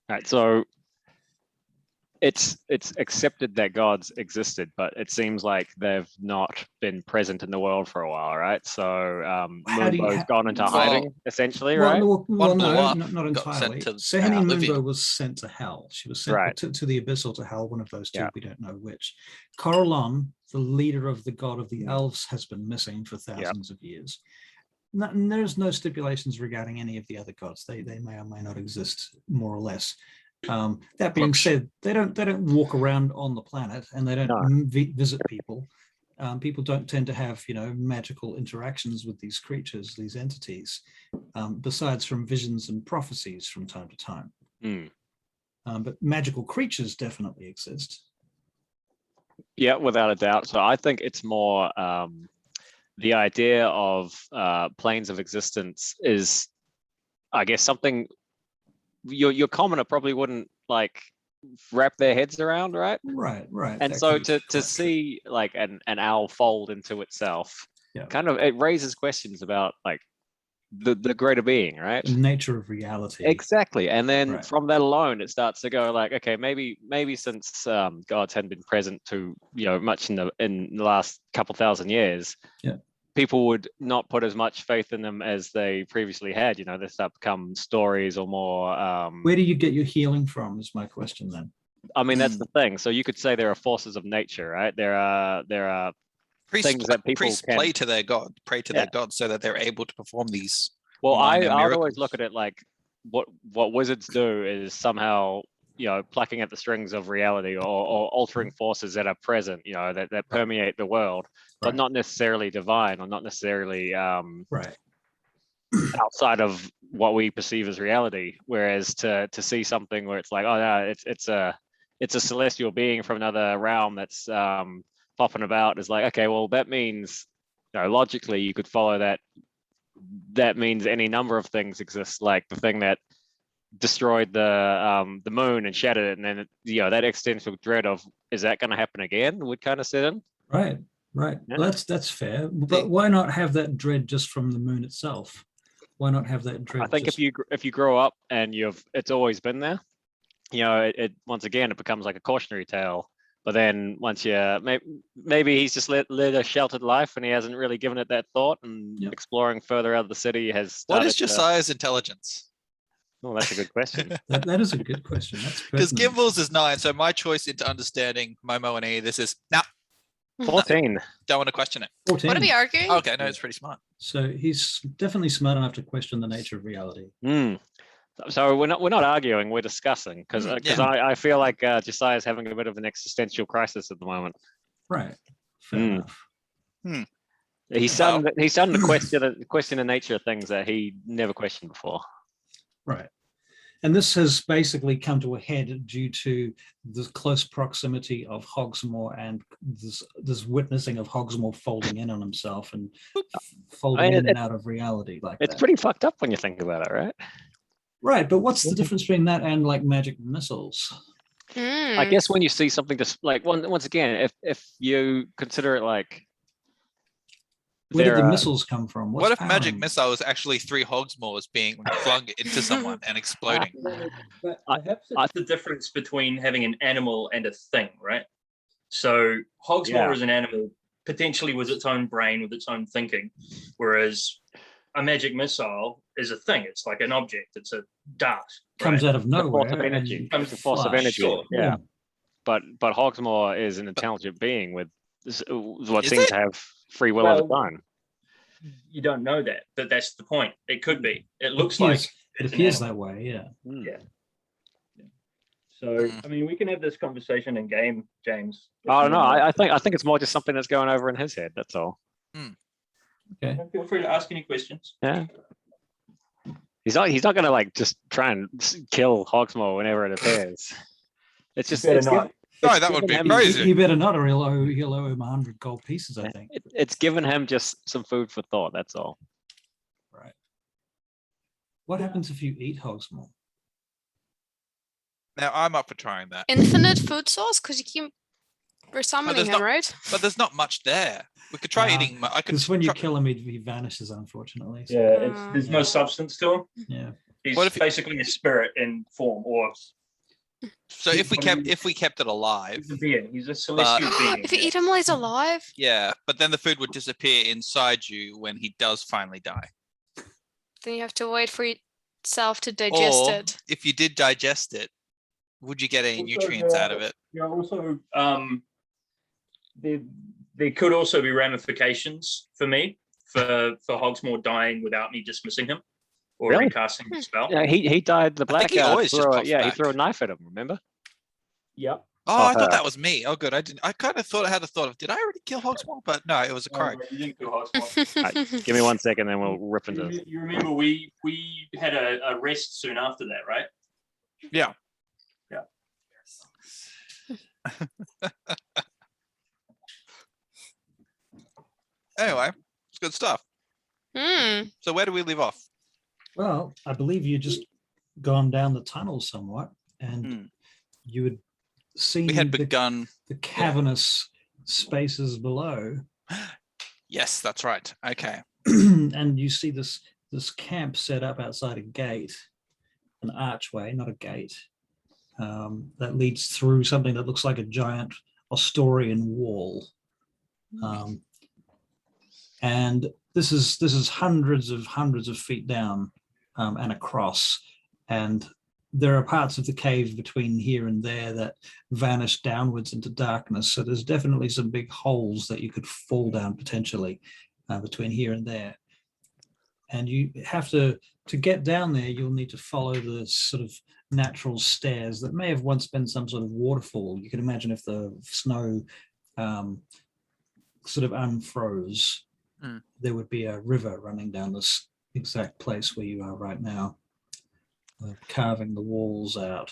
Right, so it's accepted that gods existed, but it seems like they've not been present in the world for a while, right? So Moonbow's gone into hiding, essentially, right? No, not got entirely. sent to Seheni Oblivion. Moonbow was sent to hell. She was sent to the Abyss or to hell, one of those two, Yeah. we don't know which. Corellon, the leader of the god of the elves, has been missing for thousands of years. There's no stipulations regarding any of the other gods. They may or may not exist, more or less. That being said, they don't walk around on the planet, and they don't visit people. People don't tend to have magical interactions with these creatures, these entities, besides from visions and prophecies from time to time. But magical creatures definitely exist. Yeah, without a doubt. So I think it's more the idea of planes of existence is, I guess, something your commoner probably wouldn't like wrap their heads around, right? Right. And so to see like an owl fold into itself, kind of, it raises questions about like the greater being, right? The nature of reality. Exactly. And then from that alone, it starts to go like, okay, maybe since gods hadn't been present to much in the last couple thousand years, people would not put as much faith in them as they previously had. They start to become stories or more. Where do you get your healing from? Is my question then. I mean, that's the thing. So you could say there are forces of nature, right? There are things that people pray to their god so that they're able to perform these. Well, I would always look at it like what wizards do is somehow plucking at the strings of reality or altering forces that are present, that permeate the world, but not necessarily divine or not necessarily outside of what we perceive as reality. Whereas to see something where it's like, oh no, it's a celestial being from another realm that's popping about, is like, okay, well that means logically you could follow that. That means any number of things exist, like the thing that destroyed the moon and shattered it, and then that existential dread of, is that going to happen again, would kind of set in. Right. Yeah. Well, that's fair, but why not have that dread just from the moon itself? Why not have that dread? I think if you grow up and it's always been there, it once again it becomes like a cautionary tale. But then once maybe he's just led a sheltered life and he hasn't really given it that thought, and exploring further out of the city has started. What is Josiah's intelligence? Oh, that's a good question. that is a good question. That's because Gimbals is 9, so my choice into understanding Momo and E, this is 14. Don't want to question it. 14. What are we arguing? Okay, no, it's pretty smart. So he's definitely smart enough to question the nature of reality. So we're not arguing, we're discussing, because I feel like Josiah's having a bit of an existential crisis at the moment. Right. Fair enough. He's starting to question the nature of things that he never questioned before. Right. And this has basically come to a head due to the close proximity of Hogsmoor and this witnessing of Hogsmoor folding in on himself and folding in and out of reality like that. It's pretty fucked up when you think about it, right? Right, but what's the difference between that and like magic missiles? I guess when you see something just like once again, if you consider it like, where did the missiles come from? What if magic missile is actually 3 Hogsmoors being flung into someone and exploding? But perhaps it's the difference between having an animal and a thing, right? So Hogsmoor is an animal, potentially with its own brain, with its own thinking, whereas a magic missile is a thing. It's like an object. It's a dart. Comes out of nowhere. Force of energy. It's a force of energy. Sure. Yeah. But Hogsmoor is an intelligent being with what seems to have free will of its own. You don't know that, but that's the point. It could be. It looks it appears that way. Yeah. Yeah. So I mean, we can have this conversation in game, James. Oh no, I think it's more just something that's going over in his head. That's all. Okay. Feel free to ask any questions. Yeah. He's not going to like just try and kill Hogsmoor whenever it appears. It's just no, that would be crazy. He better not, or he'll owe him 100 gold pieces, I think. It's given him just some food for thought, that's all. Right. What happens if you eat Hogsmoor? Now, I'm up for trying that. Infinite food source? Because you keep We're summoning there's him, not- right? But there's not much there. We could try eating. I could. Because when you try- kill him, he vanishes, unfortunately. So, Yeah, there's no substance to him. yeah. He's What if it- basically a spirit in form, or So if we kept it alive, he's a being. He's a celestial being. If you eat him while he's alive, yeah, but then the food would disappear inside you when he does finally die. then you have to wait for yourself to digest Or it. if you did digest it, would you get any nutrients out of it? Yeah. Also, there could also be ramifications for me for Hogsmoor dying without me dismissing him or Really? recasting the spell. Yeah, he died the I think he blackout. always just pops He back. threw a knife at him, remember? Yep. Oh, I her. thought that was me. Oh, good. I kind of thought I had a thought of, did I already kill Hogsmoor? But no, it was a crow. You didn't kill Hogsmoor. Right, give me 1 second, then we'll rip into this. You remember we had a rest soon after that, right? Yeah. Yeah. Anyway, it's good stuff. So where do we leave off? Well, I believe you just gone down the tunnel somewhat, and you had seen We had begun. the cavernous spaces below, Yes, that's right. Okay. and you see this camp set up outside a gate, an archway, not a gate, that leads through something that looks like a giant Ostorian wall. And this is hundreds of feet down and across, and there are parts of the cave between here and there that vanish downwards into darkness. So there's definitely some big holes that you could fall down potentially between here and there. And you have to get down there, you'll need to follow the sort of natural stairs that may have once been some sort of waterfall. You can imagine if the snow sort of unfroze, there would be a river running down this exact place where you are right now, carving the walls out.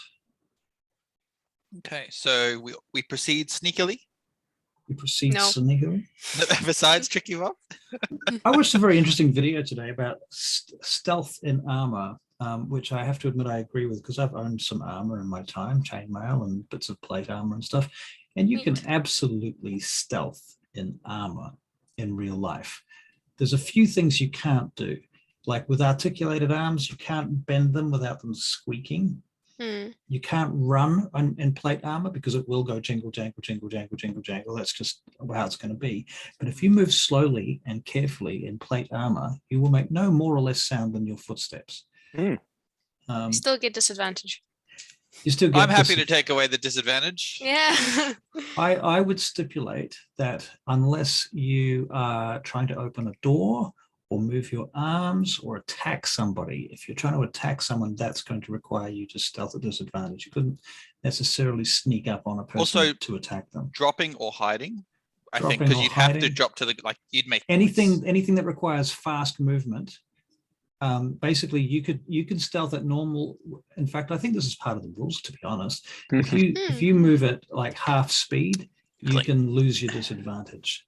Okay, so we proceed sneakily. You proceed No. sneakily. Besides Tricky Bob. I watched a very interesting video today about stealth in armor, which I have to admit I agree with, because I've owned some armor in my time, chainmail and bits of plate armor and stuff, and you can absolutely stealth in armor in real life. There's a few things you can't do, like with articulated arms, you can't bend them without them squeaking. You can't run in plate armor because it will go jingle, jangle, jingle, jangle, jingle, jangle. That's just how it's going to be. But if you move slowly and carefully in plate armor, you will make no more or less sound than your footsteps. Still get disadvantage. You still get I'm happy to take away the disadvantage. Yeah. I would stipulate that unless you are trying to open a door or move your arms or attack somebody, if you're trying to attack someone, that's going to require you to stealth at disadvantage. You couldn't necessarily sneak up on a person Also, to attack them. Dropping or hiding, I think, Dropping because or you'd have to hiding. drop to the, like, you'd make Anything that requires fast movement. Basically, you can stealth at normal. In fact, I think this is part of the rules, to be honest. If you move at like half speed, you can lose your disadvantage.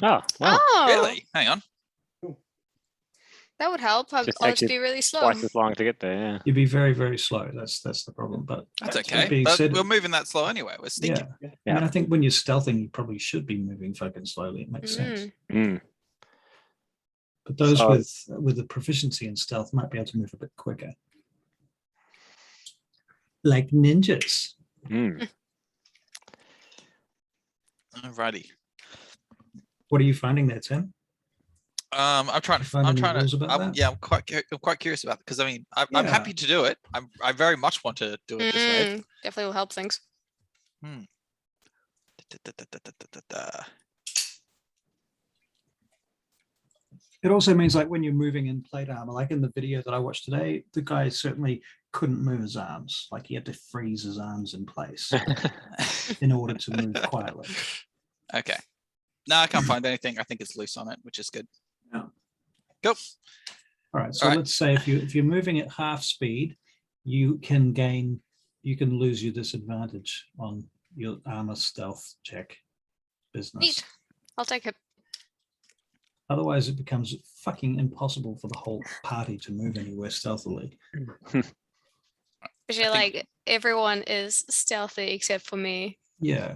Oh, wow. Oh, Really? Hang on. that would help. I'll Just just takes you be really slow. Twice as long to get there, yeah. You'd be very, very slow. That's the problem. But That's that okay. being But said, we're moving that slow anyway. We're sneaking. yeah. I mean, I think when you're stealthing, you probably should be moving fucking slowly. It makes sense. But those with the proficiency in stealth might be able to move a bit quicker, like ninjas. Alrighty. What are you finding there, Tim? I'm trying to. find I'm any trying rules to. about that? Yeah, I'm quite curious about it, because I mean, I'm Yeah. happy to do it. I very much want to do it this way. Definitely will help things. It also means like when you're moving in plate armor, like in the video that I watched today, the guy certainly couldn't move his arms. Like he had to freeze his arms in place in order to move quietly. Okay. No, I can't find anything. I think it's loose on it, which is good. Yeah. Go. All right. So All right. let's say if you're moving at half speed, you can lose your disadvantage on your armor stealth check business. Neat. I'll take it. Otherwise, it becomes fucking impossible for the whole party to move anywhere stealthily. But you're like, everyone is stealthy except for me. Yeah.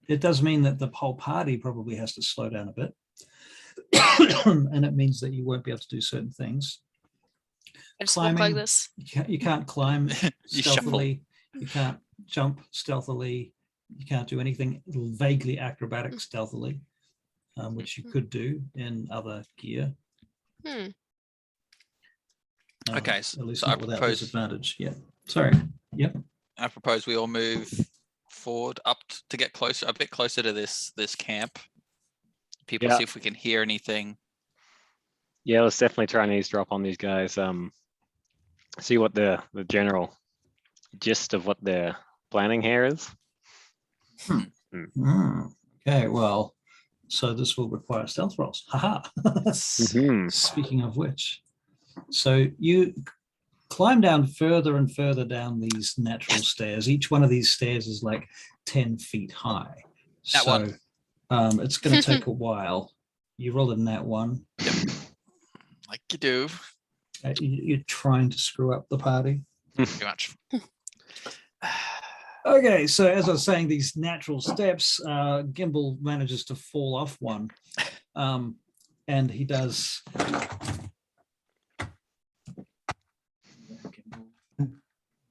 It does mean that the whole party probably has to slow down a bit. And it means that you won't be able to do certain things. I just walk like Climbing, this. you can't climb You stealthily. You can't jump stealthily. You can't do anything vaguely acrobatic stealthily, which you could do in other gear. Okay, At least so not I without propose- disadvantage. Yeah. Sorry. Yep. I propose we all move forward up to get closer, a bit closer to this camp. People Yeah. see if we can hear anything. Yeah, let's definitely try and eavesdrop on these guys. See what the general gist of what they're planning here is. Okay, well, so this will require stealth rolls. Haha. Mhm. Speaking of which, so you climb down further and further down these natural stairs. Each one of these stairs is like 10 feet high. That so one. it's going to take a while. You rolled a nat one. Like you do. You're trying to screw up the party. Pretty much. Okay, so as I was saying, these natural steps, Gimbal manages to fall off one, and he does.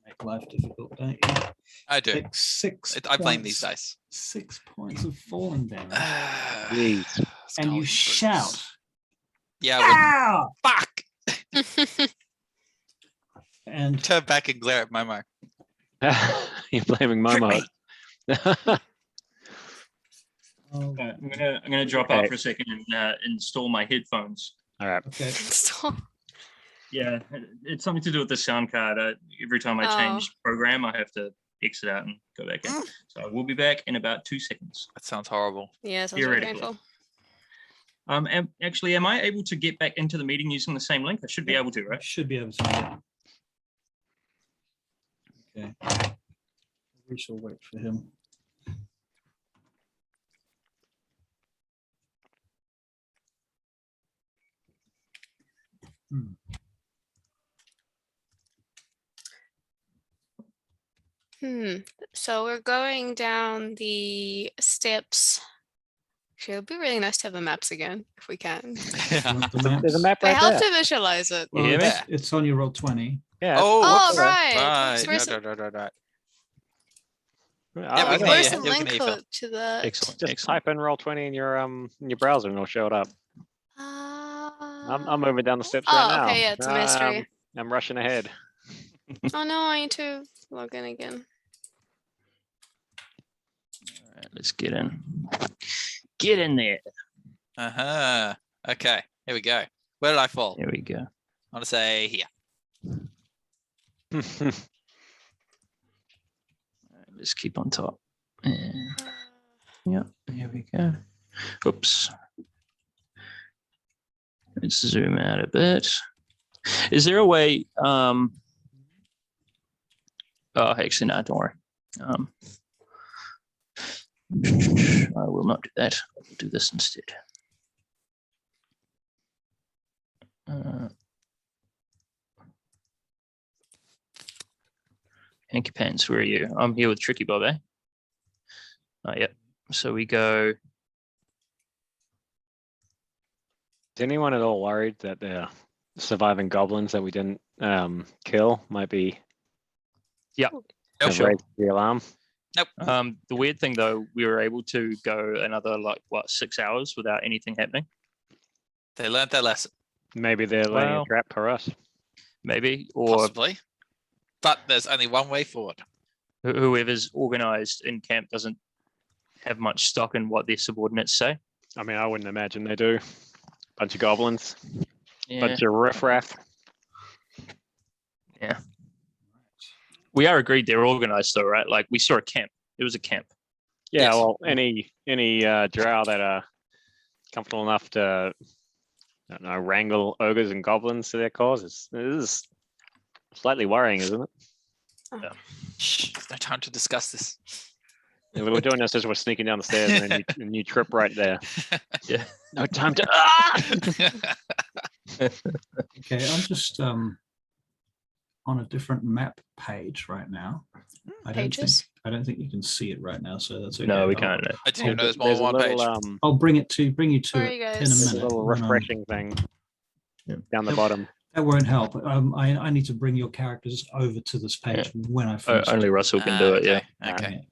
Make life difficult, don't you? I do. Take 6. I blame these points- dice. 6 points of falling damage, Jeez. and you shout, Yeah, I "Ah!" would. Fuck! And Turn back and glare at Momo. You're blaming Momo. oh, I'm gonna drop out for a second and install my headphones. All right. okay, Stop. Yeah, it's something to do with the sound card. Every time I change program, I have to exit out and go back in. So I will be back in about 2 seconds. That sounds horrible. Yeah, sounds very Theoretically. painful. Actually, am I able to get back into the meeting using the same link? I should be able to, right? should be able to. Okay, we shall wait for him. So we're going down the steps. Actually, it would be really nice to have the maps again if we can. Want the There's a maps? map They right help there. to visualize it. You hear me? It's on your roll 20. Yeah. Oh, Oh, whoops. right. Right. Where's Right, right. I Yeah, we don't can know. hear Where's you. the Yeah, we can link hear you, Phil. to the? Excellent. Just Excellent. type in roll 20 in your browser and it'll show it up. I'm moving down the steps right now. Okay, yeah, it's a mystery. I'm rushing ahead. Oh no, I need to log in again. All right, let's get in. Get in there. Uh-huh. Okay, here we go. Where did I fall? There we go. I want to say here. Let's keep on top. Yeah, here we go. Oops. Let's zoom out a bit. Is there a way? Oh, actually, no, don't worry. I will not do that. I'll do this instead. Hanky Pants, where are you? I'm here with Tricky Bob, eh? Oh, yeah. So we go. Is anyone at all worried that the surviving goblins that we didn't kill might be Yeah. No, have raised the alarm? The weird thing, though, we were able to go another, 6 hours without anything happening. They learned their lesson, Maybe they're laying a Well- trap for us. Maybe, or possibly. But there's only one way forward. whoever's organized in camp doesn't have much stock in what their subordinates say. I mean, I wouldn't imagine they do. Bunch of goblins, Yeah. bunch of riffraff. We are agreed they're organized, though, right? Like, we saw a camp. It was a camp. Yeah, Yes. well, any drow that are comfortable enough to, I don't know, wrangle ogres and goblins to their cause is slightly worrying, isn't it? Shh, no time to discuss this. Yeah, we were doing this as we're sneaking down the stairs, and then you trip right there. Yeah. No time to. Okay, I'm just on a different map page right now. I Pages? don't think you can see it right now, so that's okay. No, we can't. I didn't even know there's more There's than a one page. little I'll bring you to Where it are you in a guys? there's a minute. little when I'm- refreshing thing down the bottom. That won't help. I need to bring your characters over to this page when I finish. Only Russell can do it. Yeah. Okay.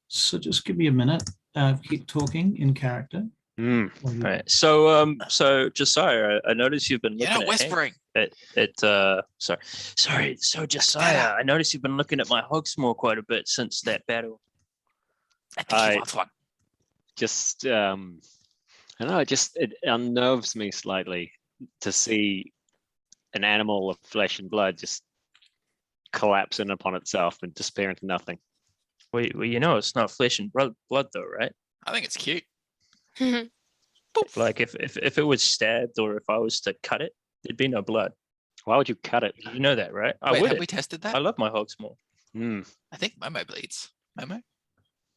So just give me a minute. Keep talking in character. Mm. while you- Right. So Josiah, I noticed you've been You're looking not whispering. sorry. So Josiah, I noticed you've been looking at my Hogsmoor quite a bit since that battle. I think he wants one. Just I don't know, it unnerves me slightly to see an animal of flesh and blood just collapse in upon itself and disappear into nothing. Well, you know it's not flesh and blood though, right? I think it's cute. Like if it was stabbed or if I was to cut it, there'd be no blood. Why would you cut it? You know that, right? I Wait, would. have we tested that? I love my Hogsmoor. Mm. I think Momo bleeds. Momo? I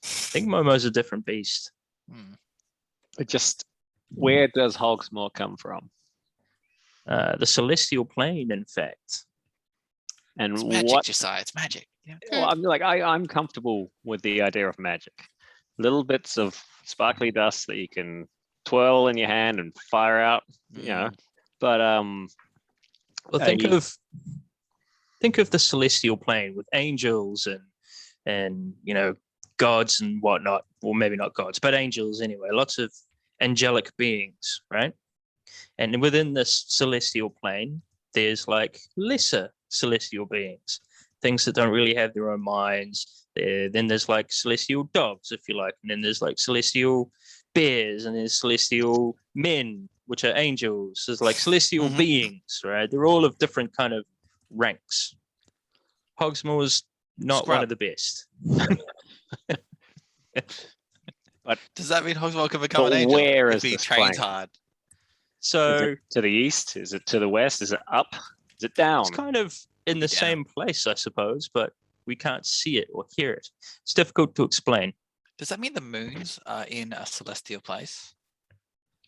think Momo's a different beast. It just, where does Hogsmoor come from? The celestial plane, in fact. And It's magic, what? Josiah. It's magic. Yeah. Well, I'm comfortable with the idea of magic. Little bits of sparkly dust that you can twirl in your hand and fire out, you know. But Well, think of the celestial plane with angels and gods and whatnot. Well, maybe not gods, but angels anyway. Lots of angelic beings, right? And within this celestial plane, there's like lesser celestial beings, things that don't really have their own minds. Then there's like celestial dogs, if you like, and then there's like celestial bears, and there's celestial men, which are angels. There's like celestial beings, right? They're all of different kind of ranks. Hogsmoor's not one of the best. but Does that mean Hogsmoor can become but an angel where if is he this trains plane? hard? is So it to the east? Is it to the west? Is it up? Is it down? it's kind of in the Down. same place, I suppose, but we can't see it or hear it. It's difficult to explain. Does that mean the moons are in a celestial place?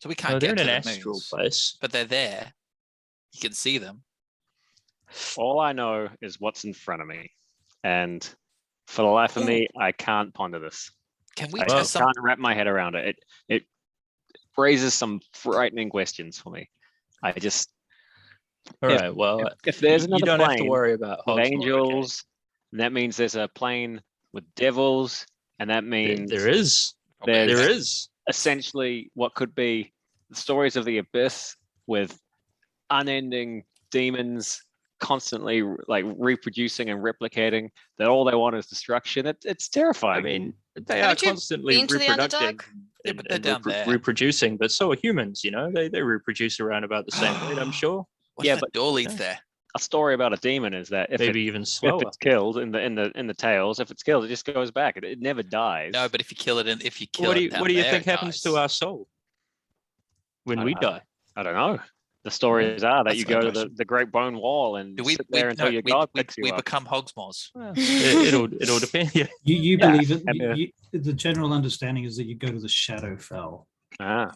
So we No, can't they're get in to an the astral moons, place. but they're there. You can see them. All I know is what's in front of me, and for the life of me, I can't ponder this. Can we I test just some? can't wrap my head around it. It raises some frightening questions for me. I just, All If- right. Well, if there's you another don't have to plane worry about with Hogsmoor, okay? angels, and that means there's a plane with devils, and that means There is. there's There is. essentially what could be the stories of the abyss with unending demons constantly like reproducing and replicating, that all they want is destruction. It's I terrifying. mean, they Haven't are you constantly been to the reproducing Underdark? Yeah, and, but they're and down there. reproducing, but so are humans, you know? They reproduce around about the same rate, I'm sure. What Yeah, if the but- door leads yeah. there? A story about a demon is that if Maybe even slower. it's killed in the tales, if it's killed, it just goes back. It never dies. No, but if you kill it, if you kill What do it you, down what do you there, think it happens to dies. our soul when we die? I don't know. The stories are that That's you my go to question. the Great Bone Wall and Do we? sit there until no, your god picks we you up. become Hogsmoors. Well, it'll depend. Yeah. You Yeah, believe it. and, The general understanding is that you go to the Shadowfell. Ah,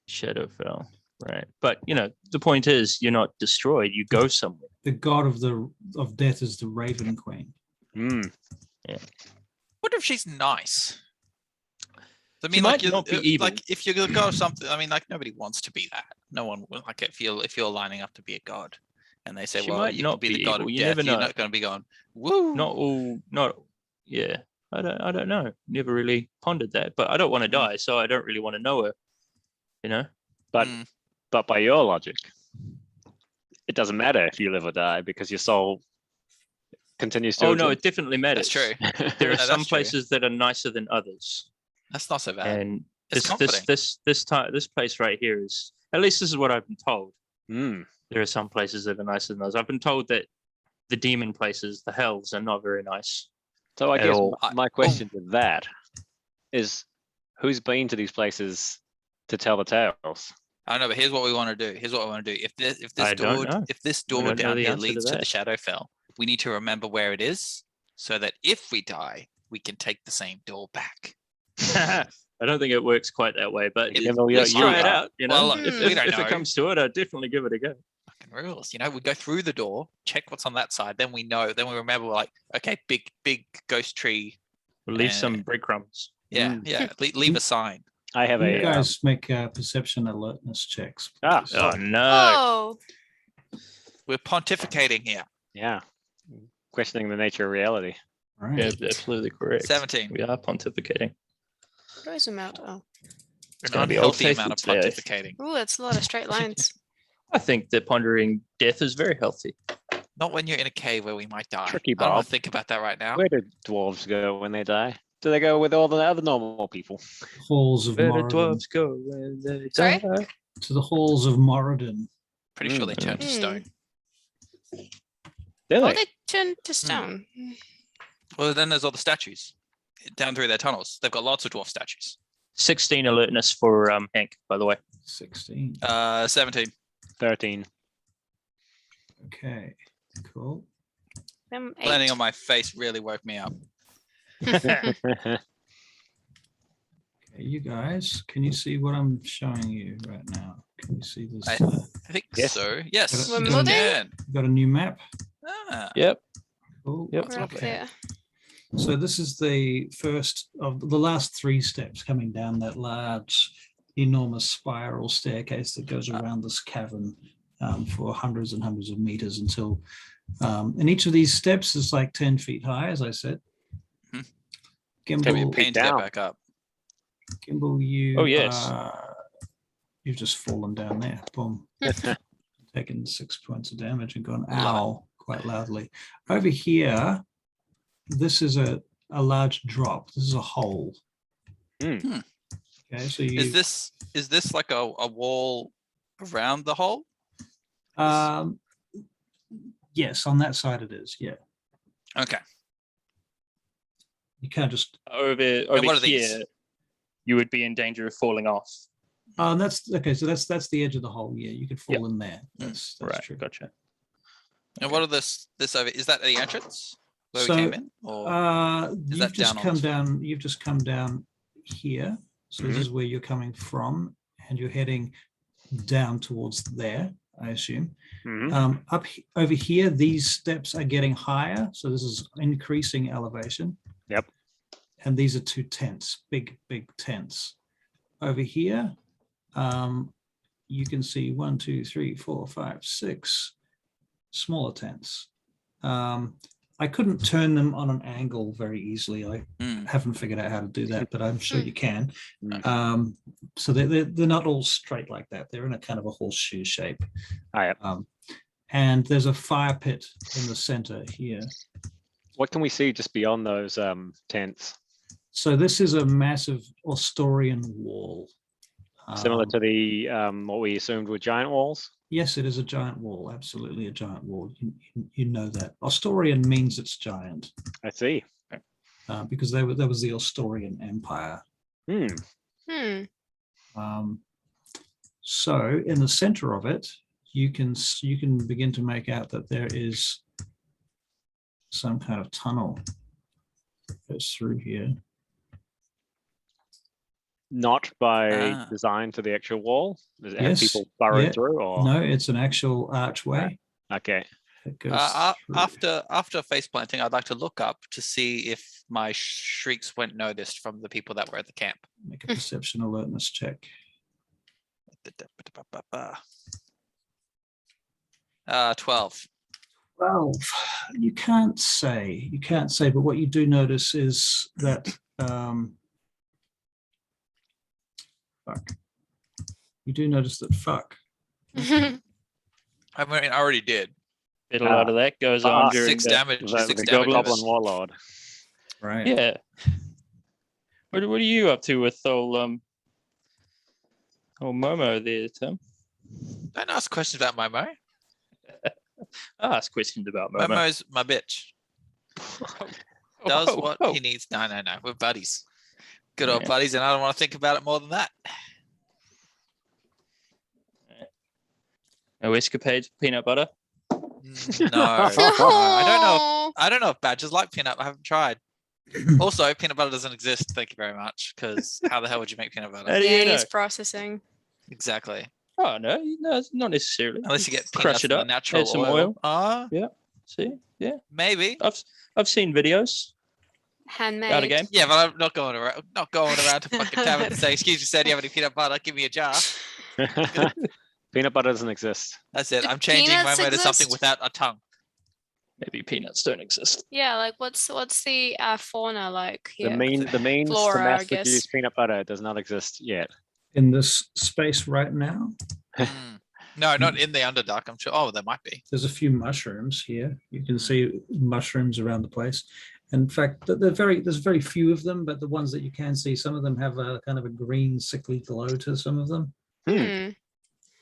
Shadowfell, right? But the point is, you're not destroyed. You go somewhere. The god of death is the Raven Queen. mm. What if she's nice? I She mean, might like, not be evil. like if you're the god of something, I mean, like nobody wants to be that. No one like if you're lining up to be a god, and they say, She well, might you not can be the be god evil, of you death. never You're know. not going to be going, woo. Yeah. I don't know. Never really pondered that, but I don't want to die, so I don't really want to know her. But Mm. but by your logic, it doesn't matter if you live or die because your soul continues to. Oh no, it definitely matters. That's true. There are No, some that's true. places that are nicer than others, That's not so bad. and It's this place right here is, at least this is what I've been told. Mm. There are some places that are nicer than others. I've been told that the demon places, the hells, are not very nice. So I At guess all. my question to that is, who's been to these places to tell the tales? I don't know, but here's what we want to do. Here's what I want to do. If I this don't door know. door don't know down the here answer to leads to the that. Shadowfell, we need to remember where it is, so that if we die, we can take the same door back. I don't think it works quite that way, but It- Yeah, well, let's you try it are. out. Well, if we don't it know. comes to it, I'd definitely give it a go. fucking rules. You know, we go through the door, check what's on that side, then we know, then we remember, we're like, okay, big ghost tree. We'll leave some breadcrumbs. Yeah, leave a sign. I have You a guys make perception alertness checks. Ah, please. Oh no! Oh, We're pontificating here. yeah, questioning the nature of reality. All right. Yeah, absolutely correct. 17. We are pontificating. where is zoom out? Oh, An gonna be unhealthy old-fashioned amount of today. pontificating. oh, that's a lot of straight lines. I think that pondering death is very healthy. Not when you're in a cave where we might die. Tricky, I don't want Bob. to think about that right now. Where do dwarves go when they die? Do they go with all the other normal people? Halls of Where do Moradin. dwarves go when they Sorry? die? To the halls of Moradin. Pretty sure they turned to Mm. stone. Do Oh, they? they turned to stone. Well, then there's all the statues down through their tunnels. They've got lots of dwarf statues. 16 alertness for Hank, by the way. 16. 17. 13. Okay, cool. Them Landing 8. on my face really woke me up. Okay, you guys, can you see what I'm showing you right now? Can you see this? I think Yes. so. Yes. We're yes, moving? I can. got a new map. Ah, Yep. Cool. Yep. We're up lovely. there. So this is the first of the last 3 steps coming down that large, enormous spiral staircase that goes around this cavern for hundreds and hundreds of meters until, and each of these steps is like 10 feet high, as I said. Hmm. Can be a Gimbal, pain to get down. back up. Gimbal, you. Oh, yes. You've just fallen down there. Boom. Taken 6 points of damage and gone Love it. ow quite loudly. Over here, this is a large drop. This is a hole. Hmm. Okay, so you. Is this like a wall around the hole? Yes, on that side it is. Yeah, Okay. you can't just. Over what are these? here, you would be in danger of falling off. And that's okay. So that's the edge of the hole. Yeah, you could fall Yep. in there. That's Right, true. gotcha. And what are this over? Is that the entrance where So, we came in? Or You've that just down on come this one? down. You've just come down here. So this is where you're coming from, and you're heading down towards there, I assume. Mhm. Over here, these steps are getting higher. So this is increasing elevation. Yep. And these are 2 tents, big tents. Over here, you can see 1, 2, 3, 4, 5, 6 smaller tents. I couldn't turn them on an angle very easily. I haven't figured out how to do that, but I'm sure you can. So they're not all straight like that. They're in a kind of a horseshoe shape. All right. And there's a fire pit in the center here. What can we see just beyond those tents? So this is a massive Ostorian wall. Similar to the what we assumed were giant walls. Yes, it is a giant wall. Absolutely a giant wall. You know that. Ostorian means it's giant I see. because that was the Ostorian Empire. So in the center of it, you can begin to make out that there is some kind of tunnel that goes through here. Not by Ah. design to the actual wall. Does it have Yes, people burrowed yeah. through, or No, it's an actual archway. okay? That goes through. After face planting, I'd like to look up to see if my shrieks went noticed from the people that were at the camp. Make a perception alertness check. 12. 12. You can't say, but what you do notice is that fuck. You do notice that fuck. I mean, I already did. Bit a lot of that goes on during 6 the, damage. The, 6 the damage. goblin warlord. Right. Yeah. What are you up to with old Momo there, Tim? Don't ask questions about Momo. I ask questions about Momo. Momo's my bitch. Does what he needs. No. We're buddies. Good old Yeah. buddies, and I don't want to think about it more than that. No escapades, peanut butter. No, I don't know if badgers like peanut. I haven't tried. Also, peanut butter doesn't exist. Thank you very much. Because how the hell would you make peanut butter? How do you Yeah, know? he's processing. Exactly. Oh no, not necessarily. Unless you get Crush peanuts it in the up, natural add some oil. oil. See, yeah, Maybe. I've seen videos. Handmade. Out of game. Yeah, but I'm not going around. Not going around to fucking tavern and say, "Excuse me, sir, do you have any peanut butter? Give me a jar." Peanut butter doesn't exist. That's it. Do I'm changing my peanuts way to something exist? without a tongue. Maybe peanuts don't exist. Yeah, like what's the fauna like The here? the means Flora, to I mass guess. produce peanut butter does not exist yet. In this space right now, No, not in the Underdark. I'm sure. Oh, there might be. there's a few mushrooms here. You can see mushrooms around the place. In fact, there's very few of them, but the ones that you can see, some of them have a kind of a green, sickly glow to some of them. Hmm.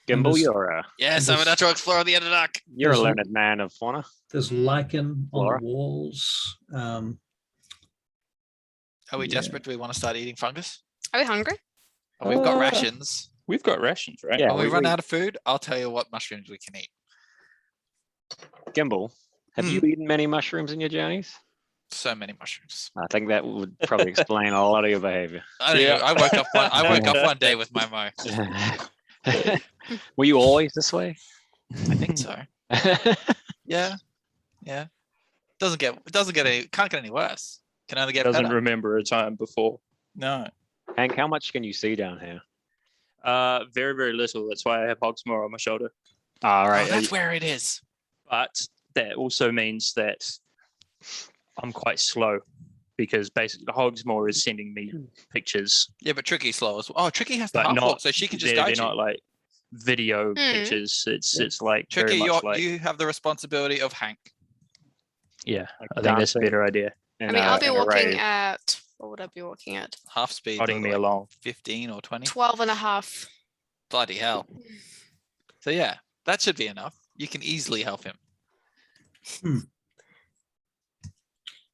Gimbal, there's- Yes, I'm a There's- natural explorer of the Underdark. you're a there's- learned man of fauna. There's lichen on Flora. the walls. Are we Yeah. desperate? Do we want to start eating fungus? Are we hungry? Oh, we've got Uh, rations. We've got rations, right? Yeah, When we we- run we- out of food, I'll tell you what mushrooms we can eat. Gimbal, have you eaten many mushrooms in your journeys? So many mushrooms. I think that would probably explain a lot of your behavior. I don't know. I woke up one day with my mo. Were you always this way? I think so. Yeah. Doesn't get any. Can't get any worse. Can only get Doesn't better. remember a time before. No. Hank, how much can you see down here? Very, very little. That's why I have Hogsmoor on my shoulder. All right. Oh, that's where it is. But that also means that I'm quite slow because basically Hogsmoor is sending me pictures. Yeah, but Tricky's slow as well. Oh, Tricky has the But half not- walk, so she can just They're guide you. not like video pictures. It's like Tricky, very much like you have the responsibility of Hank. yeah. I think that's a better idea. I mean, I'll be walking at, what would I be walking at? Half speed. Guiding me like along. 15 or 20. 12 and a half. Bloody hell. So yeah, that should be enough. You can easily help him.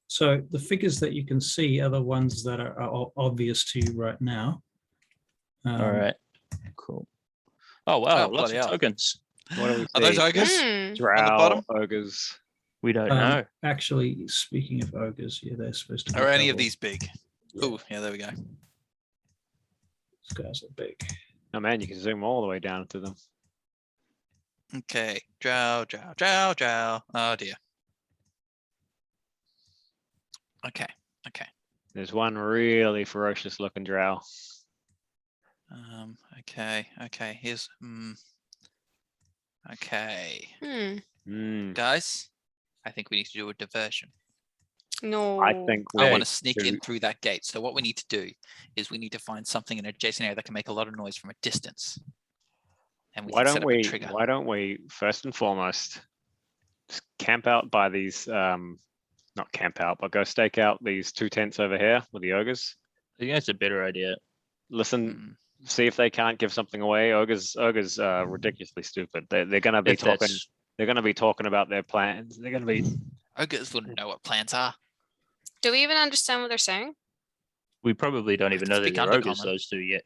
So the figures that you can see are the ones that are obvious to you right now. All right. Cool. Oh wow, Oh, lots bloody of hell. tokens. What do we Are those see? ogres? Hmm. Drow, bottom? ogres. We don't know. Actually, speaking of ogres, yeah, they're supposed to be Are any of double. these big? Yeah. Oh, yeah, there we go. These guys are big. Oh man, you can zoom all the way down to them. Okay. Drow. Oh dear. Okay. There's one really ferocious looking drow. Okay. Here's okay. Guys, I think we need to do a diversion. No. I think I we want to sneak in through that gate. So what we need to do is we need to find something in an adjacent area that can make a lot of noise from a distance. And we why can set don't up a we trigger. why don't we first and foremost just camp out by these not camp out, but go stake out these two tents over here with the ogres. I think that's a better idea. Listen, see if they can't give something away. Ogres are ridiculously stupid. They're gonna be If talking. that's- They're gonna be talking about their plans. They're gonna be. Ogres wouldn't know what plans are. Do we even understand what they're saying? We probably don't even know that Speak they're ogres, Undercommon. those two yet.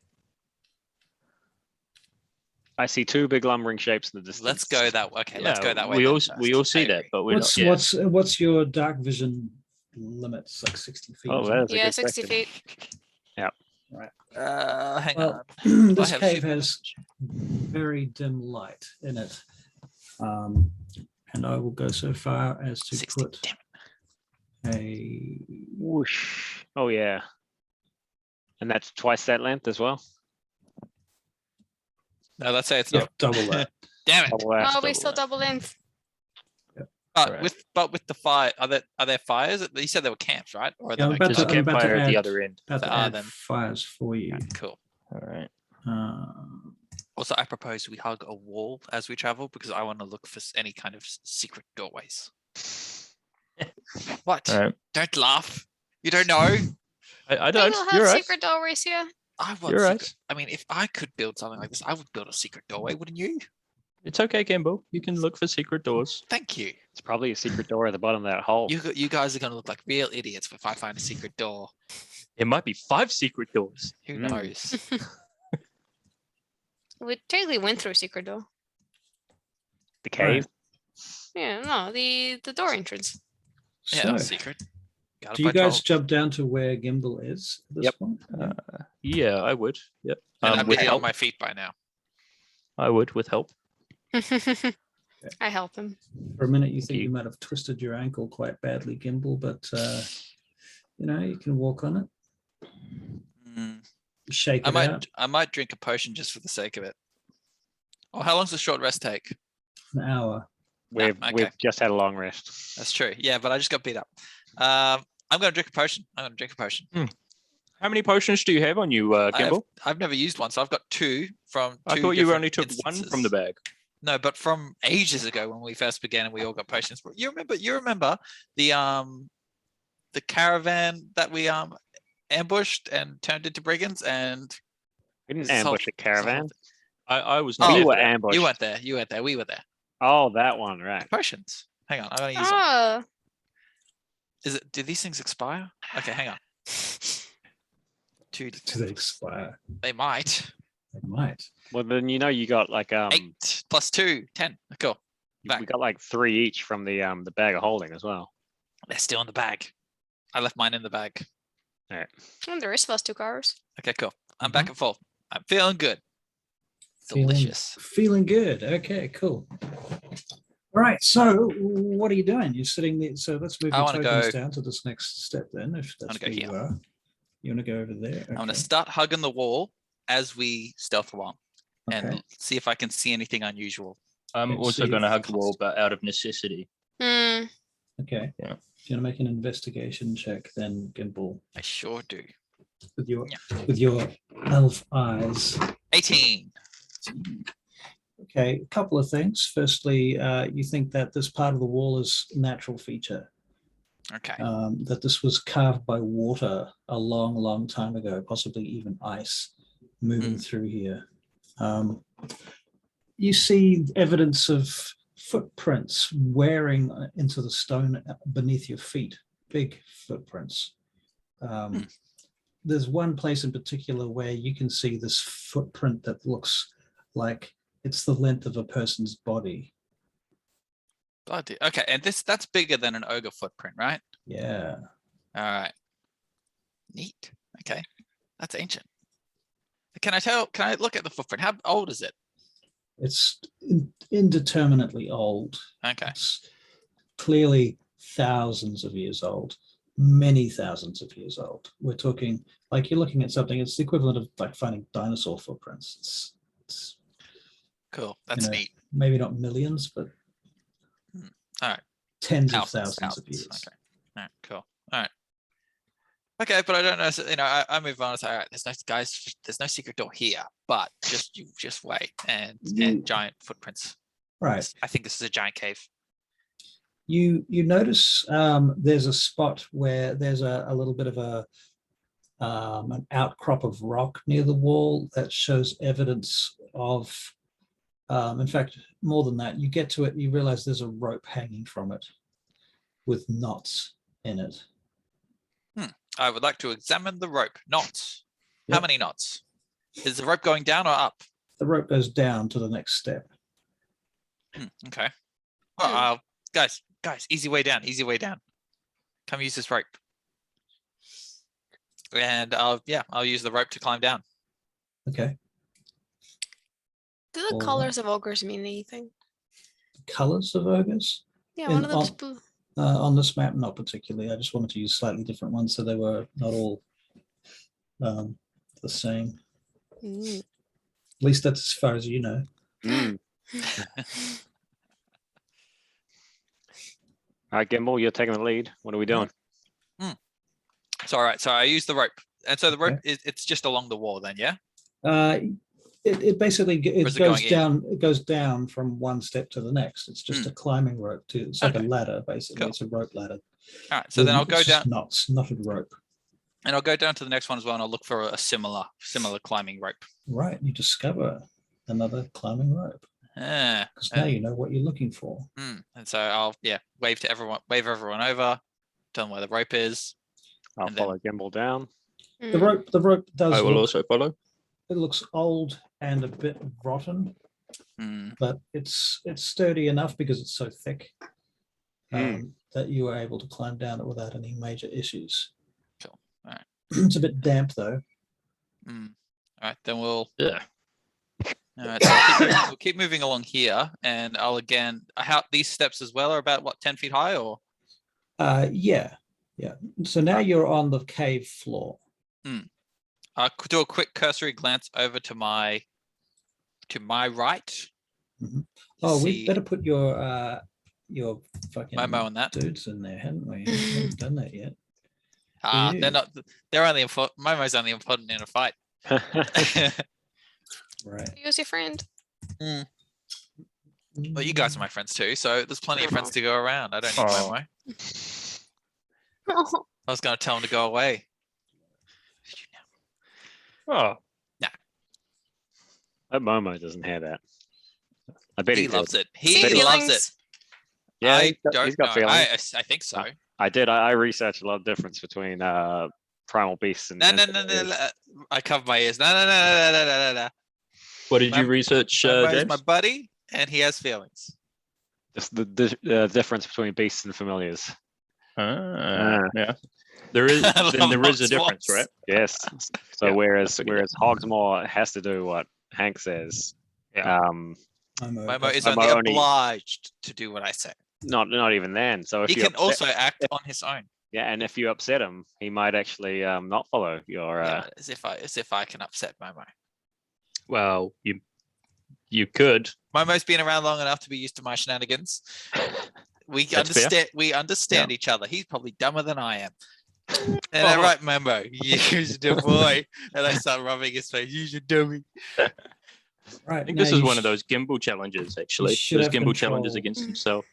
I see two big lumbering shapes in the distance. Let's go that way. Okay, let's go that way. We then all first. see I that, agree. but we're What's not. Yeah. what's your dark vision limit? It's like 60 feet. Oh, isn't that it? is a Yeah, good 60 question. feet. Hang Well, on. this have cave super has very dim light in it. And I will go so far as to 60. put Damn it. a Whoosh. Oh yeah. And that's twice that length as well. No, let's say it's yeah, not. double that. Damn it. Double that. Oh, we double still that. double length. Correct. But with the fire, are there fires? You said there were camps, right? Or are Yeah, I'm there about There's to- a just- I'm about to campfire at the add- other end. About to Ah, add then. fires for you. Cool. All right. Also, I propose we hug a wall as we travel because I want to look for any kind of secret doorways. What? All right. Don't laugh. You don't know. I They don't. will You're have right. secret doorways here. I want You're right. secret. I mean, if I could build something like this, I would build a secret doorway, wouldn't you? It's okay, Kimbo. You can look for secret doors. Thank you. It's probably a secret door at the bottom of that hole. You guys are going to look like real idiots if I find a secret door. It might be 5 secret doors. Who Mm. knows? We totally went through a secret door. The cave. Yeah, no, the door entrance. Yeah, So, no secret. Guarded do you by guys trolls. jump down to where Gimbal is at this Yep. point? Yeah. Yeah, I would. Yep. And I'm with nearly on help. my feet by now. I would with help. I help him. For a minute, you think you. you might have twisted your ankle quite badly, Gimbal, but you can walk on it. Mm. Shake it out. I might drink a potion just for the sake of it. Oh, how long's the short rest take? An hour. We've just had a long rest. That's true. Yeah, but I just got beat up. I'm gonna drink a potion. How many potions do you have on you, Gimbal? I've never used one, so I've got two from. I thought you only took one from the bag. No, but from ages ago when we first began and we all got potions. You remember the caravan that we ambushed and turned into brigands and We didn't ambush a caravan. I was Oh, not. We there were for that. ambushed. You weren't there. You weren't there. We were there. Oh, that one, right. Potions. Hang on, I'm gonna use them. Oh, Do these things expire? Okay, hang on. Do they expire? They might. They might. Well, then you got like 8 plus 2, 10. Cool. back. we got like 3 each from the bag of holding as well. They're still in the bag. I left mine in the bag. All right. and the rest of us took ours. Okay, cool. I'm back at full. I'm feeling good. Feeling- Delicious. Feeling good. Okay, cool. All right. So what are you doing? You're sitting there. So let's move I your wanna tokens go- down to this next step then. If that's wanna go where you here. are. You want to go over there? I'm gonna Okay. start hugging the wall as we stealth along and Okay. see if I can see anything unusual. I'm Let's also see going to if- hug the wall, but out of necessity. Hmm. Okay. Yeah. Do you want to make an investigation check then, Gimbal, I sure do. with your elf eyes? 18. Okay, a couple of things. Firstly, you think that this part of the wall is a natural feature, Okay. that this was carved by water a long, long time ago, possibly even ice moving through here. You see evidence of footprints wearing into the stone beneath your feet, big footprints. There's one place in particular where you can see this footprint that looks like it's the length of a person's body. Bloody. Okay, and that's bigger than an ogre footprint, right? Yeah. All right. Neat. Okay. That's ancient. Can I look at the footprint? How old is it? It's indeterminately old. Okay. It's clearly thousands of years old, many thousands of years old. We're talking like you're looking at something, it's the equivalent of like finding dinosaur footprints. It's Cool. That's know, neat. maybe not millions, but All right. tens of Thousands thousands of years. Okay. All right. Cool. All right. Okay, but I don't know. So, I move on. It's like, all right. There's no secret door here, but just wait and giant footprints. Right. I think this is a giant cave. You notice there's a spot where there's a little bit of an outcrop of rock near the wall that shows evidence of, in fact, more than that, you get to it, you realize there's a rope hanging from it with knots in it. I would like to examine the rope. Knots. How Yep. many knots? Is the rope going down or up? The rope goes down to the next step. Okay. Well, guys, easy way down. Easy way down. Come use this rope. And I'll use the rope to climb down. Okay. Do the All colors of ogres mean anything? Colors of ogres? Yeah, In one of them's on- blue. On this map, not particularly. I just wanted to use slightly different ones so they were not all the same. Mm. At least that's as far as you know. Mm. All right, Gimbal, you're taking the lead. What are we doing? So all right, so I use the rope. And so the rope it's just along the wall then, yeah? It basically Or is it going in? it goes down from one step to the next. It's just a climbing rope it's like Okay. a ladder, basically. Cool. It's a rope ladder. All right, so then I'll go It's just down knots, knotted rope. and I'll go down to the next one as well, and I'll look for a similar climbing rope. Right, you discover another climbing rope Yeah. because now you know what you're looking for. And so I'll wave everyone over, tell them where the rope is. I'll And then- follow Gimbal down. The rope does. I will look- also follow. It looks old and a bit rotten, but it's sturdy enough because it's so thick that you are able to climb down it without any major issues. Cool. All right. It's a bit damp though. All right, then we'll Yeah. All right, so we'll keep moving along here, and I'll again. How these steps as well are about what 10 feet high, or Yeah. So now you're on the cave floor. I could do a quick cursory glance over to my right. Oh, we See better put your fucking Momo on that. dudes in there, hadn't we? We haven't done that yet. They're not. They're only important. Momo's only important in a fight. Right. Who's your friend? Well, you guys are my friends too, so there's plenty of friends to go around. I don't need Momo. I was going to tell him to go away. Oh, That Momo doesn't hear that. I bet He he loves did. it. He loves it. Yeah, I he's got don't know. feelings. I think so. I did. I researched a lot of difference between primal beasts and. No. I cover my ears. No. what did you research, Momo's James? my buddy, and he has feelings. Just the difference between beasts and familiars. Yeah. There is I then love there is a Hogsmoor. difference, right? Yes. So Yeah, whereas figured it. Hogsmoor has to do what Hank says. Yeah. Momo is Momo only only- obliged to do what I say. Not even then. So if He you can upset, also act on his own. yeah, and if you upset him, he might actually not follow your. Yeah, as if I can upset Momo. Well, you could. Momo's been around long enough to be used to my shenanigans. We That's fair. understand. We understand each other. He's probably dumber than I am. And I write Momo, you're the boy, and I start rubbing his face. You're dummy. Right. I think this is one of those gimbal challenges, actually. should Those have gimbal control. challenges against himself.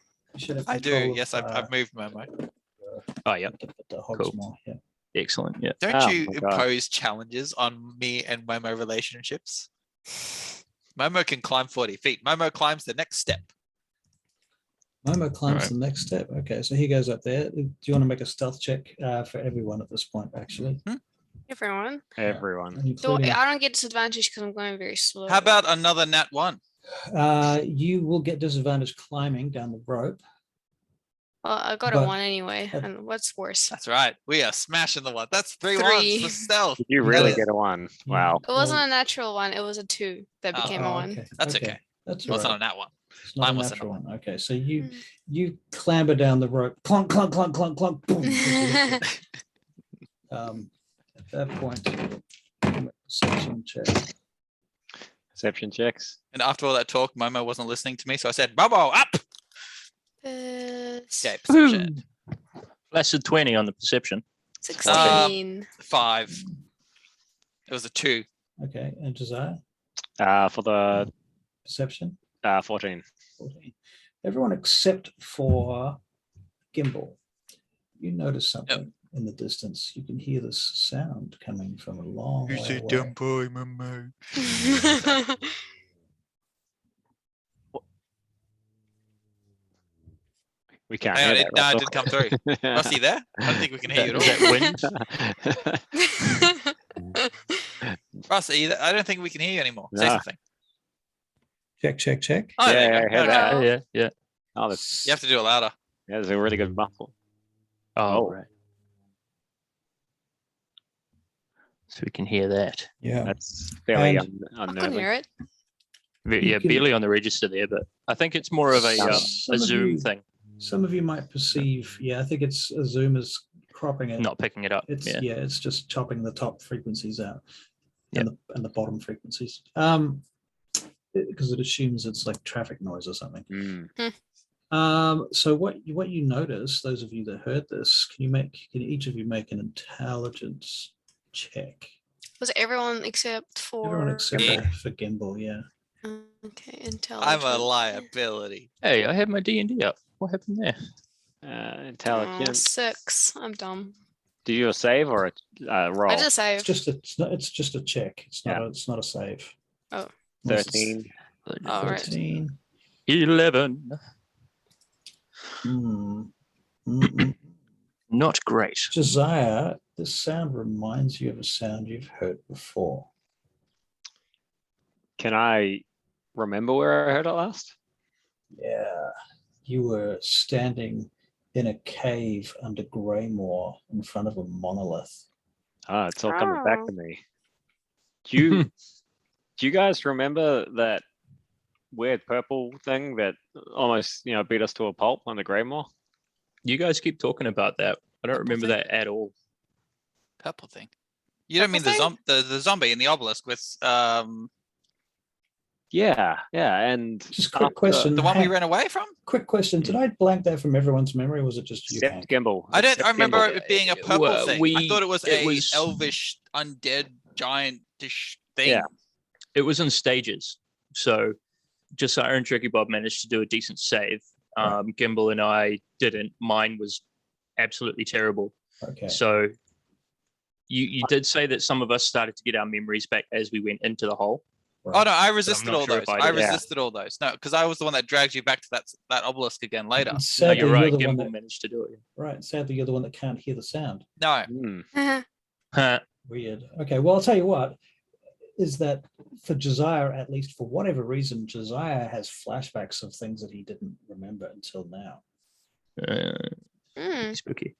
I do. Yes, I've moved Momo. Oh, yeah. The Hogsmoor, yeah. Excellent. Yeah. Don't Oh you my God. impose challenges on me and Momo relationships? Momo can climb 40 feet. Momo climbs the next step. Momo climbs Alright. the next step. Okay, so he goes up there. Do you want to make a stealth check for everyone at this point, actually? Everyone. Everyone. Including, I don't get disadvantage because I'm going very slow. How about another nat 1? you will get disadvantage climbing down the rope. Well, I got a but- 1 anyway. And what's worse? That's right. We are smashing the one. That's 3 3. ones for stealth. Did you really Yeah. get a 1? Yeah. Wow. It wasn't Well- a natural 1. It was a 2 that Oh, became a 1. Okay. That's okay. That's Well, all it's right. not a nat 1. It's not Mine a was natural another one. Okay, so you clamber down the rope, clunk, clunk, clunk, clunk, clunk, boom. At that point, perception check. Perception checks. And after all that talk, Momo wasn't listening to me, so I said, Momo, up! This Okay, perception. Placid 20 on the perception. 16. 5. It was a 2. Okay, and Josiah, For the perception. 14. 14. Everyone except for Gimbal. You notice something in the distance. You can hear this sound coming from a long way away. boy, Momo. We can't Hang on, hear it that. didn't come through. Rusty there? I don't think we can hear you Is at all. that wind? Russ, are you there? I don't think we can hear you anymore. Say No. something. Check, check, check. Oh, there Yeah, you I go. heard Okay. that. Yeah. Oh, that's, You have to do it louder. yeah, that's a really good muffle. Oh, Oh. right. So we can hear that. Yeah. That's fairly And- I couldn't unnerving. hear it. You Yeah, can- barely on the register there, but I think it's more of a Some of Zoom you- thing, Some of you might perceive, I think it's a Zoom is cropping it. not picking it up. It's Yeah. it's just chopping the top frequencies out Yep. and the bottom frequencies. Because it assumes it's like traffic noise or something. So what you notice, those of you that heard this, can each of you make an intelligence check? Was everyone except for Everyone except Me. for Gimbal, yeah. Okay, intelligence. I'm a liability. Hey, I have my D&D up. What happened there? Intelligence. 6. I'm dumb. Do you a save or a roll? I just saved. It's just a check. It's not Yeah. it's not a save. Oh. Unless it's 13. All right. 13. 11. Hmm. Mm-mm. Not great. Josiah, this sound reminds you of a sound you've heard before. Can I remember where I heard it last? Yeah, you were standing in a cave under Greymoor in front of a monolith. Ah, it's all coming back Oh. to me. Do Do you guys remember that weird purple thing that almost, beat us to a pulp on the Greymoor? You guys keep talking about that. I don't remember that at all. Purple thing. You don't mean the zombie in the obelisk with Yeah, and Just quick question. the one we ran away from? Quick question. Did I blank that from everyone's memory, or was it just you, except Hank? Gimbal. I remember Gimbal. it being a purple thing. I thought it was it was- elvish, undead, giantish thing. Yeah. It was in stages. So Josiah and Tricky Bob managed to do a decent save. Gimbal and I didn't. Mine was absolutely terrible. Okay. So you did say that some of us started to get our memories back as we went into the hole. Right. Oh no, I resisted not all sure those. if I I did. resisted all those. No, because I was the one that dragged you back to that obelisk again later. No, Sadly, you're right. the Gimbal one that, managed to do it. right. Sadly, you're the one that can't hear the sound. No. Huh. Weird. Okay. Well, I'll tell you what. Is that for Josiah, at least for whatever reason, Josiah has flashbacks of things that he didn't remember until now. Spooky.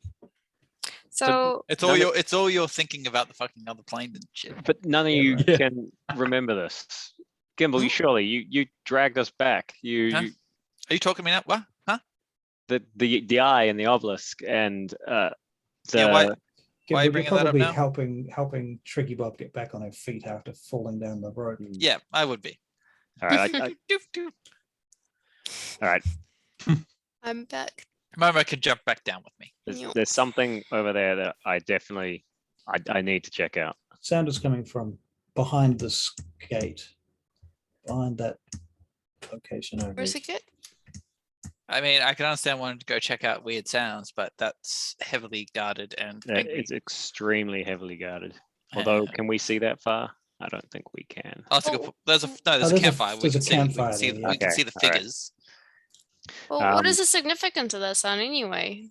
So It's all you're thinking about the fucking other plane and shit. But none of Yeah, you right. can remember this. Gimbal, you dragged us back. Huh? Are you talking to me now? What? Huh? The eye in the obelisk and the Why are you You're bringing that up probably now? helping Tricky Bob get back on her feet after falling down the road. Yeah, I would be. all right, Doof, doof. all right. I'm back. Momo can jump back down with me. There's something over there that I definitely I need to check out. Sound is coming from behind this gate, behind that location over. Where's it get? I mean, I can understand wanting to go check out weird sounds, but that's heavily guarded and angry. It's extremely heavily guarded. Although, can we see that far? I don't think we can. Oh, that's a good point. There's there's a a- campfire. We there's a can see. We campfire can see. there, yeah. We can Okay, see the all right. figures. Well, what is the significance of that sound anyway?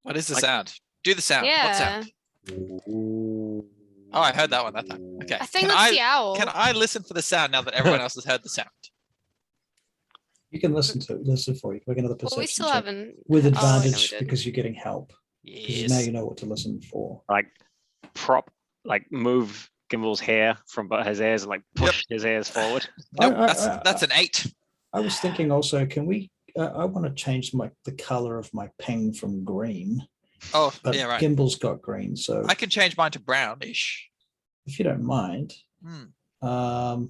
What is the Like- sound? Do the sound. What Yeah. sound? Oh, I heard that one that time. Okay. I think Can that's the owl. Can I listen for the sound now that everyone else has heard the sound? You can listen for you. Make another Well, perception we still check haven't. with Oh, wait, no, we advantage did. because you're getting help. Because now you know what to listen for. Move Gimbal's hair from his ears and push his ears forward. Nope, I- that's an 8. I was thinking also, can we? I want to change the color of my ping from green, Oh, but yeah, right. Gimbal's got green, so I can change mine to brownish. if you don't mind, Hmm. all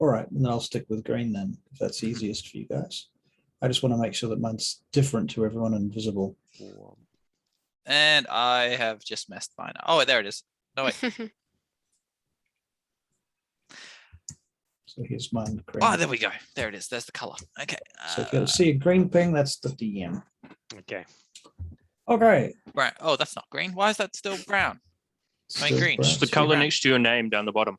right, then I'll stick with green then, if that's easiest for you guys. I just want to make sure that mine's different to everyone and visible. And I have just messed mine up. Oh, there it is. No, wait. So here's mine green. Oh, there we go. There it is. There's the color. Okay. So if you see a green ping, that's the DM. Okay. Okay. Brown. Oh, that's not green. Why is that still brown? I mean, Still green. brown. It's the It's color brown. next to your name down the bottom.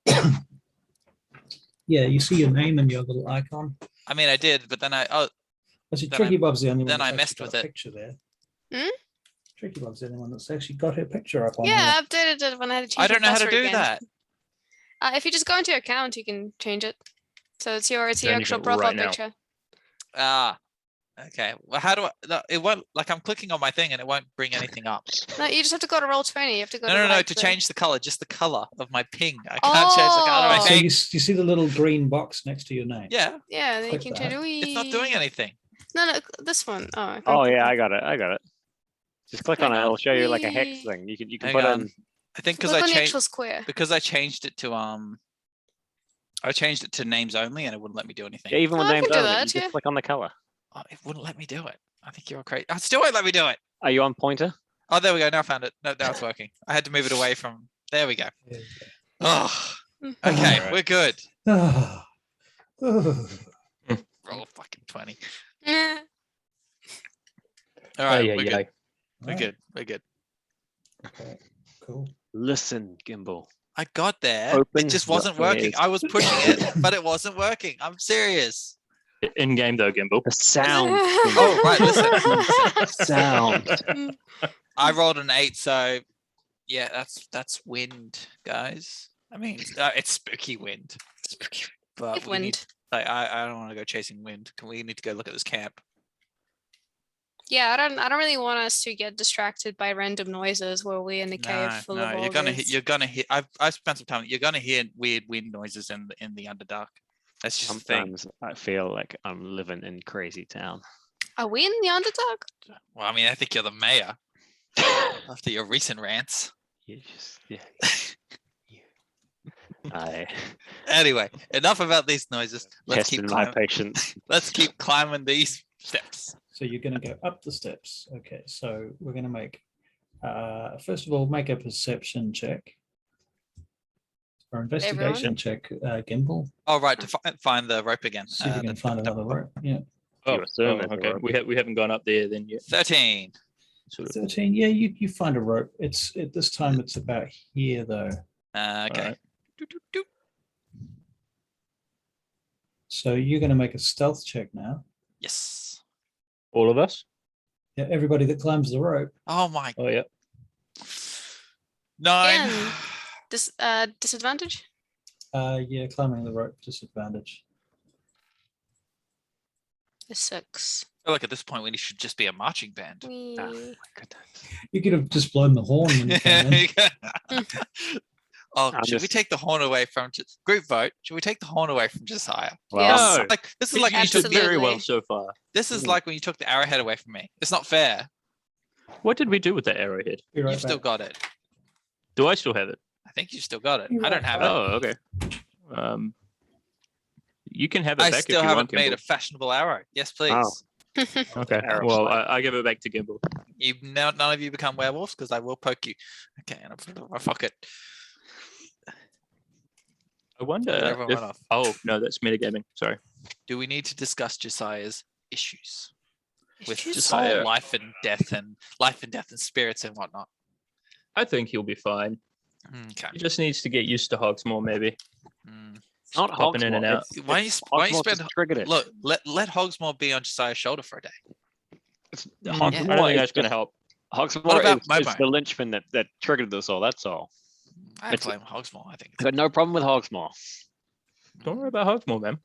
Yeah, you see your name and your little icon. I mean, I did, but then I see Then Tricky Bob's the only one. then that's I actually messed got with a it. Picture there. Hmm? Tricky Bob's the only one that's actually got her picture up on. Yeah, I updated it when I had to change I don't my know how to password do again. that. If you just go into your account, you can change it. So it's your Changing actual it profile right now. picture. Ah, okay. Well, how do I? No, it won't. Like I'm clicking on my thing and it won't bring anything up. No, you just have to go to Roll20. You have to go No, to no. like To the- change the color, just the color of my ping. I can't change the color of my Oh. So ping. you see the little green box next to your name. Yeah, Yeah, then you Click can change that. it. it's not doing anything. No, this one. Oh. I Oh can't yeah, I click got it. Just click on it. Hang on. It'll show you like a hex Whee! thing. You can Hang put on. in. I think it. because Click I on the changed actual square. because I changed it to I changed it to names only and it wouldn't let me do anything. Yeah, even with Oh, I names can do only, that, you just yeah. click on the color. Oh, it wouldn't let me do it. I think you're all crazy. It still won't let me do it. Are you on Pointer? Oh, there we go. Now I found it. No, now it's working. I had to move it away from. There we go. Yeah. Oh, okay, Alright. we're good. Ah. Oh. Roll fucking 20. Eh. All right, yeah, we're yeah. good. We're good. We're good. Okay, cool. Listen, Gimbal. I got there. Open It just your wasn't working. ears. I was pushing it, but it wasn't working. I'm serious. In game though, Gimbal. The sound. Oh, right. Listen. Sound. I rolled an 8, so yeah, that's wind, guys. I mean, it's spooky wind. But If we need- wind. I don't want to go chasing wind. We need to go look at this camp. Yeah, I don't really want us to get distracted by random noises while we're in a cave full of you're gonna ogres. you're gonna hear. I've spent some time. You're gonna hear weird wind noises in the Underdark. That's just the thing. Sometimes I feel like I'm living in crazy town. Are we in the Underdark? Well, I mean, I think you're the mayor after your recent rants. You just I Anyway, enough about these noises. Let's keep tested my climbing. patience. Let's keep climbing these steps. So you're going to go up the steps. Okay, so we're going to make, first of all, make a perception check. Or investigation check, Gimbal. Oh, right, to find the rope again. See if you can find another rope. Yeah. You assume there's a okay. rope. We haven't gone up there then yet. 13. Sort of. 13. Yeah, you find a rope. It's at this time it's about here though. Okay. Alright. Doot, doot, doot. So you're going to make a stealth check now. Yes. All of us? Yeah, everybody that climbs the rope. Oh my. Oh yeah. 9. And disadvantage? Yeah, climbing the rope disadvantage. A 6. I feel like at this point we should just be a marching band. Whee. Ah, my goodness. You could have just blown the horn when you came in. Oh, I'm should we just- take the horn away from group vote? Should we take the horn away from Josiah? Well, Yes. No. Like this is like you you did took, very well Absolutely. so far. this is like when you took the arrowhead away from me. It's not fair. What did we do with that arrowhead? Be right You've still back. got it. Do I still have it? I think you still got it. You're I don't right. have it. Oh, okay. You can have it I back still if you haven't want, made a Gimbal. fashionable arrow. Yes, please. Oh. Okay. Arrow Well, slide. I give it back to Gimbal. You none of you become werewolves because I will poke you. Okay, and I'll fuck it. I wonder Everyone if. went off. Oh no, that's metagaming. Sorry. Do we need to discuss Josiah's issues with Issues? just whole Josiah. life and death and spirits and whatnot? I think he'll be fine. Okay. He just needs to get used to Hogsmore, maybe. Mm. It's not Popping in and Hogsmoor, out. it's- Why don't you why don't you Hogsmoor just spend triggered it. look let Hogsmoor be on Josiah's shoulder for a day? It's, I Hogsmoor don't think is that's going to just- help. Hogsmoor about is Momo? the linchpin that triggered this all. That's all. I It's- blame Hogsmoor. I think. I got no problem with Hogsmoore. Don't worry about Hogsmoore, man.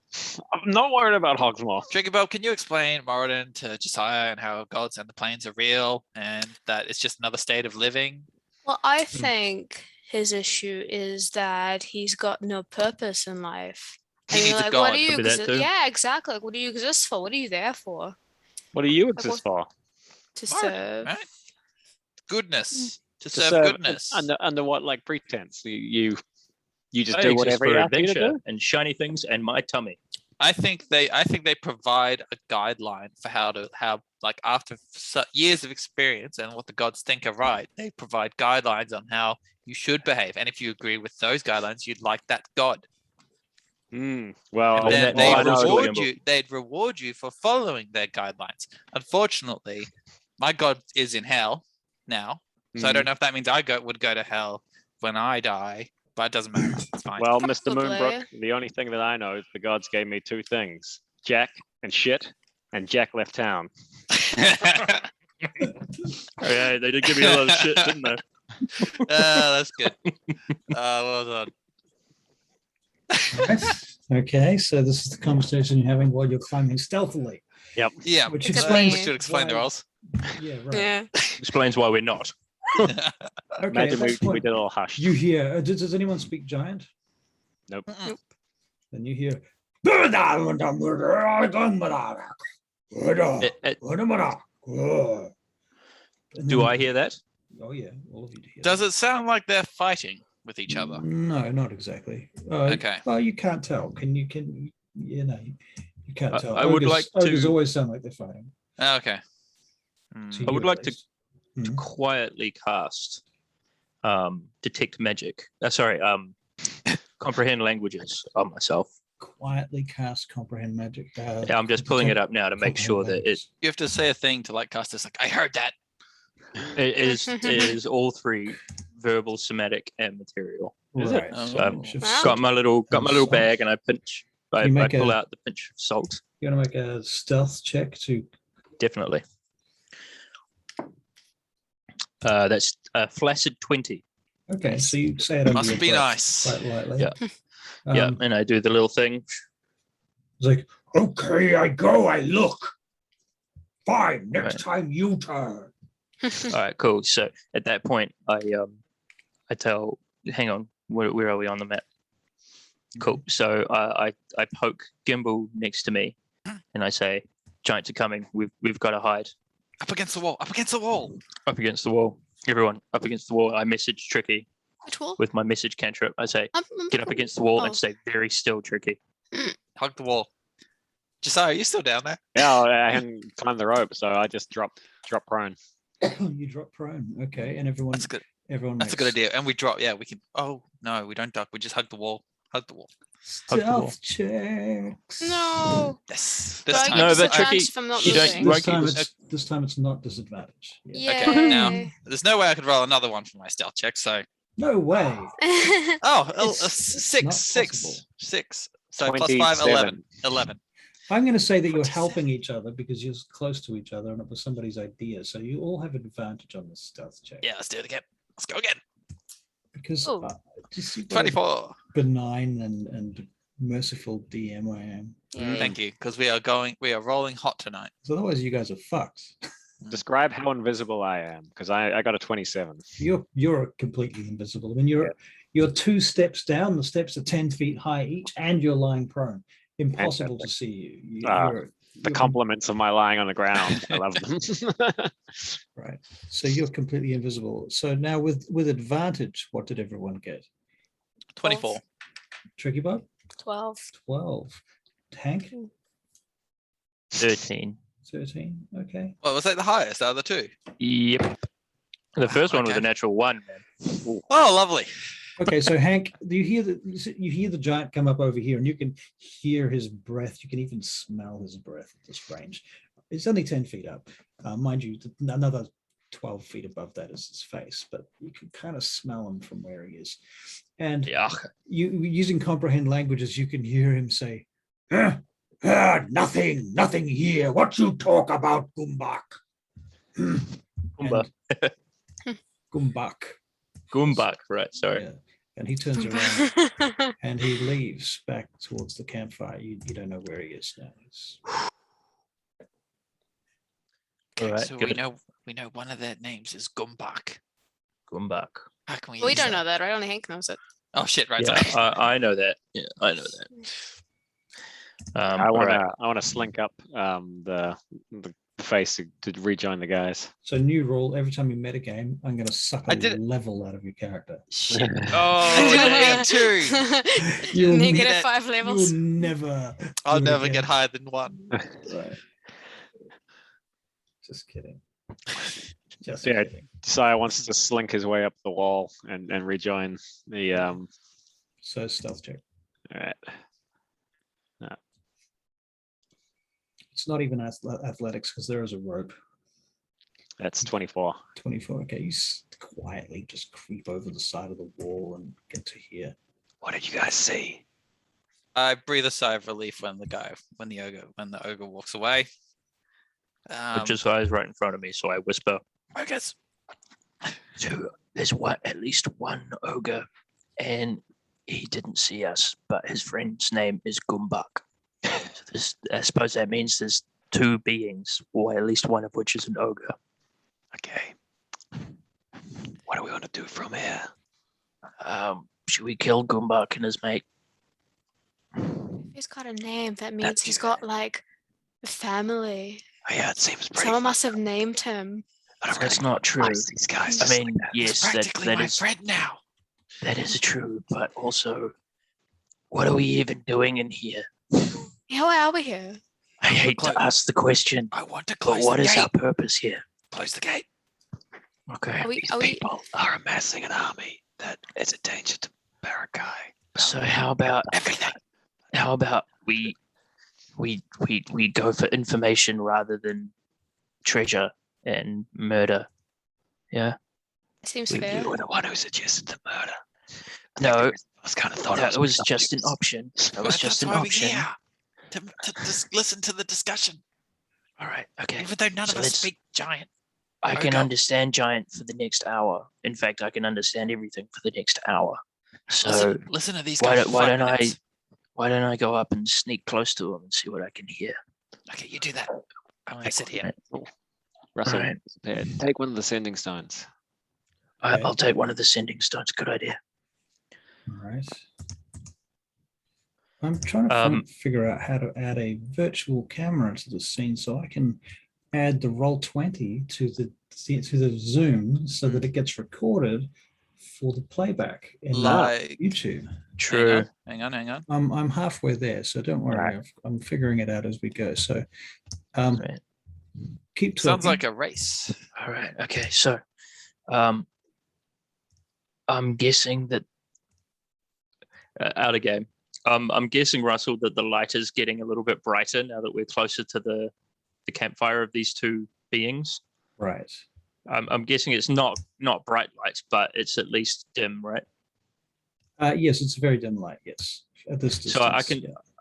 I'm not worried about Hogsmoore. Tricky Bob, can you explain Moradin to Josiah and how gods and the planes are real and that it's just another state of living? Well, I think his issue is that he's got no purpose in life. He I mean, needs a like, god. what do you Could be that exist? too. Yeah, exactly. Like, what do you exist for? What are you there for? What do you exist for? To Moradin, serve. right? Goodness. To To serve serve- goodness. Under what like pretense? You just I do exist whatever for you have to adventure do. and shiny things and my tummy. I think they provide a guideline for how like after years of experience and what the gods think are right, they provide guidelines on how you should behave. And if you agree with those guidelines, you'd like that god. Well, And then all I know is they'd reward you for following their guidelines. Unfortunately, my god is in hell now. So I don't know if that means I would go to hell when I die, but it doesn't matter. It's fine. Well, Mr. Probably. Moonbrook, the only thing that I know is the gods gave me two things: Jack and shit, and Jack left town. Oh, yeah, they did give me a lot of shit, didn't they? That's good. Well done. Okay, so this is the conversation you're having while you're climbing stealthily. Yeah, Which Look at explains me. should explain the why- rules. Yeah, right. Yeah. Explains why we're not. Okay, Imagine at that we point, did all hushed. you hear, does anyone speak giant? Mm-mm. Then you hear, Do I hear that? Oh yeah, all of you hear Does that. it sound like they're fighting with each other? No, not exactly. Okay. Well, you can't tell. You can't I- tell. I would Ogres- like ogres to- always sound like they're fighting. Okay. So Mm. you I would hear like to- these. Mhm. Quietly cast detect magic. Sorry, comprehend languages on myself. Quietly cast comprehend magic. Yeah, I'm just pulling it up now to make sure that You have to say a thing to like cast this. Like I heard that. it is all three: verbal, somatic, and material. Right. Is it? so Oh. you should- Wow. Got my little Salt. bag, and I pinch. I You make pull a- out the pinch of salt. You want to make a stealth check to Definitely. That's a flaccid 20. okay, so you say it under Must your be breath nice. quite lightly. Yeah. Yeah, and I do the little thing. It's like, okay, I go, I look. Fine, next time you turn. All right, cool. So at that point, I tell, hang on, where are we on the map? Cool. So I poke Gimbal next to me, and I say, "Giants are coming. We've got to hide." Up against the wall. Up against the wall. Up against the wall. Everyone up against the wall. I message Tricky Which wall? with my message cantrip. I say, "Get up against the wall and stay very still, Tricky." Hug the wall. Josiah, are you still down there? Yeah, I can climb the rope, so I just drop prone. You drop prone. Okay, and everyone. That's good. Everyone. That's a good idea. And we drop. Yeah, we can. Oh no, we don't duck. We just hug the wall. Hug the wall. Stealth checks. No. Yes. Do This I time. get No, but disadvantage Tricky, if I'm not you don't- moving? you This time, won't this time it's not disadvantage. Yeah. Okay, now Yay. there's no way I could roll another one for my stealth check. So No way. oh, It's not six. So plus 5, 11. 11. I'm going to say that you're helping each other because you're close to each other and it was somebody's idea. So you all have advantage on the stealth check. Yeah, let's do it again. Let's go again. Because Oh. just what a 24. benign and merciful DM I am. Yay. Thank you, because we are rolling hot tonight. 'Cause otherwise, you guys are fucked. Describe how invisible I am, because I got a 27. You're completely invisible. I mean, you're 2 steps down. The steps are 10 feet high each, and you're lying prone. Impossible to see you. The compliments of my lying on the ground. I love them. Right. So you're completely invisible. So now with advantage, what did everyone get? 24. Tricky Bob? 12. 12. Hank? 13. 13. Okay. Well, was that the highest out of the two? Yep. The first one was okay. a natural 1, man. Ooh. Oh, lovely. Okay, so Hank, you hear the giant come up over here, and you can hear his breath. You can even smell his breath at this range. It's only 10 feet up, mind you. Another 12 feet above that is his face, but you can kind of smell him from where he is. And Yuck. you, using comprehend languages, you can hear him say, "Nothing here. What you talk about, Gumbak?" Goomba. Gumbak. Goombak, right? Sorry. Yeah. And he turns around and he leaves back towards the campfire. You don't know where he is now. All right, so good. we know one of their names is Gumbak. Goombak. How can we? We use don't that? know that, right? Only Hank knows it. Oh shit! Right. Yeah, sorry. I know that. Yeah, I know that. I all want right. to slink up the face to rejoin the guys. So new rule, every time you metagame, I'm going to suck a I did it. level out of your character. Shit. Oh, damn. You'll Negative ne- 5 levels. You'll never. I'll do it never again. get higher than 1. Right. Just kidding. Just Yeah. kidding. Josiah wants to slink his way up the wall and rejoin the. So stealth check. All right. It's not even athletics because there is a rope. That's 24. 24. Okay, you quietly just creep over the side of the wall and get to here. What did you guys see? I breathe a sigh of relief when the ogre walks away. Just eyes right in front of me, so I whisper. Ogres. So there's at least one ogre, and he didn't see us, but his friend's name is Goombak. So I suppose that means there's 2 beings, or at least one of which is an ogre. Okay. What are we going to do from here? Should we kill Goombak and his mate? He's got a name. That means he's got like a family. Oh, yeah, it seems pretty. Someone must have named him. That's not true. These guys. I mean, yes, Practically that my is friend now. that is true, but also, what are we even doing in here? Yeah, why are we here? I hate to ask the question, I want to but close what the is gate. our purpose here? Close the gate. Okay. Are we? These Are we? people are amassing an army that is a danger to Barakai. So how about Everything. we go for information rather than treasure and murder? Yeah. Seems You fair. were the one who suggested the murder. No, I was kind of thought that was something just an else. option. That But was just that's an why we're option. here, to just listen to the discussion. All right. Okay. Even though none So of us let's- speak giant. I can Okay. understand giant for the next hour. In fact, I can understand everything for the next hour. So Listen to these why guys. don't- for why 5 don't I- minutes. why don't I go up and sneak close to him and see what I can hear? Okay, you do that. I'm gonna sit here. Russell, Right. take one of the sending stones. I'll take one of the sending stones. Good idea. All right. I'm trying to figure out how to add a virtual camera to the scene so I can add the Roll20 to the Zoom so that it gets recorded for the playback in Like YouTube. True. Hang on. I'm halfway there, so don't worry. Right. I'm figuring it out as we go. So Right. keep talking. Sounds like a race. All right. Okay. So, I'm guessing that out of game. I'm guessing, Russell, that the light is getting a little bit brighter now that we're closer to the campfire of these two beings. Right. I'm guessing it's not bright lights, but it's at least dim, right? Yes, it's a very dim light. Yes, at this distance. So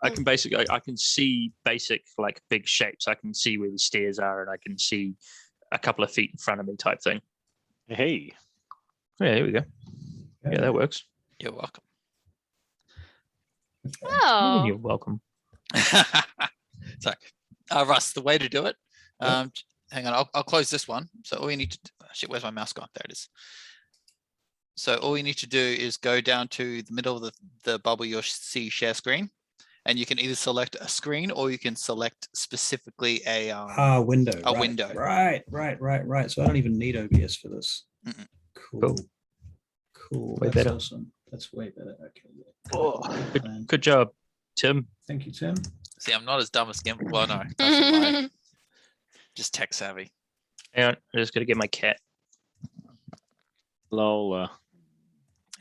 I can basically I can see basic like big shapes. I can see where the stairs are, and I can see a couple of feet in front of me, type thing. Hey. Yeah, there we go. Yeah, that works. You're welcome. Oh, You're welcome. Sorry, Russ. The way to do it. Hang on, I'll close this one. So all you need to shit. Where's my mouse gone? There it is. So all you need to do is go down to the middle of the bubble. You'll see share screen, and you can either select a screen or you can select specifically a window. A right, window. Right. So I don't even need OBS for this. Cool. Way That's better. awesome. That's way better. Okay. Oh, good job, Tim. Thank you, Tim. See, I'm not as dumb as Gimble. Well, no, that's a lie. Just tech savvy. Hang on, I just got to get my cat. Lola.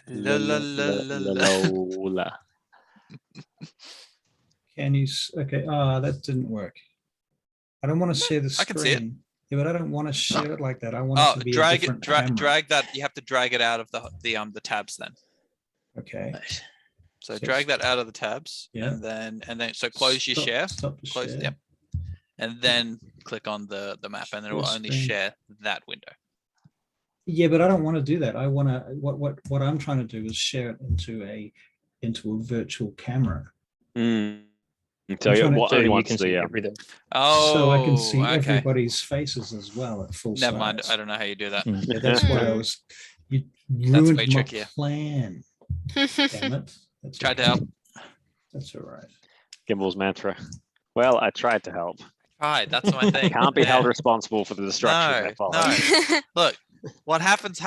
Lola. Can you? Okay. That didn't work. I don't want to share the screen. I can see it. Yeah, but I don't want to share it like that. I want it to be drag a different it. Drag camera. that. You have to drag it out of the tabs then. Okay. So So drag that out of the tabs. Yeah. And then so close your share. Stop the Close. share. Yep. And then click on the map, and then it will Full only screen. share that window. Yeah, but I don't want to do that. I want to. What I'm trying to do is share it into a virtual camera. So I'm trying to- what So only you wants can see the everything. Oh, So I can see okay. everybody's faces as well at full Never mind. size. I don't know how you do that. Yeah, that's why I was. You That's ruined way my trickier. plan. Damn it. That's Tried to okay. help. That's all right. Gimble's mantra. Well, I tried to help. Right, that's my thing. Can't be Yeah. held responsible for the destruction that follows. No. Look, what happens,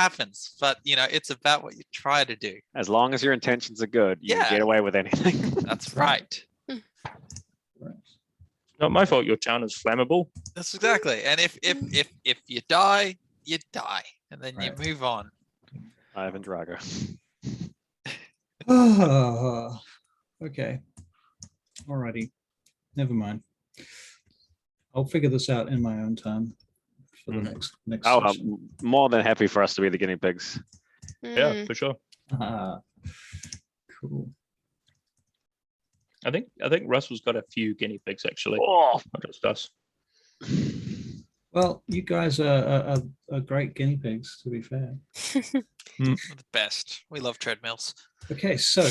but it's about what you try to do. As long as your intentions are good, you Yeah. can get away with anything. That's right. Not my fault. Your town is flammable. That's exactly. And if you die, you die, and then you Right. move on. Ivan Drago. Okay. Alrighty. Never mind. I'll figure this out in my own time for the next Oh, session. I'm more than happy for us to be the guinea pigs. Yeah, for sure. Cool. I think Russell's got a few guinea pigs actually. Oh, Not just us. Well, you guys are great guinea pigs, to be fair. We're the best. We love treadmills. Okay, so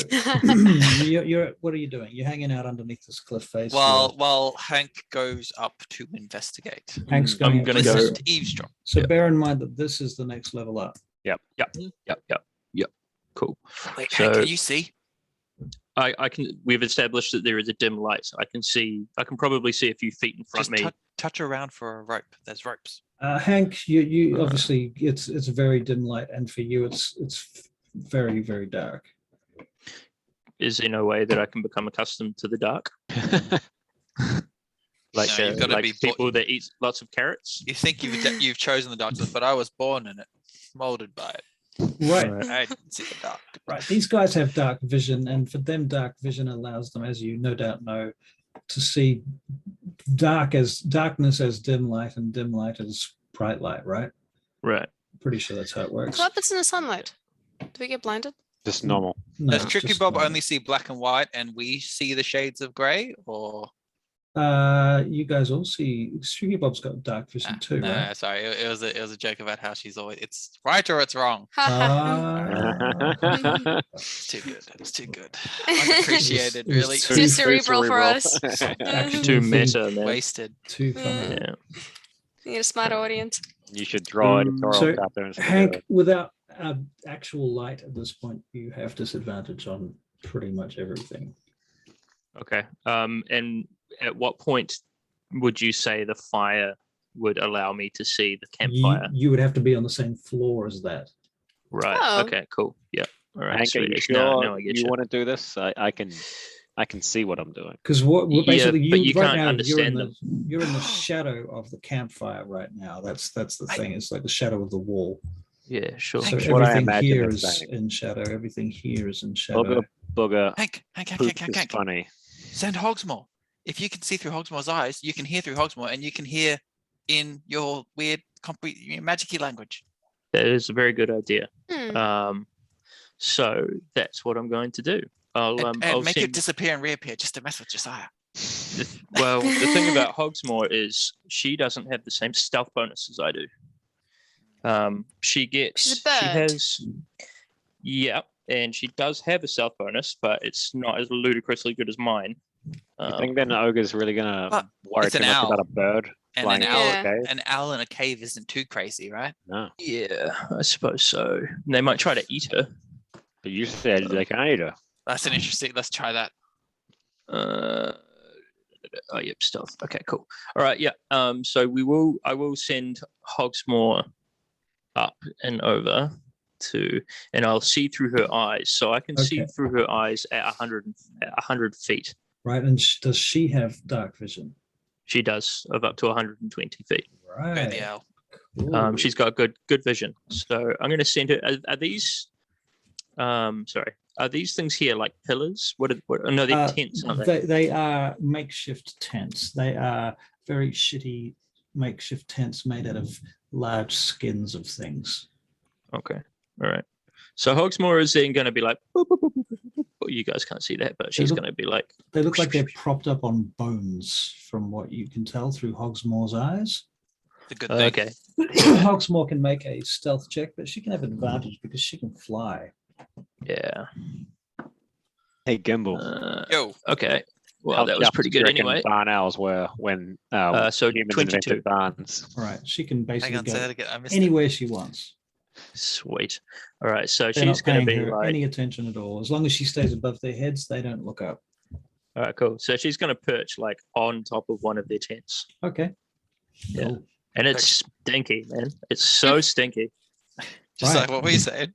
you're what are you doing? You're hanging out underneath this cliff face. While Hank goes up to investigate. Hank's I'm going. gonna up. go- Listen to eavesdrop. So bear in mind that this is the next level up. Yep. Cool. Wait, So- Hank, can you see? I can. We've established that there is a dim light. So I can probably see a few feet in front Just of me. touch around for a rope. There's ropes. Hank, you obviously it's a very dim light, and for you it's very, very dark. Is there no way that I can become accustomed to the dark? Like, No, you've gotta like be people that eat lots of carrots. You think you've chosen the darkness, but I was born in it, molded by it. Right. I didn't see the dark. Right. These guys have dark vision, and for them, dark vision allows them, as you no doubt know, to see darkness as dim light and dim light as bright light, right? Right. Pretty sure that's how it works. What happens in the sunlight? Do we get blinded? just normal. No, Does it's Tricky just Bob normal. only see black and white, and we see the shades of grey, or You guys all see Stringy Bob's got dark vision too, No, right? sorry. It was a joke about how she's always it's right or it's wrong. It's too good. It's too good. Unappreciated, It was really. too Too cerebral for us. Actually, Too the meta, man. Wasted. too funny. Yeah. Yeah. You need a smart audience. You should draw editorial So, cartoons. Hank, without actual light at this point, you have disadvantage on pretty much everything. Okay. And at what point would you say the fire would allow me to see the campfire? You would have to be on the same floor as that. Right. Oh. Okay. Cool. Yeah. All right. Hank, are you sweet. sure Now I get you you. want to do this? I can see what I'm doing. Because what basically Yeah, but you right can't now understand you're in the shadow of the campfire right now. That's the thing. It's like the shadow of the wall. Yeah. Sure. So That's what I everything imagine here it's is saying. in shadow. Everything here is in shadow. Booger, Hank, poop is funny. Send Hogsmoor. If you can see through Hogsmoor's eyes, you can hear through Hogsmoor, and you can hear in your weird magic-y language. That is a very good idea. Hmm. So that's what I'm going to do. I'll Make it send. disappear and reappear just to mess with Josiah. Well, the thing about Hogsmoor is she doesn't have the same stealth bonus as I do. She She's a bird. has, yeah, and she does have a stealth bonus, but it's not as ludicrously good as mine. You think then the ogre's really gonna But worry it's too an much owl. about a bird And flying an into owl, a cave? an owl in a cave isn't too crazy, right? No, Yeah, I suppose so. They might try to eat her. but you said they can eat her. That's an interesting. Let's try that. Oh, yep, stealth. Okay, cool. All right, yeah. So I will send Hogsmoor up and over to, and I'll see through her eyes, so I can see Okay. through her eyes at 100 feet. Right. And does she have dark vision? She does, of up to 120 feet. Go the Right. owl. Cool. She's got good vision. So I'm going to send her. Are these? Sorry. Are these things here like pillars? What? No, they're tents, aren't they? They are makeshift tents. They are very shitty makeshift tents made out of large skins of things. Okay. All right. So Hogsmoor is then going to be like, boop, boop, boop, boop, boop, boop. Well, you guys can't see that, but she's going to be like, They look like they're propped up on bones, from what you can tell through Hogsmoor's eyes. It's a good thing. okay. Hogsmoor can make a stealth check, but she can have advantage because she can fly. Yeah. Hey, Gimbal. Yo, Okay. Well, how that was tough pretty do you good reckon anyway. Barn owls were when So humans 22. invented barns. All right, she can hang basically on, say that go again. I missed it. anywhere she wants. Sweet. All right. So They're she's not going to paying be her like, any attention at all. As long as she stays above their heads, they don't look up. all right, cool. So she's going to perch like on top of one of their tents. Okay. Yeah. Cool. And it's stinky, man. It's so stinky. Just Right. like what were you saying?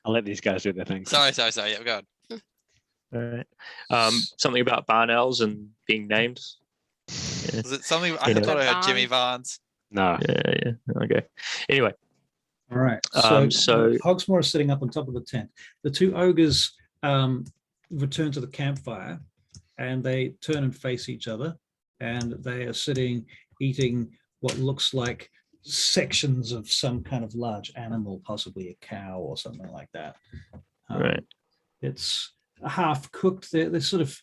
I'll let these guys do their thing. Sorry. Yeah, go on. All right. Something about barn owls and being named. Yeah. Was it something? I Anyway. thought I heard Jimmy Barnes. No. Yeah. Okay. Anyway. All right. So, so- Hogsmoor is sitting up on top of the tent. The two ogres return to the campfire and they turn and face each other. And they are sitting eating what looks like sections of some kind of large animal, possibly a cow or something like that. Right. It's half cooked. They're sort of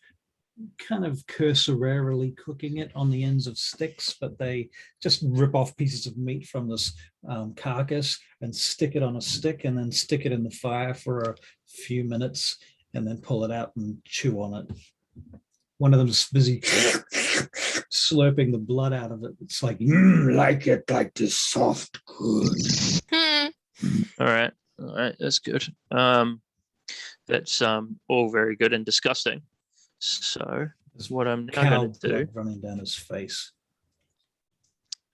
kind of cursorily cooking it on the ends of sticks, but they just rip off pieces of meat from this carcass and stick it on a stick and then stick it in the fire for a few minutes and then pull it out and chew on it. One of them's busy slurping the blood out of it. It's like, like it, like this soft good. All right. That's good. That's all very good and disgusting. So what I'm now Cow going to do, blood running down his face.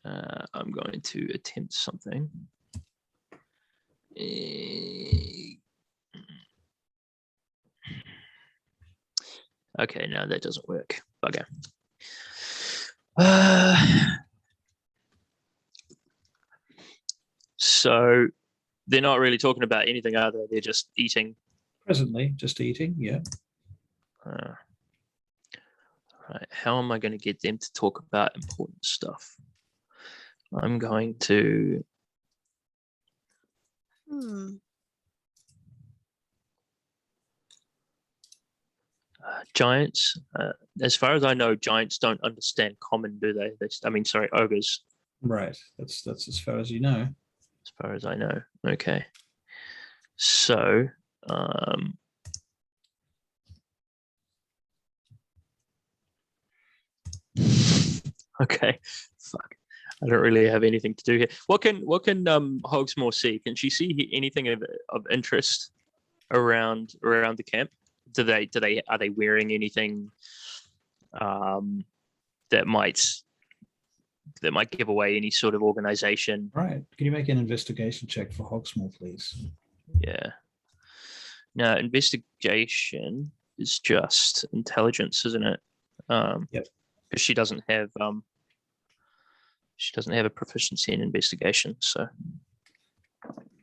I'm going to attempt something. Okay, no, that doesn't work. Bugger. So they're not really talking about anything, are they? They're just eating. Presently, just eating, yeah. Right. How am I going to get them to talk about important stuff? I'm going to. Giants. As far as I know, giants don't understand common, do they? I mean, sorry, ogres. Right. That's as far as you know. As far as I know. Okay. So, okay. Fuck. I don't really have anything to do here. What can Hogsmoor see? Can she see anything of interest around the camp? Are they wearing anything that might give away any sort of organization? Right. Can you make an investigation check for Hogsmoor, please? Yeah. Now, investigation is just intelligence, isn't it? Yep. Because she doesn't have a proficiency in investigation, so.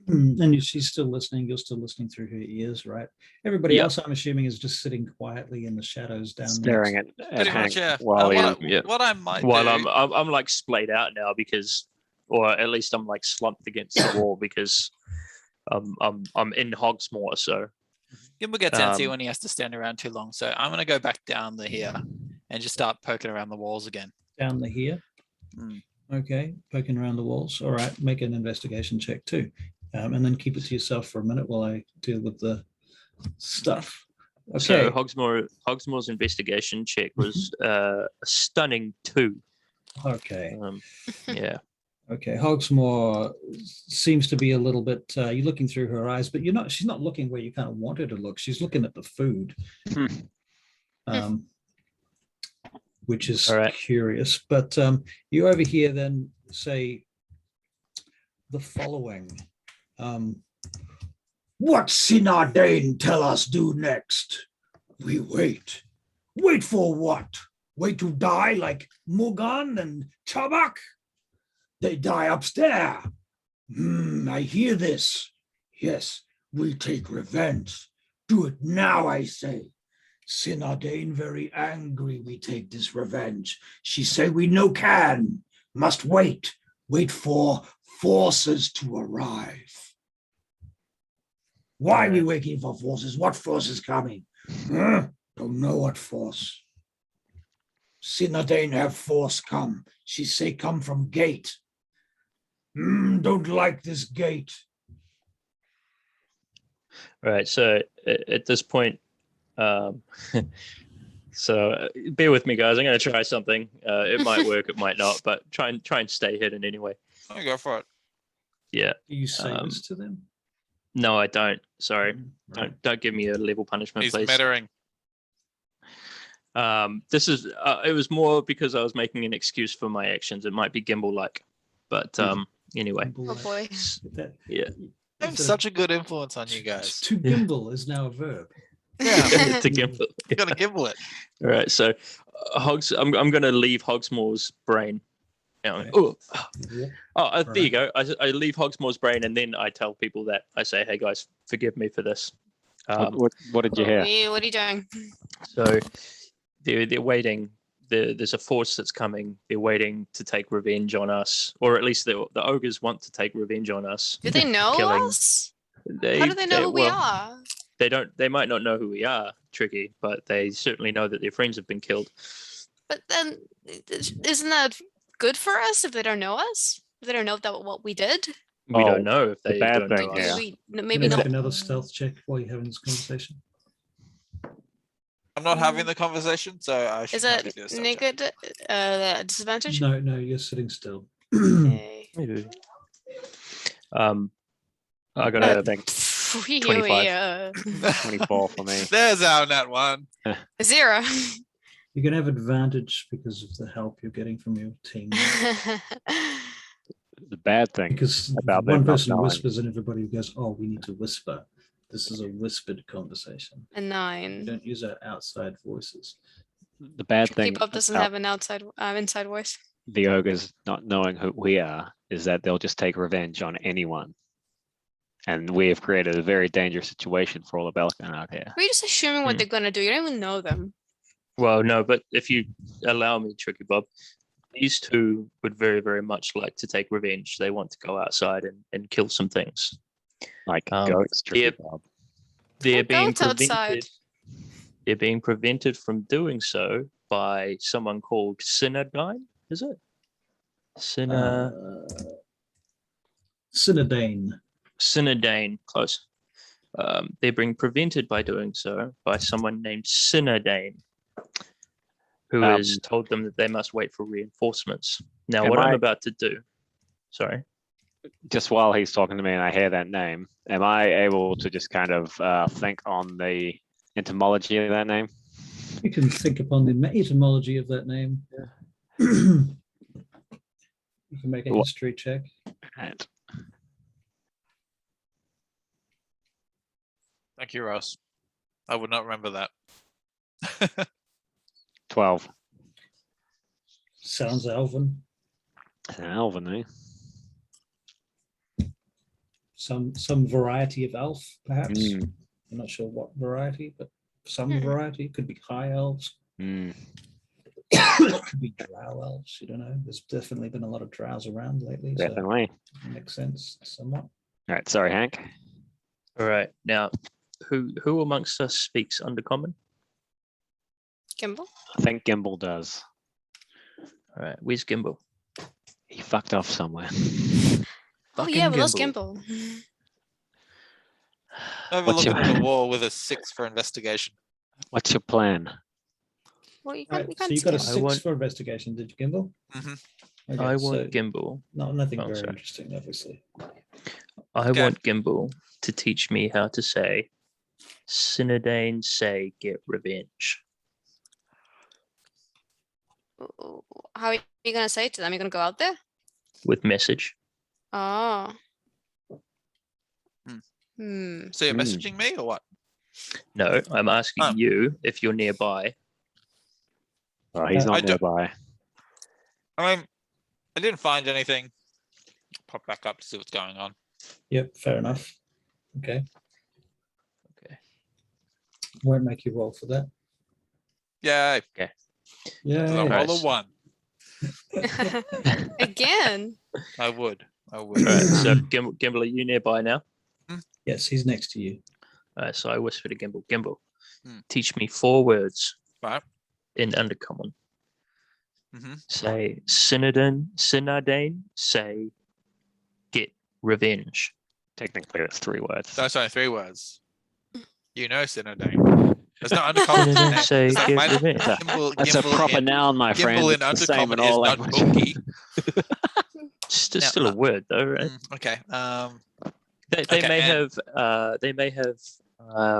And she's still listening. You're still listening through her ears, right? Everybody Yep. else, I'm assuming, is just sitting quietly in the shadows down Staring there. at Pretty Hank much, yeah. while What I might While do, I'm like splayed out now because, or at least I'm like slumped against the wall because I'm in Hogsmoor, so. Gimble gets antsy when he has to stand around too long. So I'm gonna go back down the here and just start poking around the walls again. Down the here. Okay, poking around the walls. All right, make an investigation check too. And then keep it to yourself for a minute while I deal with the stuff. Okay. So Hogsmoor's investigation check was a stunning 2. Okay. Yeah. Okay. Hogsmoor seems to be a little bit. You're looking through her eyes, but you're not. She's not looking where you kind of want her to look. She's looking at the food, which is All right. curious. But you over here then say the following. What Sinadaen tell us do next? We wait. Wait for what? Wait to die like Mugan and Chabak? They die upstairs. I hear this. Yes, we take revenge. Do it now, I say. Sinadaen very angry we take this revenge. She say we no can. Must wait. Wait for forces to arrive. Why are we waiting for forces? What force is coming? Don't know what force. Sinadaen have force come. She say come from gate. Don't like this gate. Right. So at this point, so bear with me, guys. I'm going to try something. It might work, it might not, but try and stay hidden anyway. I'll go for it. Yeah. Do you say this to them? No, I don't. Sorry. Right. Don't give me a level punishment, He's please. mettering. This is it was more because I was making an excuse for my actions. It might be gimbal like, but anyway. Oh boy. Yeah. I have such a good influence on you guys. To gimbal is now a verb. Yeah, To gimbal. you gotta gimble it. All right, so I'm going to leave Hogsmoor's brain. Okay. There you go. I leave Hogsmoor's brain and then I tell people that I say, "Hey guys, forgive me for this." What did you hear? What are you doing? So they're waiting. There's a force that's coming. They're waiting to take revenge on us, or at least the ogres want to take revenge on us. Do they know us? How do they know who we are? They don't. They might not know who we are, Tricky, but they certainly know that their friends have been killed. But then, isn't that good for us if they don't know us? If they don't know that what we did? We don't know if they bad don't know thing us. here. Maybe Make not. another stealth check while you're having this conversation. I'm not having the conversation, so I should Is have to it do a stealth check. naked disadvantage? No, you're sitting still. Okay. Maybe. I got a think 25. 24 for me. There's our net one. 0. You're going to have advantage because of the help you're getting from your team. The bad thing Because about them one not person knowing. whispers and everybody goes, oh, we need to whisper. This is a whispered conversation. A We 9. don't use our outside voices. The bad thing Keep up doesn't about have an inside voice. the ogres not knowing who we are is that they'll just take revenge on anyone. And we have created a very dangerous situation for all the Belkan out here. We're just assuming what they're gonna do. You don't even know them. Well, no, but if you allow me, Tricky Bob, these two would very, very much like to take revenge. They want to go outside and kill some things. Like goats, Tricky they're- Bob. They're being Goats outside. prevented. They're being prevented from doing so by someone called Sinadaen, is it? Sinadaen. Close. They're being prevented by doing so by someone named Sinadaen, who has told them that they must wait for reinforcements. Now, what I'm about to do, sorry. Just while he's talking to me and I hear that name, am I able to just kind of think on the etymology of that name? You can think upon the etymology of that name. You can make a history check. Right. Thank you, Ross. I would not remember that. 12. Sounds elven. Elven, eh? Some variety of elf, perhaps. Mm. I'm not sure what variety, but some variety. Could be high elves. Mm. Could be drow elves. You don't know. There's definitely been a lot of drows around lately. Definitely. So it makes sense somewhat. All right. Sorry, Hank. All right. Now, who amongst us speaks Undercommon? Gimbal? I think Gimbal does. All right. Where's Gimbal? He fucked off somewhere. Oh yeah, Fucking well, that's Gimbal. Gimbal. Overlooking on the wall with a 6 for investigation. What's your plan? Well, you Right, can't, so you got a skip. 6 for investigation, did you, Gimbal? Mm-hmm. Okay, I so want Gimbal. nothing Oh, very sorry. interesting, obviously. I Okay. want Gimbal to teach me how to say Sinadaen say get revenge. How are you going to say it to them? You're going to go out there? With message. Oh. So you're messaging me or what? No, I'm asking Oh. you if you're nearby. Oh, he's I not don't- nearby. I mean, I didn't find anything. Pop back up to see what's going on. Yep, fair enough. Okay. Okay. Won't make you roll for that. Yay. Yeah. So Right. roll a 1. Again. I would. All right. So Gimbal, are you nearby now? Yes, he's next to you. So I whisper to Gimbal. Gimbal, Hmm. teach me 4 words Right. in Undercommon. Mm-hmm. Say Sinadaen say get revenge. Technically, that's 3 words. That's only 3 words. You know Sinadaen. It's not Undercommon. Sinadaen say So get my- revenge. That's a proper noun, my friend. Gimbal in It's the same Undercommon in is all not languages. bulky. Still a word though, right? Okay. They Okay, may and- have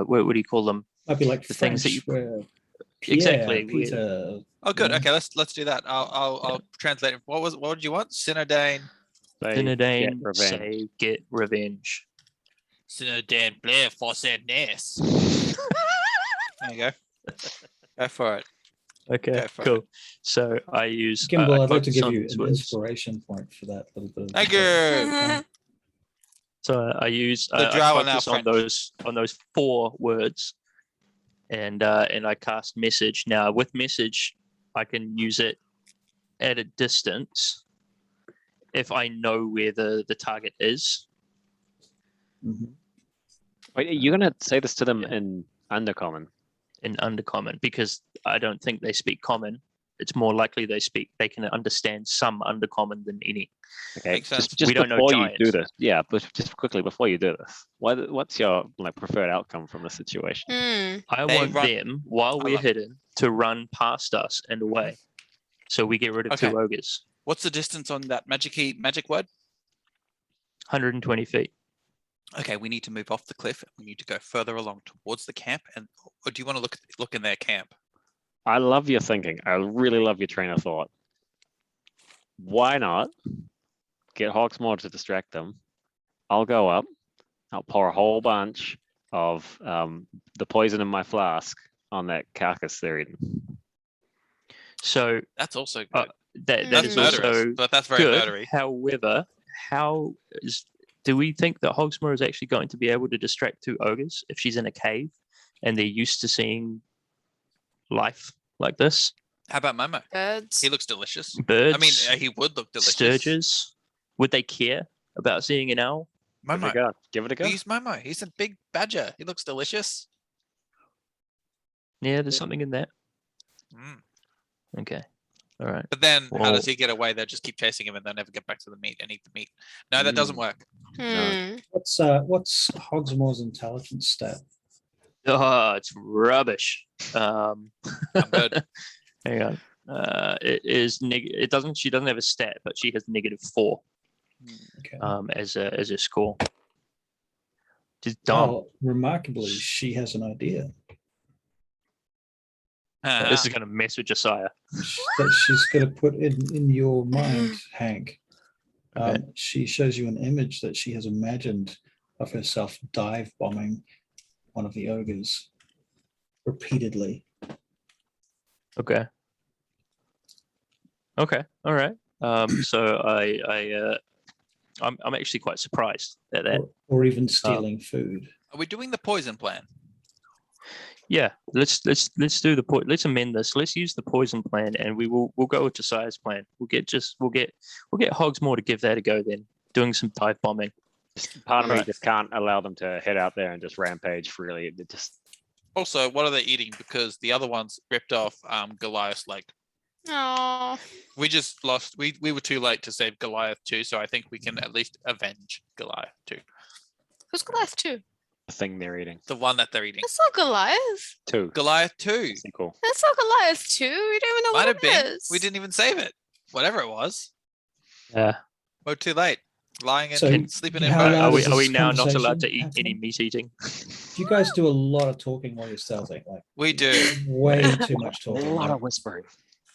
what do you call them? Might be like The French, things that you- where Exactly, Peter. Oh, good. Yeah. Okay, let's do that. I'll translate it. What did you want? Sinadaen. Sinadaen revenge. say get revenge. Sinadaen play for sadness. There you go. Go for it. Okay, Go for cool. it. So I use. Gimbal, I I'd like to focus give on you these an words. inspiration point for that little bit. Thank you. So I use. The I drow are now focus on those 4 words, and I cast message. Now with message, I can use it at a distance if I know where the target is. Mhm. Wait, you're gonna say this to them Yeah. in Undercommon? In Undercommon, because I don't think they speak Common. It's more likely they can understand some Undercommon than any. Okay, Makes sense. just We don't know before you do giants. this, yeah, but just quickly before you do this, what's your preferred outcome from the situation? I They want run- them, while I we're love- hidden, to run past us and away, so we get rid of Okay. 2 ogres. What's the distance on that magic word? 120 feet. Okay, we need to move off the cliff. We need to go further along towards the camp, or do you want to look in their camp? I love your thinking. I really love your train of thought. Why not get Hawksmoor to distract them? I'll go up. I'll pour a whole bunch of the poison in my flask on that carcass they're eating. So That's also Uh, good. that That's is murderous, also but that's very good. murdery. However, do we think that Hogsmoor is actually going to be able to distract 2 ogres if she's in a cave and they're used to seeing life like this? How about Momo? Birds. He looks delicious. Birds, I mean, he would look delicious. sturges, would they care about seeing an owl? Give it a Momo. go. Give it a go. He's Momo. He's a big badger. He looks delicious. Yeah, there's something in that. Mm. Okay. All right. But then how Well- does he get away? They'll just keep chasing him and they'll never get back to the meat and eat the meat. No, that doesn't work. What's Hogsmoor's intelligence stat? Oh, it's rubbish. I'm good. Hang on. It is It doesn't. She doesn't have a stat, but she has -4. Okay. As a score. Just dumb. Oh, remarkably, she has an idea This is gonna mess with Josiah. that she's going to put in your mind, Hank. Okay. She shows you an image that she has imagined of herself dive bombing one of the ogres repeatedly. Okay. Okay. All right. So I'm actually quite surprised at that. Or even stealing food. Are we doing the poison plan? Yeah. Let's do the point. Let's amend this. Let's use the poison plan, and we'll go with Josiah's plan. We'll get Hogsmoor to give that a go then. Doing some dive bombing. Part of me Right. just can't allow them to head out there and just rampage freely. It just Also, what are they eating? Because the other ones ripped off Goliath's leg. Oh, We just lost. We were too late to save Goliath too, so I think we can at least avenge Goliath too. who's Goliath 2? the thing they're eating. The one that they're eating. That's not Goliath. 2. Goliath 2. Sequel. That's not Goliath 2. We don't even know Might what have it been. is. We didn't even save it. Whatever it was. Yeah. We're too late. Lying and So, sleeping in how boats. loud Are we is are we this now not allowed to conversation eat any happening? meat eating? You guys do a lot of talking while you're stealthing, like We do. way too much A talking. lot like- of whispering.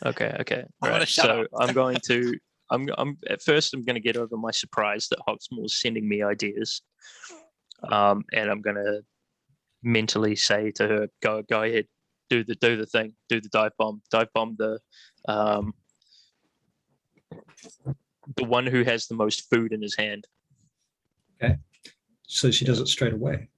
Okay. I'm gonna Right. shut So up. I'm going to. I'm at first. I'm going to get over my surprise that Hogsmoor's sending me ideas, and I'm going to mentally say to her, "Go ahead, do the thing, do the dive bomb the one who has the most food in his hand." So she does it straight away.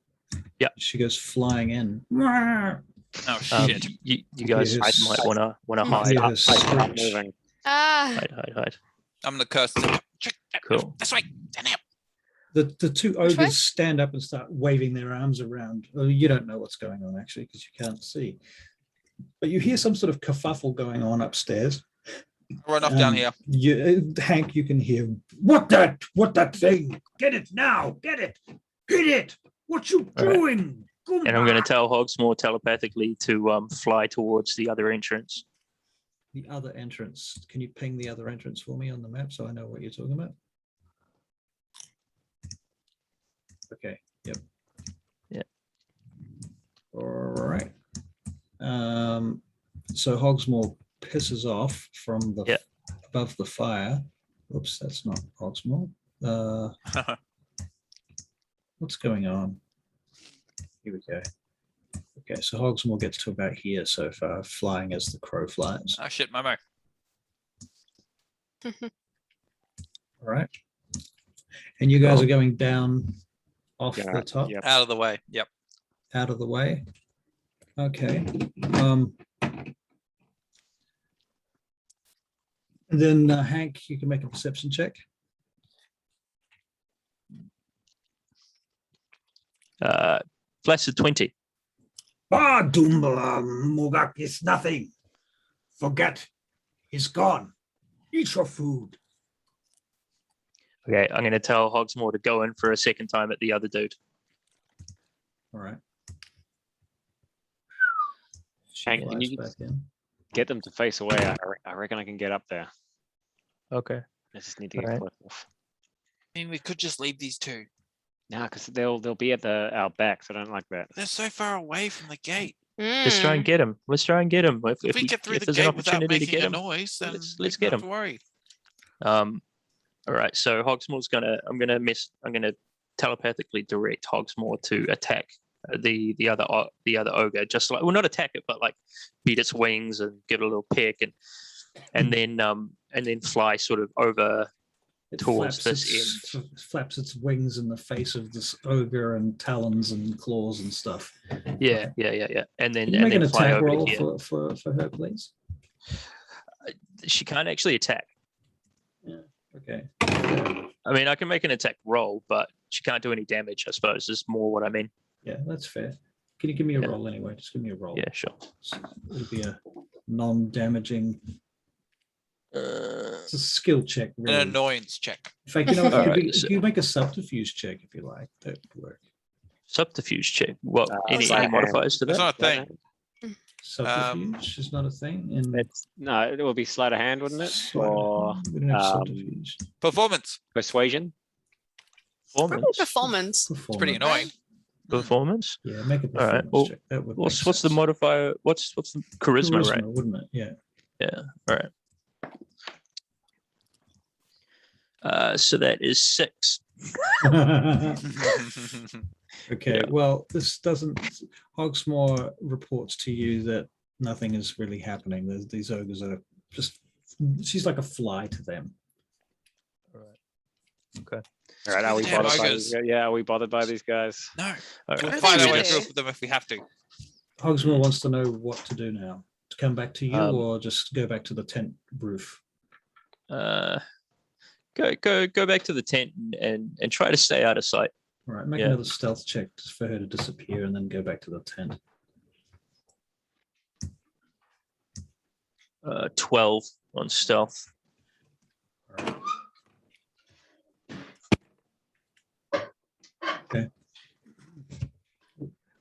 Yeah. She goes flying in. Oh shit. You guys Yes. might wanna You hide. hear her Stop screech. moving. Ah, Hide. I'm gonna curse. Cool. This way. Down here. The two Which way? ogres stand up and start waving their arms around. Well, you don't know what's going on actually because you can't see. But you hear some sort of kerfuffle going on upstairs. Run off down here. Hank, you can hear, what that thing? Get it now, get it, hit it. What you All right. doing? And I'm going to tell Hogsmoor telepathically to fly towards the other entrance. The other entrance. Can you ping the other entrance for me on the map so I know what you're talking about? Okay. Yep. Yeah. All right. So Hogsmoor pisses off from the Yeah. above the fire. Oops, that's not Hogsmoor. What's going on? Here we go. Okay, so Hogsmoor gets to about here so far, flying as the crow flies. Oh shit, Momo. All right. And you guys Cool. are going down off Yeah, the top, yep. Out of the way. Yep. out of the way. Okay. And then Hank, you can make a perception check. Flash of 20. Dumba Mugak is nothing. Forget. He's gone. Eat your food. Okay, I'm going to tell Hogsmoor to go in for a second time at the other dude. All right. Hank, can Flies you back in. get them to face away? I reckon I can get up there. Okay. I just need to get Alright. close enough. I mean, we could just leave these two. Nah, because they'll be at our backs. I don't like that. They're so far away from the gate. Let's try and get him. Let's try and get him. If we get through if the there's an gate without opportunity to making get a him. noise, then let's we get don't have him. to worry. All right. So Hogsmoor's I'm gonna telepathically direct Hogsmoor to attack the other ogre. Just like, well, not attack it, but like beat its wings and give it a little peck and then fly sort of over. It Towards flaps its wings in the face of this ogre and talons and claws and stuff. Yeah. And then Can you make an fly attack over roll to here. for her, please? She can't actually attack. Okay. I mean, I can make an attack roll, but she can't do any damage. I suppose is more what I mean. Yeah, that's fair. Can you give me a Yeah. roll anyway? Just give me a roll. Yeah, sure. It'll be a non-damaging. It's a skill check, An really. annoyance check. In fact, you know, Alright, if you make a subterfuge check, if you like, that would work. Subterfuge check. What? Any sleight of hand. modifiers to That's that? not a thing. Subterfuge is not a thing. In No, it will be sleight of hand, wouldn't it? sleight of Or hand. We don't have um, subterfuge. Performance. persuasion. Probably Performance. performance. It's pretty annoying. Performance. Yeah, make a All right, performance well, check. That would What's make the sense. modifier? What's the charisma, Charisma, right? wouldn't it? Yeah. Yeah. All right. So that is 6. Okay, Yeah. well, this doesn't. Hogsmoor reports to you that nothing is really happening. These ogres are just. She's like a fly to them. All right. Okay. All right, are we Damn bothered by ogres. these guys? Yeah, are we bothered by these guys? No. All We'll right. find our way really? through for them if we have to. Hogsmoor wants to know what to do now. To come back to you, or just go back to the tent roof. Go back to the tent and try to stay out of sight. All right, make Yeah. another stealth check for her to disappear, and then go back to the tent. 12 on stealth. Okay.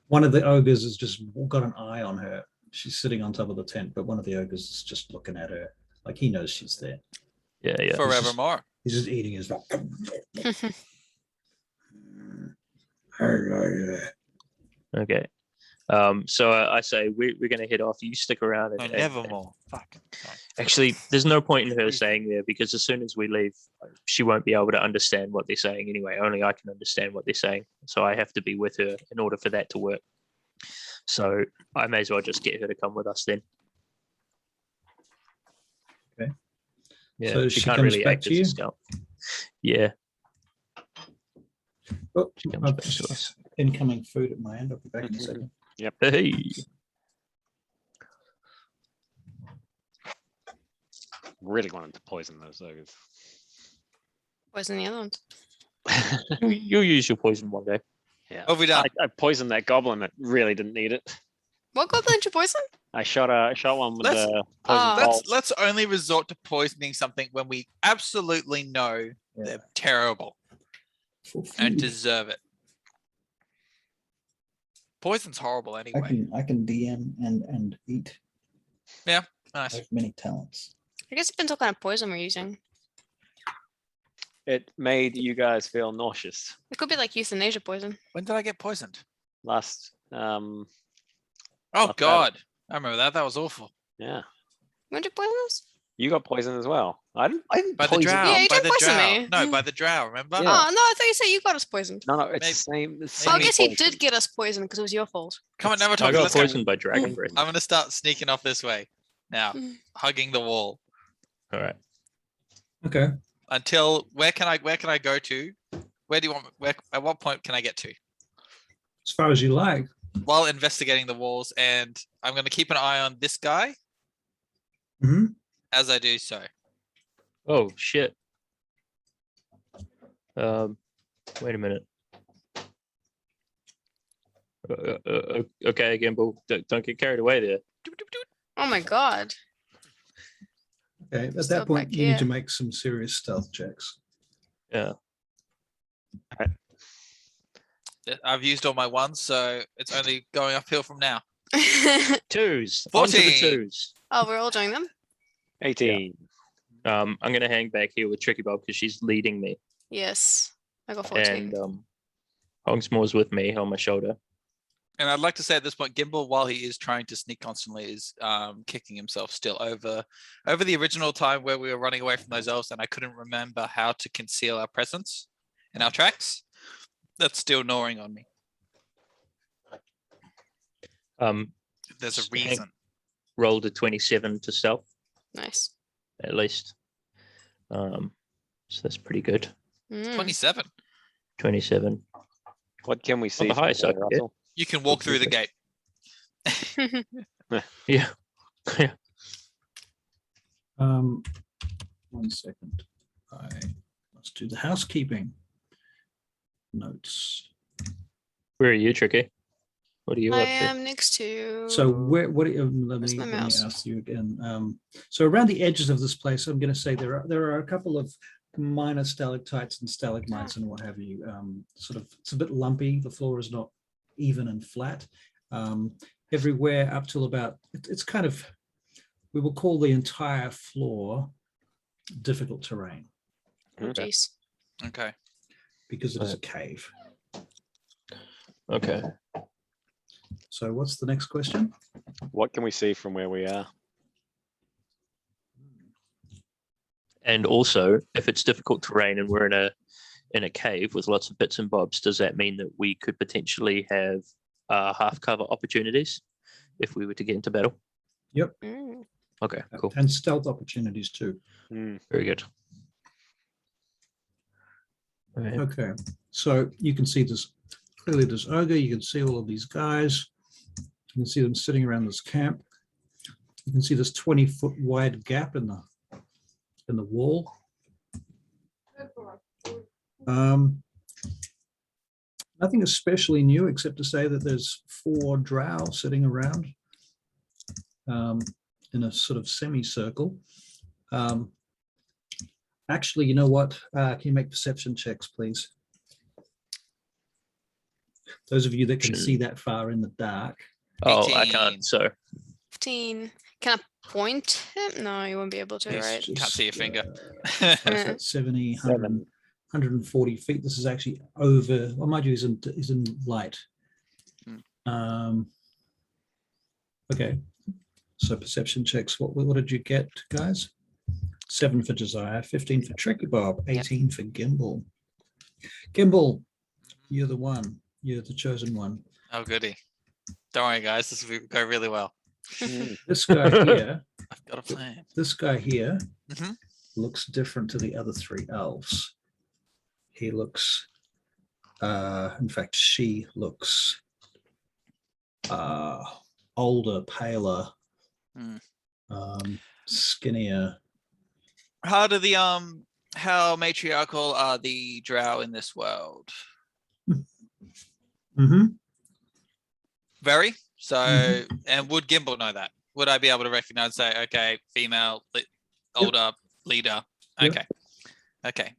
One of the ogres has just got an eye on her. She's sitting on top of the tent, but one of the ogres is just looking at her, like he knows she's there. Yeah. Forevermore. He's just eating his. Okay. So I say we're going to head off. You stick around. No, And, nevermore. Fuck. actually, there's no point in her staying there because as soon as we leave, she won't be able to understand what they're saying anyway. Only I can understand what they're saying. So I have to be with her in order for that to work. So I may as well just get her to come with us then. Okay. Yeah, So she she can't comes really back act to as a you? scout. Yeah, Oh, she comes I've back to us. incoming food at my end. I'll be back in a second. Hey. Really wanted to poison those ogres. Poison the other ones. You'll use your poison one day. Yeah. What have we done? I poisoned that goblin that really didn't need it. What goblin did you poison? I shot one with Let's- the poison Oh. bolt. Let's only resort to poisoning something when we absolutely know Yeah. they're terrible For and food, deserve it. Poison's horrible anyway. I can DM and eat. I Nice. have many talents. I guess it depends what kind of poison we're using. It made you guys feel nauseous It could be like euthanasia poison. When did I get poisoned? last. Oh Not bad. God, I remember that. That was awful. Yeah, When did you poison us? you got poisoned as well. I didn't By the poison drow. Yeah, you by did the poison drow. me. No, by the drow. Remember? Yeah. Oh no, I thought you said you got us poisoned. No, it's Maybe- the same. The Oh, same I guess he poison. did get us poisoned because it was your fault. Come on, never I talk. got Let's go. poisoned by dragon breath. I'm gonna start sneaking off this way now, Mm. hugging the wall. All right. Okay. Until where can I go to? Where do you want? Where at what point can I get to? As far as you like. While investigating the walls, and I'm gonna keep an eye on this guy Hmm. as I do so. Oh shit. Wait a minute. Okay, Gimbal, don't get carried away there. Oh my god. Okay. At Still that point, back you need to here. make some serious stealth checks. Yeah. I've used all my ones, so it's only going uphill from now. 2s. On to the 14. 2s. Oh, we're all doing them? 18. I'm gonna hang back here with Tricky Bob because she's leading me, Yes. I got 14. and Hogsmoor's with me on my shoulder. And I'd like to say at this point, Gimbal, while he is trying to sneak constantly, is kicking himself still over the original time where we were running away from those elves, and I couldn't remember how to conceal our presence and our tracks. That's still gnawing on me. There's a Hank reason. rolled a 27 to stealth Nice. at least. So that's pretty good. Mm. 27. 27. What can we see? the from highest there, I can get. Russell? You can walk through the gate. Yeah. 1 second. Let's do the housekeeping notes. Where are you, Tricky? What are you I up to? am next to. So where? What? Let Where's me my let me mouse? ask you again. So around the edges of this place, I'm going to say there are a couple of minor stalactites and stalagmites and what have you. Sort of, it's a bit lumpy. The floor is not even and flat. Everywhere up till about, it's kind of, we will call the entire floor difficult terrain Oh, jeez. Okay. because it is a cave. Okay. So what's the next question? What can we see from where we are? And also, if it's difficult terrain and we're in a cave with lots of bits and bobs, does that mean that we could potentially have half cover opportunities if we were to get into battle? Yep. Mm. Okay, cool. And stealth opportunities too. Very good. All right. Okay, so you can see this clearly. This ogre. You can see all of these guys. You can see them sitting around this camp. You can see this 20-foot wide gap in the wall. Nothing especially new except to say that there's 4 drow sitting around in a sort of semicircle. Actually, you know what? Can you make perception checks, please? Those of you that can see that far in the dark. Oh, I 18. can't. So 15. Can I point him? No, you won't be able to, It's right? just, Can't see your finger. what's that, 70, 100, 7. 140 feet. This is actually over. Well, mind you, is in light. Okay. So perception checks. What did you get, guys? 7 for Josiah, 15 for Tricky Bob, 18 for Gimbal. Gimbal, you're the one. You're the chosen one. Oh, goody. Don't worry, guys. This will go really well. This guy here, I've got a plan. this guy here Mhm. looks different to the other 3 elves. He looks, in fact, she looks older, paler, skinnier. How matriarchal are the drow in this world? Mm-hmm. Very. So, Mhm. and would Gimbal know that? Would I be able to recognize, say, okay, female, older leader? Yep. Okay. Okay.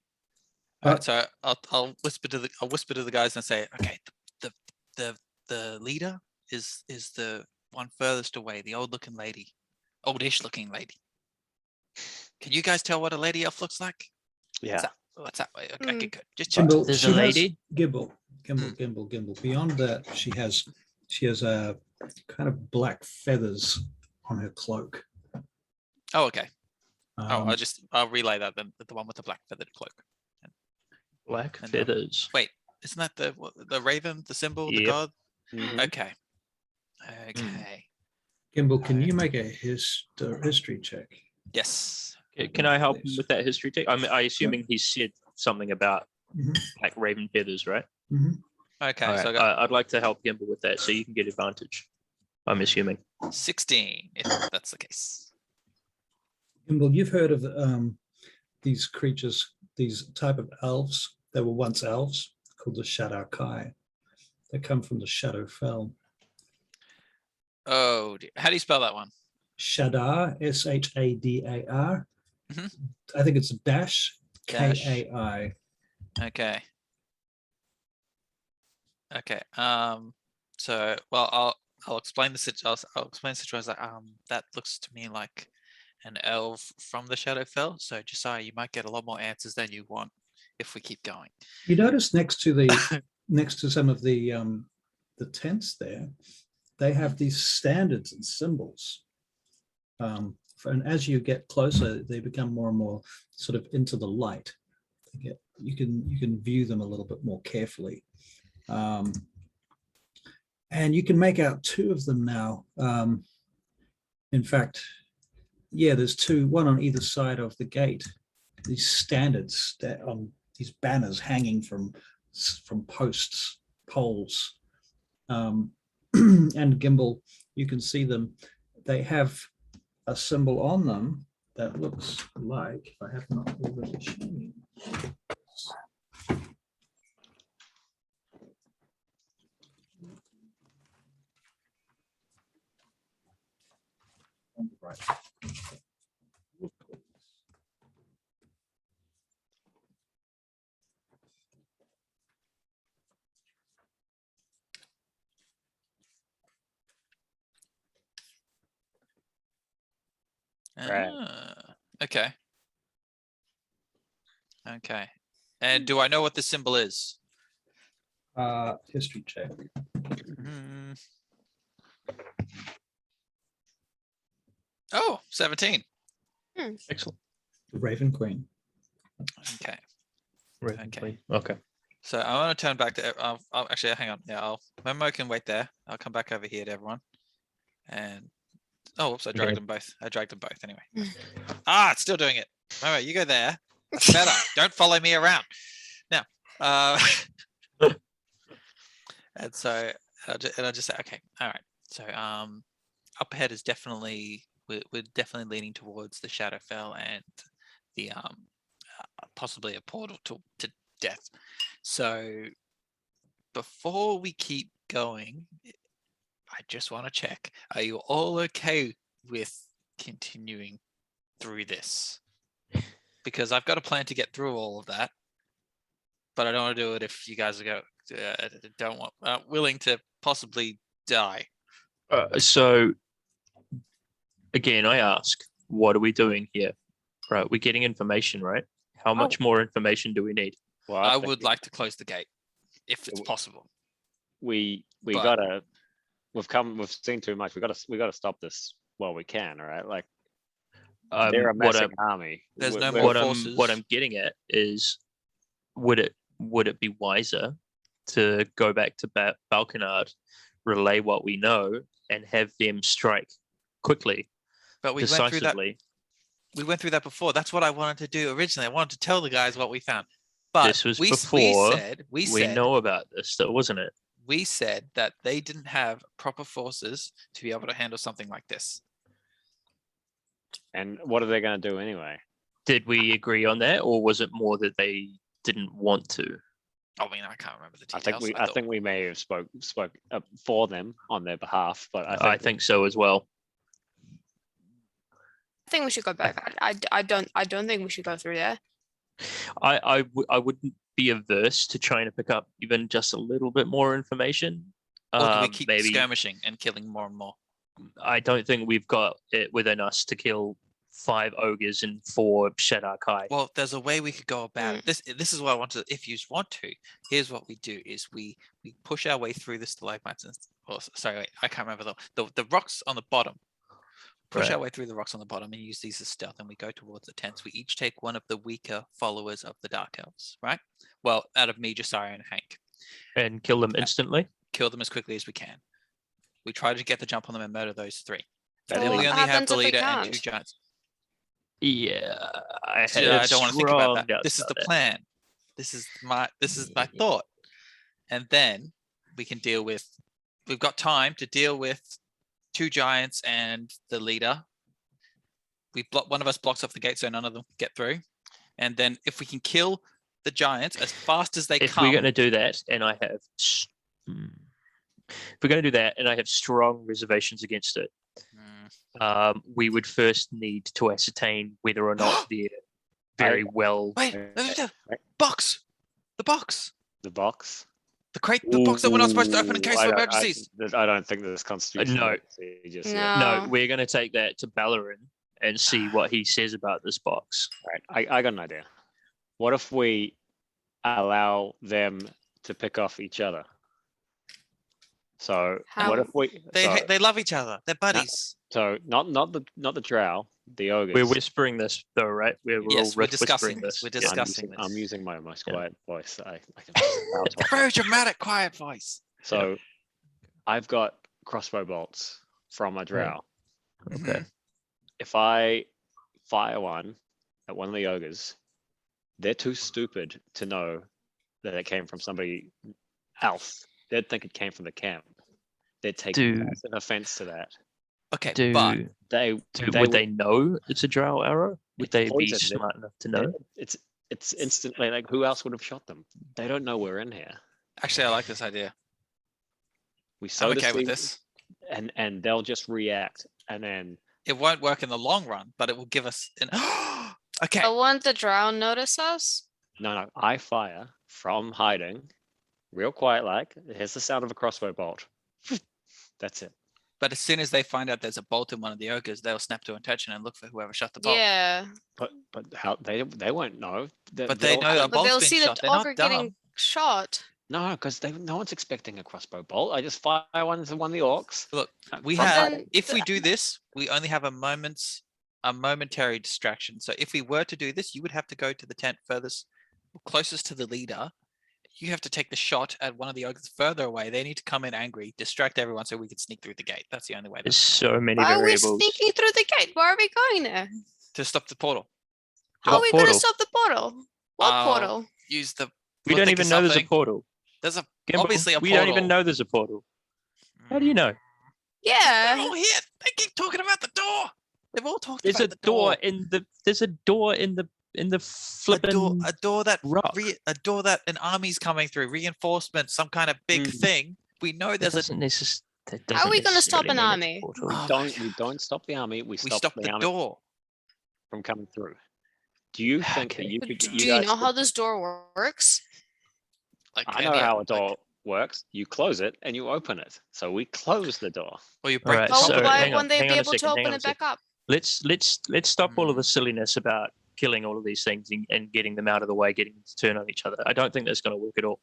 All right, so I'll whisper to the guys and say, okay, the leader is the one furthest away, the old-looking lady, oldish-looking lady. Can you guys tell what a lady elf looks like? Yeah. What's that way? Okay, okay, good. Just Gimbal, There's she a has- lady? Gimbal. Beyond that, she has a kind of black feathers on her cloak. Oh, okay. Um, I'll relay that then. The one with the black feathered cloak. Black And, feathers. Wait, isn't that the raven, the symbol, the Yep. god? Mhm. Okay. Okay. Gimbal, can you make a history check? Yes. Can I help him Please. with that history check? I'm assuming he said something about Mhm. like raven feathers, right? Mhm. Okay. All right, So I got I'd like to help Gimbal with that, so you can get advantage. I'm assuming. 16, if that's the case. Gimbal, you've heard of these creatures, these type of elves. They were once elves called the Shadar-kai. They come from the Shadowfell. Oh, dear. How do you spell that one? Shadar, Shadar. Mhm. I think it's a dash, Dash. Kai. Okay. Okay. So, well, I'll explain the I'll explain the situation. That looks to me like an elf from the Shadowfell. So, Josiah, you might get a lot more answers than you want if we keep going. You notice next to some of the tents there, they have these standards and symbols. And as you get closer, they become more and more sort of into the light. You can view them a little bit more carefully. And you can make out 2 of them now. In fact, yeah, there's 2, one on either side of the gate. These standards on these banners hanging from poles. And Gimbal, you can see them. They have a symbol on them that looks like, if I have not already shown you. Right. Okay. Okay. And do I know what the symbol is? History check. Oh, 17. Excellent. The Raven Queen. Okay. Raven Okay. Queen. Okay. So I want to turn back to. I'll actually hang on. Yeah, Momo can wait there. I'll come back over here to everyone. And whoops! I dragged them both. I dragged them both anyway. It's still doing it. Momo, you go there. That's better. Don't follow me around. Now, and so I'll just say, okay, all right. So up ahead is definitely we're definitely leaning towards the Shadowfell and the possibly a portal to death. So before we keep going, I just want to check, are you all okay with continuing through this? Because I've got a plan to get through all of that, but I don't want to do it if you guys are willing to possibly die. So again, I ask, what are we doing here? Right, we're getting information, right? How much more information do we need? Well, I would like to close the gate if it's possible. We've seen too much. We gotta stop this while we can, all right? Like they're a massive army. There's no more forces. What I'm getting at is, would it be wiser to go back to Balkanard, relay what we know, and have them strike quickly, but we decisively? We went through that before. That's what I wanted to do originally. I wanted to tell the guys what we found. But this was before we know about this, though, wasn't it? We said that they didn't have proper forces to be able to handle something like this. And what are they going to do anyway? Did we agree on that, or was it more that they didn't want to? I mean, I can't remember the details. I think we may have spoke for them on their behalf, but I think so as well. I think we should go back. I don't think we should go through there. I wouldn't be averse to trying to pick up even just a little bit more information. Or do we keep skirmishing and killing more and more? I don't think we've got it within us to kill 5 ogres and 4 Shadar-kai. Well, there's a way we could go about it. This is what I want to. If you want to, here's what we do: is we push our way through the stalagmites. I can't remember the rocks on the bottom. Push our way through the rocks on the bottom and use these as stealth, and we go towards the tents. We each take one of the weaker followers of the Dark Elves, right? Well, out of me, Josiah, and Hank. And kill them instantly? Kill them as quickly as we can. We try to get the jump on them and murder those 3. Well, Then we only have the leader and can't? 2 giants. Yeah, I don't want to think about that. This is the plan. This is my thought. And then we can deal with. We've got time to deal with 2 giants and the leader. One of us blocks off the gate so none of them can get through. And then if we can kill the giants as fast as they come. If we're going to do that, and I have, strong reservations against it, we would first need to ascertain whether or not they're very well. Wait, box. The box. The box. The crate, the box that we're not supposed to open in case of emergencies. I don't think there's constitution. No. No. We're going to take that to Ballarin and see what he says about this box. Right, I got an idea. What if we allow them to pick off each other? So what if we? They love each other. They're buddies. So not the drow, the ogres. We're whispering this though, right? We're discussing this. We're discussing this. I'm using my most quiet voice. I can very dramatic, quiet voice. So I've got crossbow bolts from a drow. Okay. If I fire one at one of the ogres, they're too stupid to know that it came from somebody else. They'd think it came from the camp. They'd take massive offense to that. Okay, but would they know it's a drow arrow? Would they be poison. smart enough to know? It's instantly like, who else would have shot them? They don't know we're in here. Actually, I like this idea. I'm okay with this. And they'll just react, and then it won't work in the long run, but it will give us an. Okay. So won't the drow notice us? No. I fire from hiding, real quiet. Like, here's the sound of a crossbow bolt. That's it. But as soon as they find out there's a bolt in one of the ogres, they'll snap to attention and look for whoever shot the bolt. Yeah. But how they won't know. But they know a But they'll bolt's see being the shot. They're ogre not dumb. getting shot. No, because no one's expecting a crossbow bolt. I just fire one to one of the orcs. Look, we From have. then If we do this, we only have a momentary distraction. So if we were to do this, you would have to go to the tent furthest, closest to the leader. You have to take the shot at one of the ogres further away. They need to come in angry, distract everyone so we can sneak through the gate. That's the only way There's so many Why are we variables. sneaking through the gate? Why are we going there? to stop the portal. How are What we going to portal? stop the portal? What Oh, portal? Use the. We don't even know there's a portal. There's a Gimbal, obviously a we portal. don't even know there's a portal. How do you know? They're Yeah. all here. They keep talking about the door. They've all talked There's a about the door in the. There's a door in the flipping. a door that rock. a door that an army's coming through, reinforcements, some kind of big thing. We know That there's a. doesn't necess- that How are doesn't we gonna stop necessarily an mean it's a army? portal. Oh, We don't stop the army. We We stop stop the the army door. from coming through. Do you think that Okay. you But could? do You you guys know could- how this door works? Like I know any how other- a door works. You close it and you open it. So we close the door. or you break Alright, the Oh, so top. why hang on, won't they hang be on a able second, to hang open on a it back second. up? Let's stop all of the silliness about killing all of these things and getting them out of the way, getting them to turn on each other. I don't think that's going to work at all.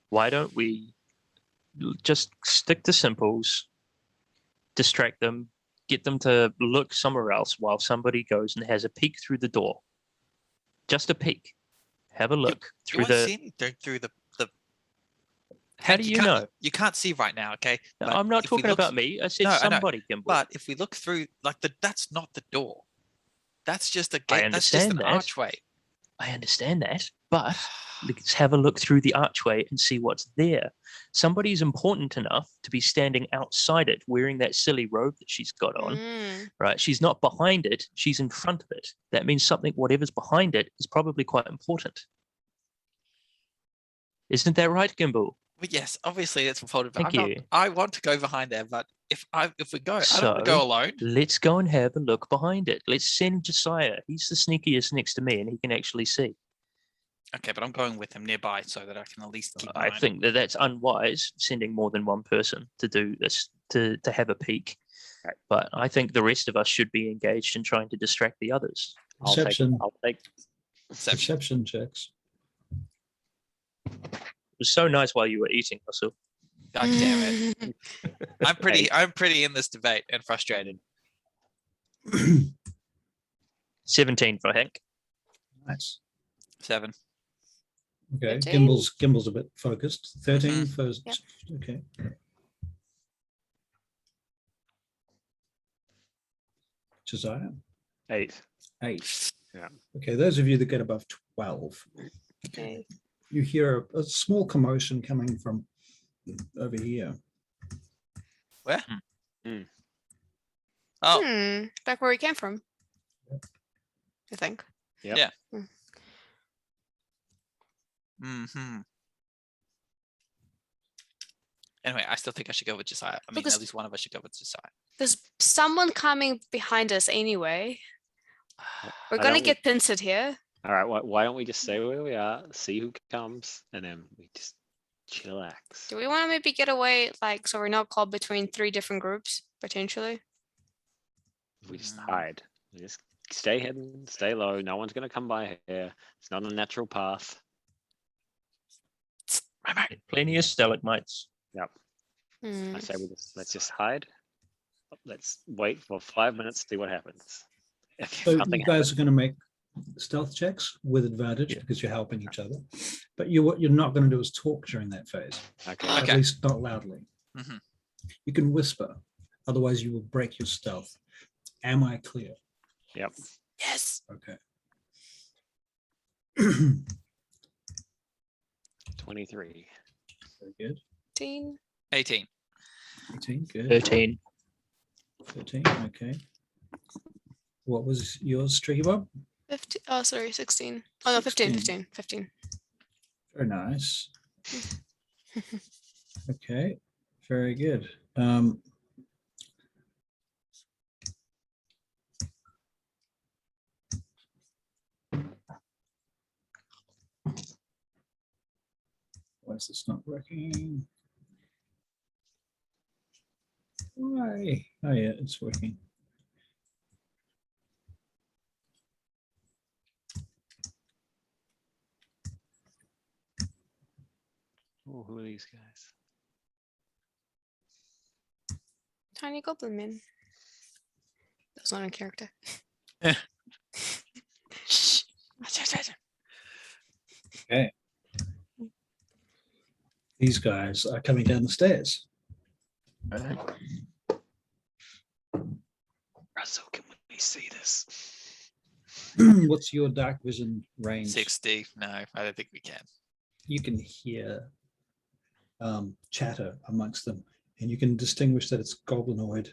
Why don't we just stick to simples, distract them, get them to look somewhere else while somebody goes and has a peek through the door. Just a peek. Have a look You through won't the. see anything through the. How Hank, do you can't- know? You can't see right now, okay? No, But I'm not if we talking look- about me. I said No, I know, somebody, Gimbal. But if we look through, like that's not the door. That's just a gate. That's just understand an that. archway. I understand that, but let's have a look through the archway and see what's there. Somebody's important enough to be standing outside it, wearing that silly robe that she's got on. Mm. Right? She's not behind it; she's in front of it. That means something, whatever's behind it, is probably quite important. Isn't that right, Gimbal? But yes, obviously it's folded. Thank you. I want to go behind there, but if we go, I don't want to go So- alone. Let's go and have a look behind it. Let's send Josiah. He's the sneakiest next to me, and he can actually see. Okay, but I'm going with him nearby so that I can at least keep. I think that that's unwise, sending more than one person to do this, to have a peek. Right. But I think the rest of us should be engaged in trying to distract the others. Perception. I'll take. Perception checks. It was so nice while you were eating, Russell. God damn it! I'm pretty in this debate and frustrated. 17 for Hank. Nice. 7. Okay. 13. Gimbal's a bit focused. 13 for Yep. okay. Josiah. 8. 8. Yeah. Okay, those of you that get above 12, Okay. you hear a small commotion coming from over here. Where? Hmm. Oh, Back where we came from. I think. Yep. Yeah. Mm. Mm-hmm. Anyway, I still think I should go with Josiah. I mean, Because- at least one of us should go with Josiah. There's someone coming behind us anyway. We're Why gonna don't we- get pincered here. All right. Why don't we just stay where we are, see who comes, and then we just chillax. Do we want to maybe get away, like, so we're not caught between 3 different groups potentially? We just hide. We just stay hidden, stay low. No one's gonna come by here. It's not a natural path. Plenty of stalagmites. Hmm. I say let's just hide. Let's wait for 5 minutes, see what happens. If So nothing you guys are going to make stealth checks with advantage Yeah. because you're helping each other. But what you're not going to do is talk during that phase, happens. at Okay. least not loudly. Mhm. You can whisper, otherwise you will break your stealth. Am I clear? Yep. Yes. Okay. 23. Very good. 15. 18. 18, good. 13. 13, okay. What was yours, Tricky Bob? 15. Oh, sorry, 16. Oh, no, 15. 16. 15. Very nice. Okay, very good. Why is this not working? Why? Oh yeah, it's working. Oh, who are these guys? Tiny goblin man. That's not a character. Okay. These guys are coming down the stairs. Russell, can we see this? What's your dark vision range? 60. No, I don't think we can. You can hear chatter amongst them, and you can distinguish that it's goblinoid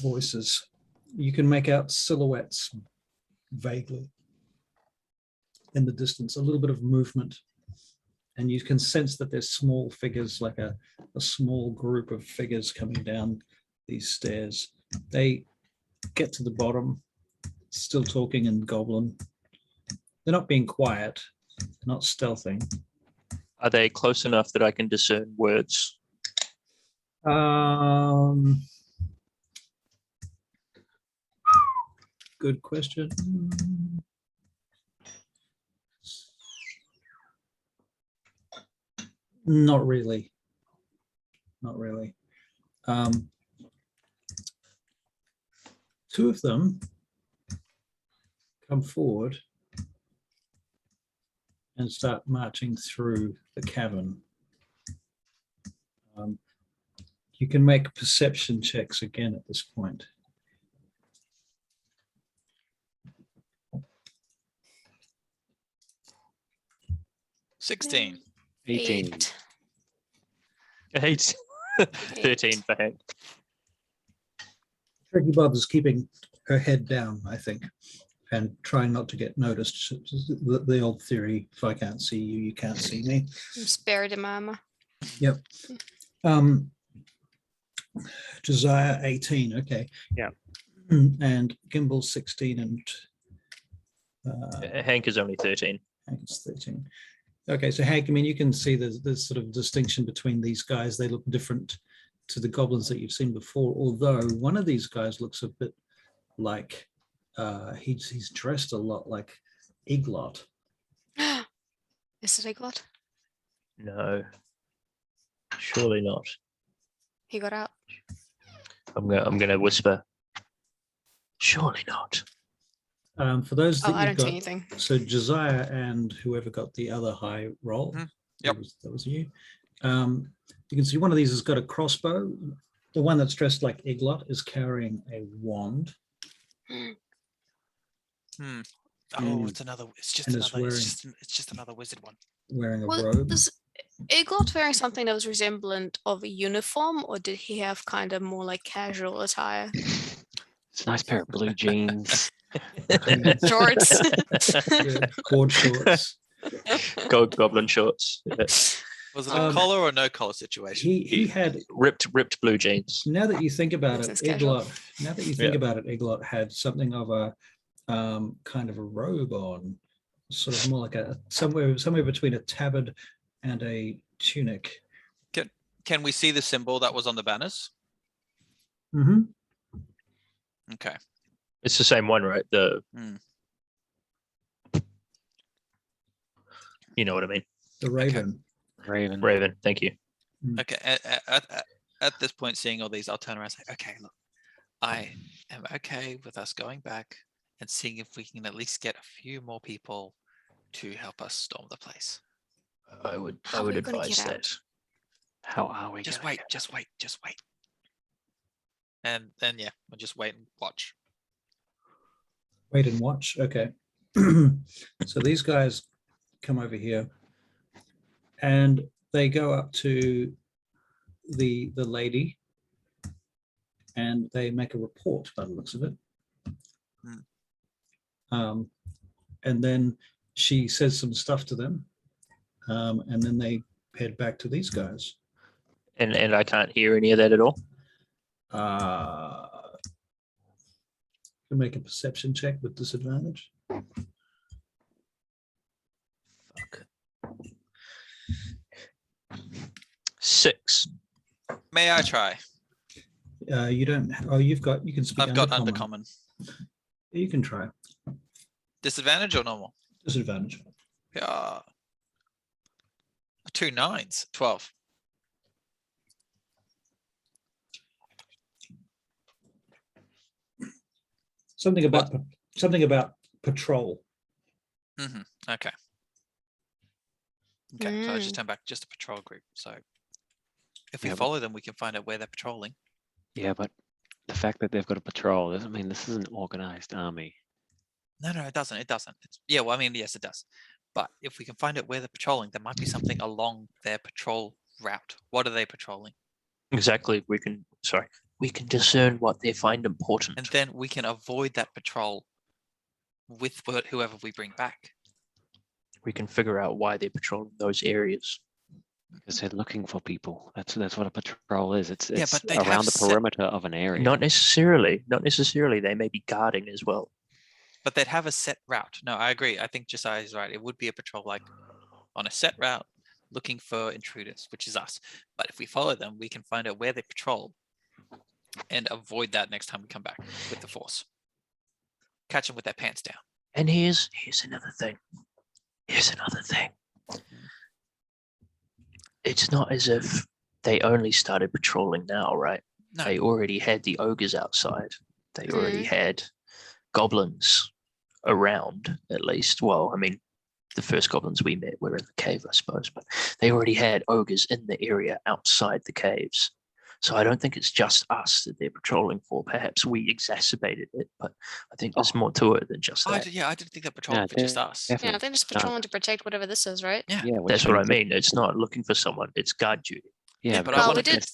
voices. You can make out silhouettes vaguely in the distance, a little bit of movement, and you can sense that there's small figures, like a small group of figures coming down these stairs. They get to the bottom, still talking in goblin. They're not being quiet, they're not stealthing. Are they close enough that I can discern words? Good question. Not really. Not really. Two of them come forward and start marching through the cavern. You can make perception checks again at this point. $16. 18. 8. 13 for Hank. Turkey Bob is keeping her head down, I think, and trying not to get noticed. The old theory, if I can't see you, you can't see me. I'm spared in my armor. Yep. Josiah 18, okay. Yeah. And Gimbal 16 and Hank is only 13. Hank is 13. Okay, so Hank, I mean, you can see there's sort of distinction between these guys. They look different to the goblins that you've seen before, although one of these guys looks a bit like he's dressed a lot like Iglot. Is it Iglot? No, surely not. He got out. I'm gonna whisper. Surely not. For those that Oh, I you've don't see got, anything. so Josiah and whoever got the other high roll, Yep. that was you. You can see one of these has got a crossbow. The one that's dressed like Iglot is carrying a wand. Oh, it's another. It's just and another. is It's just another wizard one. Wearing a robe. Was Iglot wearing something that was resemblant of a uniform, or did he have kind of more like casual attire? It's a nice pair of blue jeans. Shorts. Yeah, cord shorts. Goblin shorts. Yeah. Was it a collar or no collar situation? He had, Ripped blue jeans. now that you think about it, Business casual. Iglot had something of a kind of a robe on, sort of more like a somewhere between a tabard and a tunic. Can we see the symbol that was on the banners? Mm-hmm. Okay. It's the same one, right? You know what I mean. The raven. Raven. Thank you. Okay. At this point, seeing all these, I'll turn around and say, "Okay, look, I am okay with us going back and seeing if we can at least get a few more people to help us storm the place." I would How are we gonna advise get that. out? How are we? Just gonna wait. get- Just wait. And then yeah, we'll just wait and watch. Wait and watch. Okay. So these guys come over here and they go up to the lady and they make a report by the looks of it. And then she says some stuff to them, and then they head back to these guys. And I can't hear any of that at all. Can make a perception check with disadvantage. Fuck. 6. May I try? You don't. Oh, you can speak. I've got undercommon. undercommon. You can try. Disadvantage or normal? Disadvantage. Yeah. 2 9s, 12. Something about patrol. Okay. Okay, so I just turn back just a patrol group. So if we follow them, we can find out where they're patrolling. Yeah, but the fact that they've got a patrol doesn't mean this is an organized army. No, it doesn't. It doesn't. Yeah, well, I mean, yes, it does. But if we can find out where they're patrolling, there might be something along their patrol route. What are they patrolling? Exactly. We can discern what they find important. And then we can avoid that patrol with whoever we bring back. We can figure out why they're patrolling those areas. Because they're looking for people. That's what a patrol is. It's but they'd around have the perimeter of an area. Not necessarily. Not necessarily. They may be guarding as well. But they'd have a set route. No, I agree. I think Josiah is right. It would be a patrol like on a set route looking for intruders, which is us. But if we follow them, we can find out where they patrol and avoid that next time we come back with the force. Catch them with their pants down. And here's another thing. It's not as if they only started patrolling now, right? No. They already had the ogres outside. They already had goblins around, at least. Well, I mean, the first goblins we met were in the cave, I suppose, but they already had ogres in the area outside the caves. So I don't think it's just us that they're patrolling for. Perhaps we exacerbated it, but I think there's more to it than just that. I didn't think they're patrolling for just us. Yeah, they're just patrolling to protect whatever this is, right? Yeah, That's what I mean. It's not looking for someone. It's guard duty. Yeah, but we did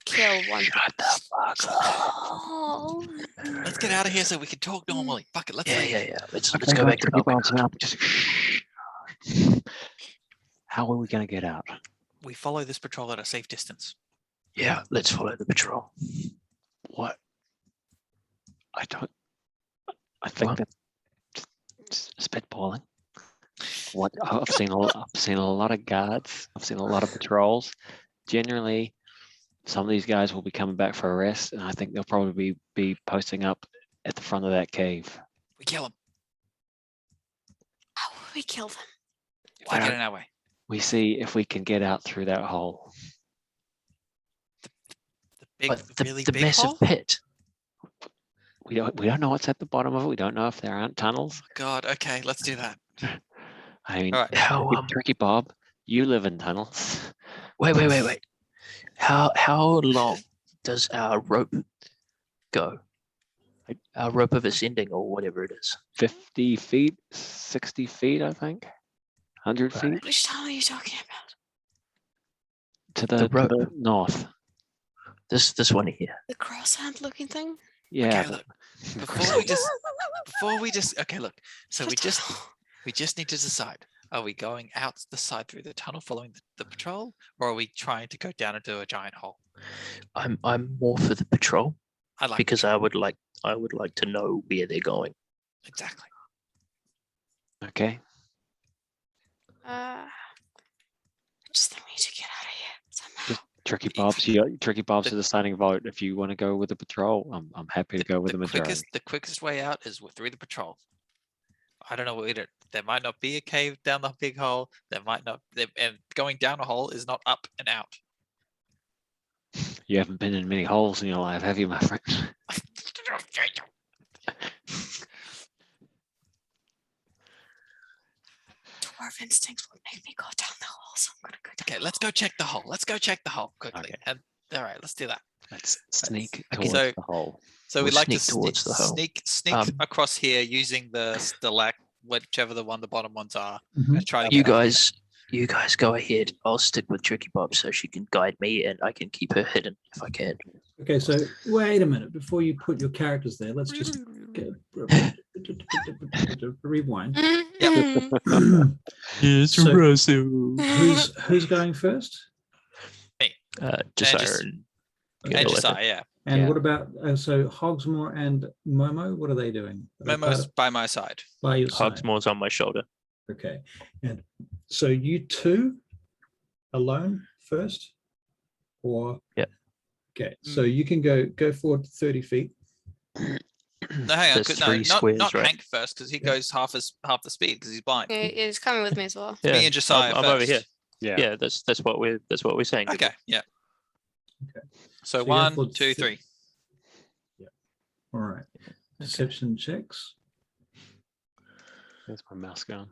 kill one. Shut the fuck up. Oh. Let's get out of here so we can talk normally. Fuck it, let's leave. Yeah. Let's go back to Belgrade. How are we going to get out? We follow this patrol at a safe distance. Yeah, let's follow the patrol. What? I think that spitballing. What I've seen a lot of guards. I've seen a lot of patrols. Generally, some of these guys will be coming back for a rest, and I think they'll probably be posting up at the front of that cave. We kill them. How will we kill them? If they get in our way. We see if we can get out through that hole. The massive hole? pit. We don't know what's at the bottom of it. We don't know if there aren't tunnels. God, okay, let's do that. I mean, All right. Tricky Bob, you live in tunnels. Wait. How long does our rope go? Our rope of ascending or whatever it is. 50 feet, 60 feet, I think. 100 feet. Which tunnel are you talking about? To the north. This one here. The cross-hand looking thing? Yeah. Okay, look, before we just okay, look. So we just need to decide: are we going out the side through the tunnel, following the patrol, or are we trying to go down into a giant hole? I'm more for the patrol. Because I would like to know where they're going. Exactly. Okay. I just think we need to get out of here somehow. Tricky Bob's the deciding vote. If you want to go with the patrol, I'm happy to go with the majority. The quickest way out is through the patrol. I don't know either. There might not be a cave down the big hole. There might not, and going down a hole is not up and out. You haven't been in many holes in your life, have you, my friend? Dwarf instincts would make me go down the hole, so I'm gonna go down. Okay, let's go check the hole. Let's go check the hole quickly. Okay. And all right, let's do that. Let's sneak Okay, towards the hole. So We'll we'd like to sneak towards the hole. sneak Um, across here using the whichever the bottom ones are. Mhm. And try to You get out. guys go ahead. I'll stick with Tricky Bob so she can guide me and I can keep her hidden if I can. Okay, so wait a minute before you put your characters there. Let's just rewind. Yes, So- Russell. Who's going first? Josiah and And Josiah, yeah. And Yeah. what about so Hogsmoor and Momo? What are they doing? Are they Momo's part of- by my side. by your side. Hogsmoor's on my shoulder. Okay, and so you two alone first, or Yeah. Okay, so you can go forward 30 feet. No, hang on. There's 3 not squares, right? Hank first, because he goes half the speed because he's blind. Yeah, he's coming with me as well. Yeah, Me and Josiah I'm over here. first. Yeah, that's what we're saying. Okay, yeah. Okay. So So you have 1, for 2, thi- 3. All right. Perception checks. Where's my mouse going?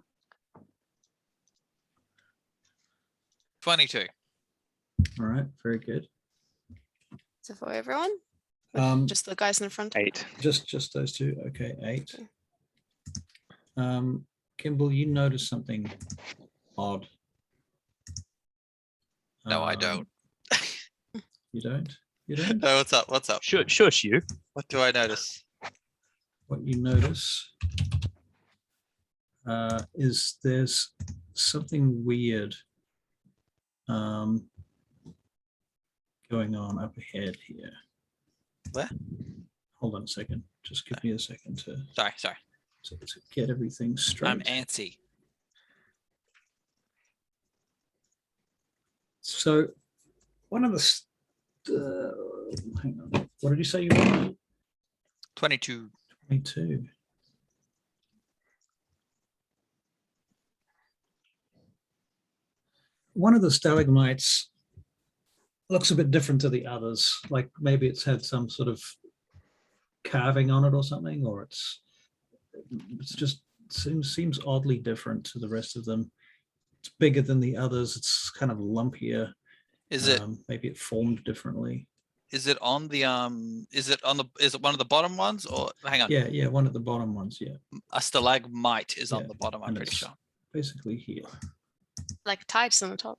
22. All right, very good. So for everyone, just the guys in the front. 8. Just those two. Okay, 8. Okay. Kimball, you notice something odd. No, I don't. You don't? You don't? No, what's up? What's up? Shush you. What do I notice? What you notice is there's something weird going on up ahead here. Where? Hold on a second. Just give me a second to Sorry. get everything straight. I'm antsy. So one of the hang on. What did you say you were? 22. 22. One of the stalagmites looks a bit different to the others. Like maybe it's had some sort of carving on it or something, or it's just seems oddly different to the rest of them. It's bigger than the others. It's kind of lumpier. Is it maybe it formed differently? is it on the is it one of the bottom ones, or hang on? Yeah, one of the bottom ones. Yeah, A stalagmite is on Yeah, the bottom, I'm and pretty it's sure. basically here. Like tights on the top.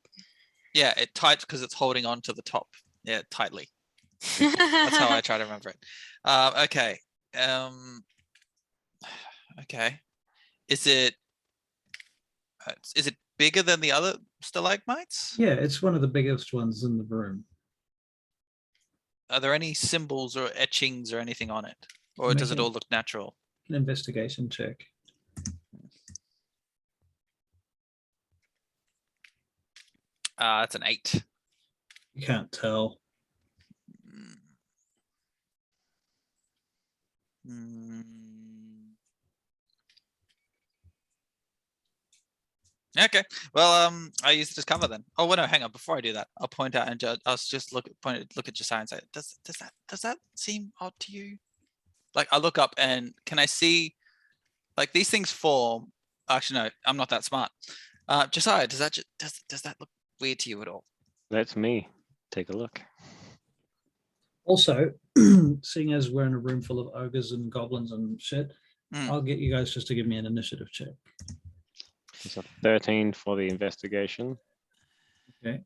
Yeah, it tight because it's holding on to the top. Yeah, tightly. That's how I try to remember it. Okay. Okay. Is it bigger than the other stalagmites? Yeah, it's one of the biggest ones in the room. Are there any symbols or etchings or anything on it? Or does it Making- all look natural? An investigation check. That's an 8. You can't tell. Mm. Okay. Well, I use it as cover then. Oh, well, no, hang on. Before I do that, I'll point out and I'll just look at Josiah and say, does that seem odd to you? Like I look up and can I see like these things form? Actually, no, I'm not that smart. Josiah, does that look weird to you at all? That's me. Take a look. Also, seeing as we're in a room full of ogres and goblins and shit, I'll get you guys just to give me an initiative check. It's a 13 for the investigation. Okay.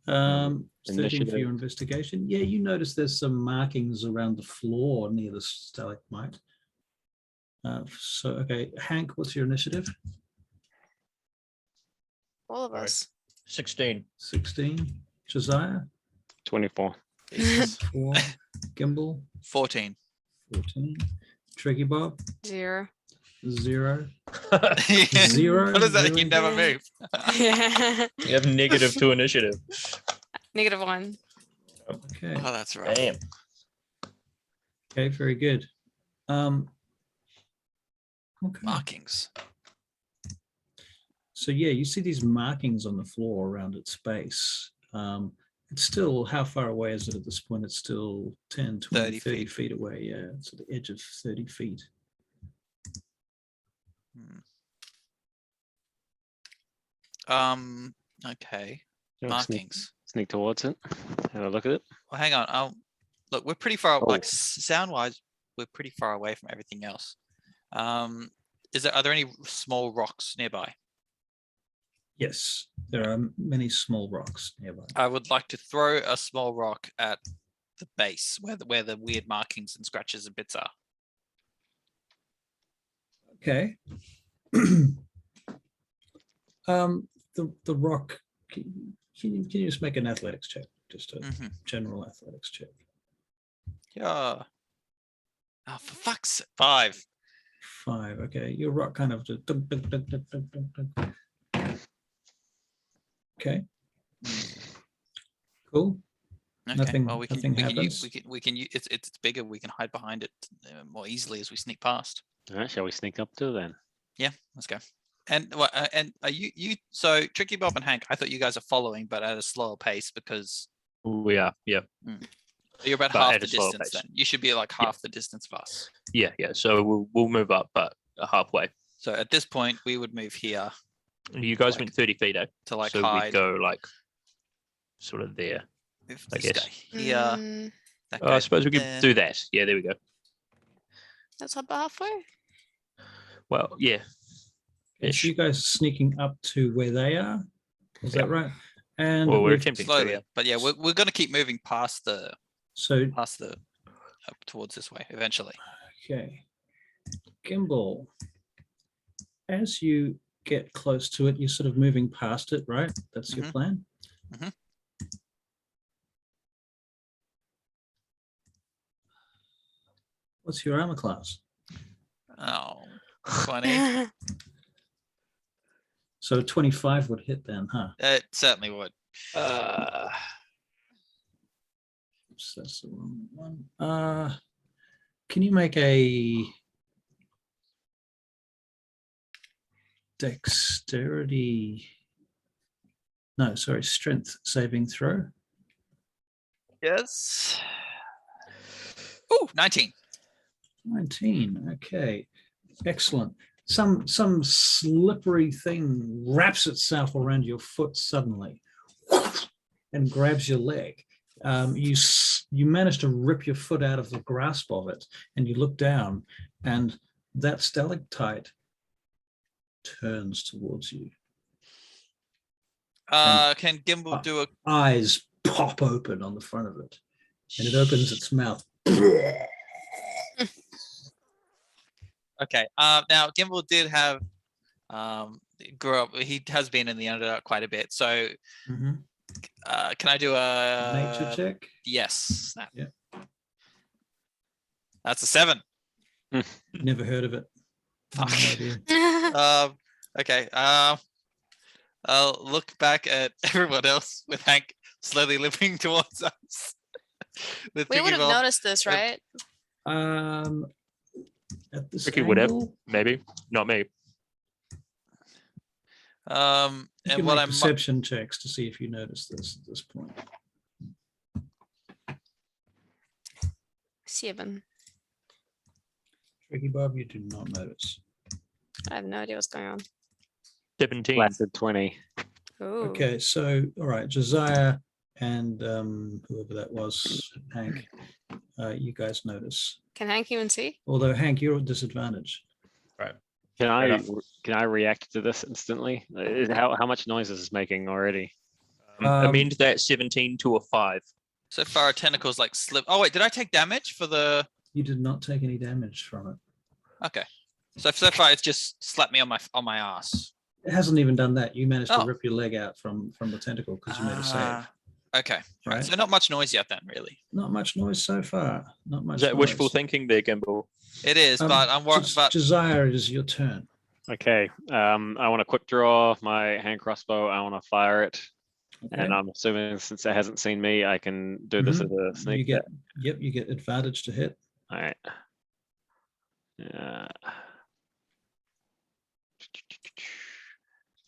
13 for Initiative. your investigation. Yeah, you notice there's some markings around the floor near the stalagmite. So, okay, Hank, what's your initiative? All of Alright. us. 16. 16. Josiah? 24. 4. Gimbal? 14. 14. Tricky Bob? 0. 0. What is that? Really? You never move. Yeah. You have -2 initiative. -1. Okay. Oh, that's right. Damn. Okay, very good. Okay. Markings. So yeah, you see these markings on the floor around its base. It's still, how far away is it at this point? It's still 10, 20, 30 feet away. Yeah, it's at the edge of 30 feet. Okay. Yeah, Markings. Sneak towards it. Have a look at it. Well, hang on. Look, we're pretty far. Oh. Like sound wise, we're pretty far away from everything else. Are there any small rocks nearby? Yes, there are many small rocks nearby. I would like to throw a small rock at the base where the weird markings and scratches and bits are. Okay. The rock. Can you just make an athletics check? Just a general athletics check. Yeah. Oh, for fuck's sake. 5. 5. Okay, your rock kind of just. Dunk, dunk, dunk, dunk, dunk, dunk, dunk. Okay. Cool. Okay. Nothing- Well, nothing happens. we can it's bigger. We can hide behind it more easily as we sneak past. All right, shall we sneak up to then? Yeah, let's go. And what? And are you? So Tricky Bob and Hank, I thought you guys are following, but at a slower pace because We are. Yeah. you're about But half at the a slower distance. pace. Then you should be like half the distance of us. Yeah. Yeah. So we'll move up, but halfway. So at this point, we would move here You guys Like- went 30 feet, eh? to like So we hide. go like sort of there. Move I this guess. guy here. Mm, That I guy suppose we could there. do that. Yeah, there we go. that's about halfway. Well, yeah. Okay, so you guys are sneaking up to where they are. Is that right? And Well, we're we've- attempting to, slowly, yeah. but yeah, we're going to keep moving past the up towards this way eventually. Okay. Gimbal, as you get close to it, you're sort of moving past it, right? That's your Mhm. plan? Mhm. What's your armor class? Oh, 20. So 25 would hit then, huh? It certainly would. Oops, that's the wrong one. Can you make a dexterity? No, sorry, strength saving throw. Yes. Oh, 19. 19. Okay, excellent. Some slippery thing wraps itself around your foot suddenly and grabs your leg. You manage to rip your foot out of the grasp of it, and you look down, and that stalactite turns towards you. Can Gimbal do a Eyes pop open on the front of it, and it opens its mouth. Okay. Now Gimbal did have grew up. He has been in the Underdark quite a bit. So, Mhm. can I do a Nature check. Yes. Yeah. That's a 7. Never heard of it. No Fuck. idea. Okay. I'll look back at everyone else with Hank slowly limping towards us. With We Tricky would have Bob. noticed this, right? At this Ricky would have, angle, maybe. Not me. you And can what make I'm perception checks to see if you notice this at this point. 7. Tricky Bob, you do not notice. I have no idea what's going on. 17. Blasted 20. Ooh. Okay, so all right, Josiah and whoever that was, Hank, you guys notice. Can Hank even see? Although Hank, you're at disadvantage. Can I enough. can I react to this instantly? How much noise is this making already? Amend that 17 to a 5. so far our tentacles like slip. Oh wait, did I take damage for the? You did not take any damage from it. Okay. So far it's just slapped me on my ass. It hasn't even done that. You managed to Oh. rip your leg out from the tentacle because you made a save. Okay. Right. Right. So not much noise yet then, really. Not much noise so far. Not much. Is that wishful noise. thinking there, Gimbal? It is, but I'm worried. But Josiah, it is your turn. Okay. I want to quick draw my hand crossbow. I want to fire it, Okay. and I'm assuming since it hasn't seen me, I can do this as a You sneak. get you get advantage to hit. All right.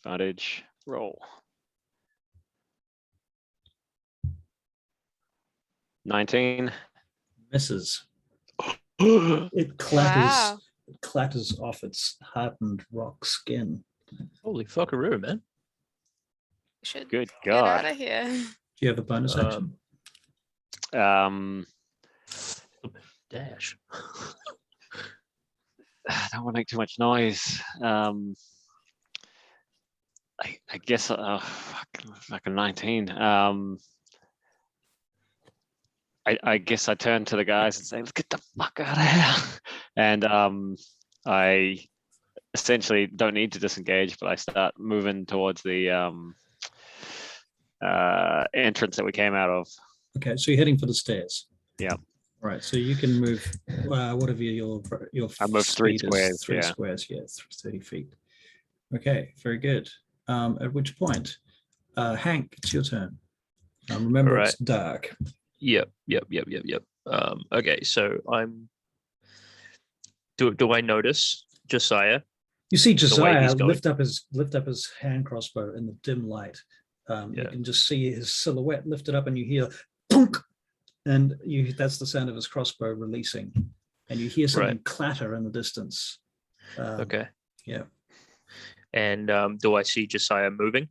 Advantage roll. 19. Misses. Good It clatters. Wow. It clatters off its hardened rock skin. Holy fuckaroo, man. We should get God. out of here. Do you have a bonus action? Dash. I don't want to make too much noise. I guess like a 19. I guess I turn to the guys and say, "Let's get the fuck out of here." And I essentially don't need to disengage, but I start moving towards the entrance that we came out of. Okay, so you're heading for the stairs. Yeah. Right. So you can move whatever your I moved 3 speed is, squares, 3 yeah. squares. Yeah, 30 feet. Okay, very good. At which point, Hank, it's your turn. Remember, Right. it's dark. Yep. Okay, so do I notice Josiah? You see way Josiah he's going. lift up his hand crossbow in the dim light. You can just see his silhouette lifted up, and you hear punk, and that's the sound of his crossbow releasing, and you hear something clatter in the distance. Okay. Yeah. And do I see Josiah moving?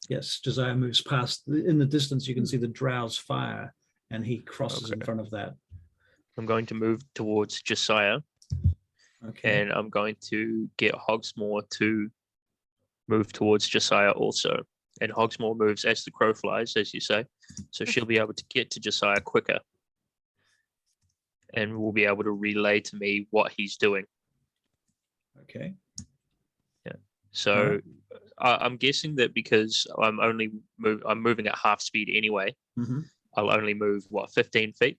Yes, Josiah moves past. In the distance, you can see the drow's fire, and he crosses in front of that. I'm going to move towards Josiah. Okay. And I'm going to get Hogsmoor to move towards Josiah also. And Hogsmoor moves as the crow flies, as you say. So she'll be able to get to Josiah quicker. And will be able to relay to me what he's doing. Okay. Yeah. So I'm guessing that because I'm moving at half speed anyway, I'll only move, 15 feet?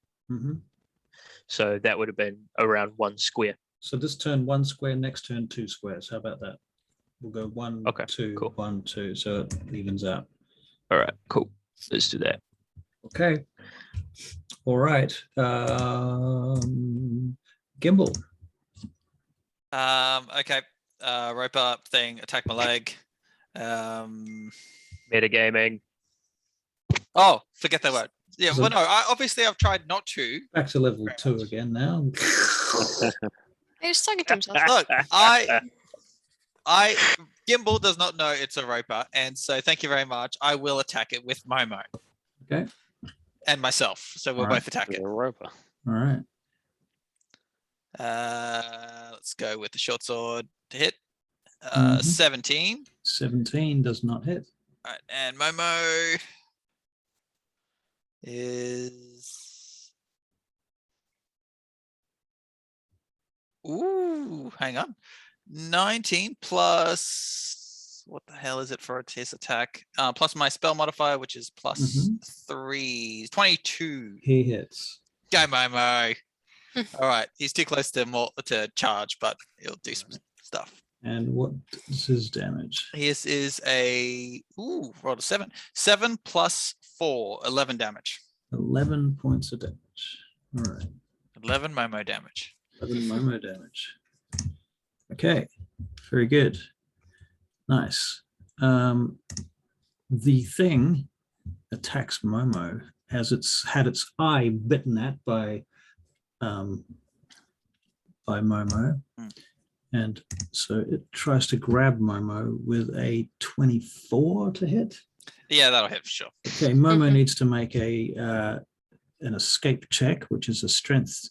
So that would have been around 1 square. So this turn 1 square, next turn 2 squares. How about that? We'll go 1, 2, cool. 1, 2, so it evens out. All right, cool. Let's do that. Okay. All right. Gimbal. Okay. Rope up thing, attack my leg. Metagaming. Oh, forget that word. Yeah, So- well, no, I've tried not to. Back to level 2 again now. He's talking to himself. Look, Gimbal does not know it's a roper, and so thank you very much. I will attack it with Momo. Okay. And myself, so we'll All right. both attack it. A roper. All right. Let's go with the short sword to hit. 17. 17 does not hit. All right, and Momo is. Ooh, hang on. 19 plus. What the hell is it for his attack? Plus my spell modifier, which is plus 3. 22. He hits. Go, Momo. All right, he's too close to charge, but he'll do some stuff. And what is his damage? His is a rolled a 7. 7 plus 4, 11 damage. 11 points of damage. All right. 11 Momo damage. 11 Momo damage. Okay. Very good. Nice. The thing attacks Momo as it's had its eye bitten at by Momo. And so it tries to grab Momo with a 24 to hit. Yeah, that'll hit for sure. Okay, Momo needs to make an escape check, which is a strength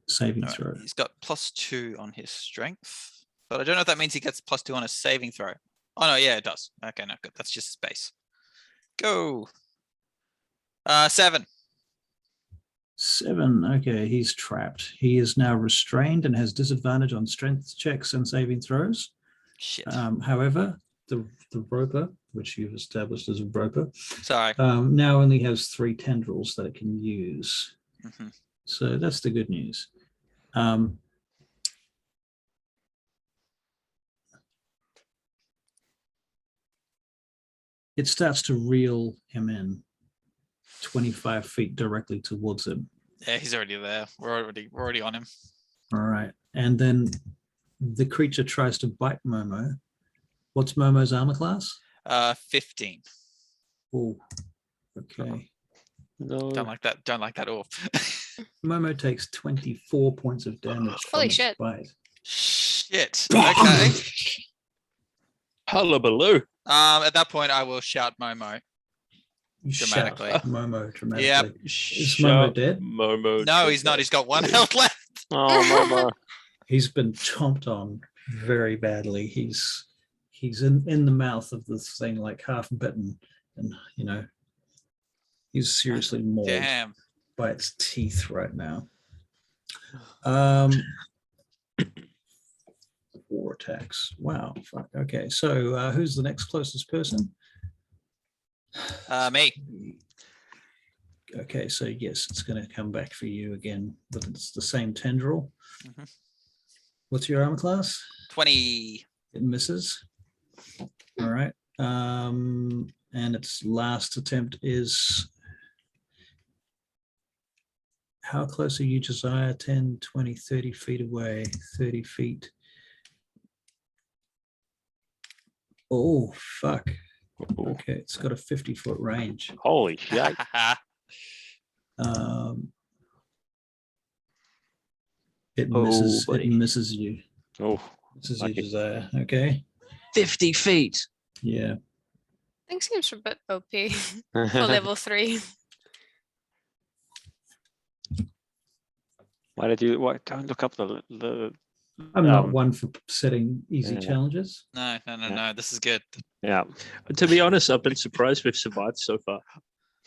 saving throw. He's got +2 on his strength, but I don't know if that means he gets +2 on a saving throw. Oh no, yeah, it does. Okay, no, good. That's just space. Go. 7. 7. Okay, he's trapped. He is now restrained and has disadvantage on strength checks and saving throws. Shit. However, the roper, which you've established as a roper, Sorry. now only has 3 tendrils that it can use. Mhm. So that's the good news. It starts to reel him in 25 feet directly towards him. Yeah, he's already there. We're already on him. All right. And then the creature tries to bite Momo. What's Momo's armor class? 15. Oh, okay. No. Don't like that. Don't like that at all. Momo takes 24 points of damage from Holy its shit. bite. Shit. Okay. Hullabaloo. At that point, I will shout Momo. You shout Dramatically. Momo dramatically. Yep. Is Momo dead? Momo. No, he's not. He's got 1 health left. Oh, Momo. He's been chomped on very badly. He's in the mouth of this thing, like half bitten, and he's seriously mauled Damn. by its teeth right now. 4 attacks. Wow. Fuck. Okay. So who's the next closest person? Me. Okay. So yes, it's going to come back for you again, but it's the same tendril. Mhm. What's your armor class? 20. It misses. All right. And its last attempt is How close are you, Josiah? 10, 20, 30 feet away, 30 feet. Oh, fuck. Ooh, Okay, it's got a 50-foot range. holy shit. It Oh, misses. It buddy. misses you. Oh, Misses you, lucky. Josiah. Okay. 50 feet. Yeah. I think seems a bit OP for level 3. Why did you? What? Don't look up the. I'm not one for setting easy yeah. challenges. No. This is good. Yeah. To be honest, I've been surprised we've survived so far.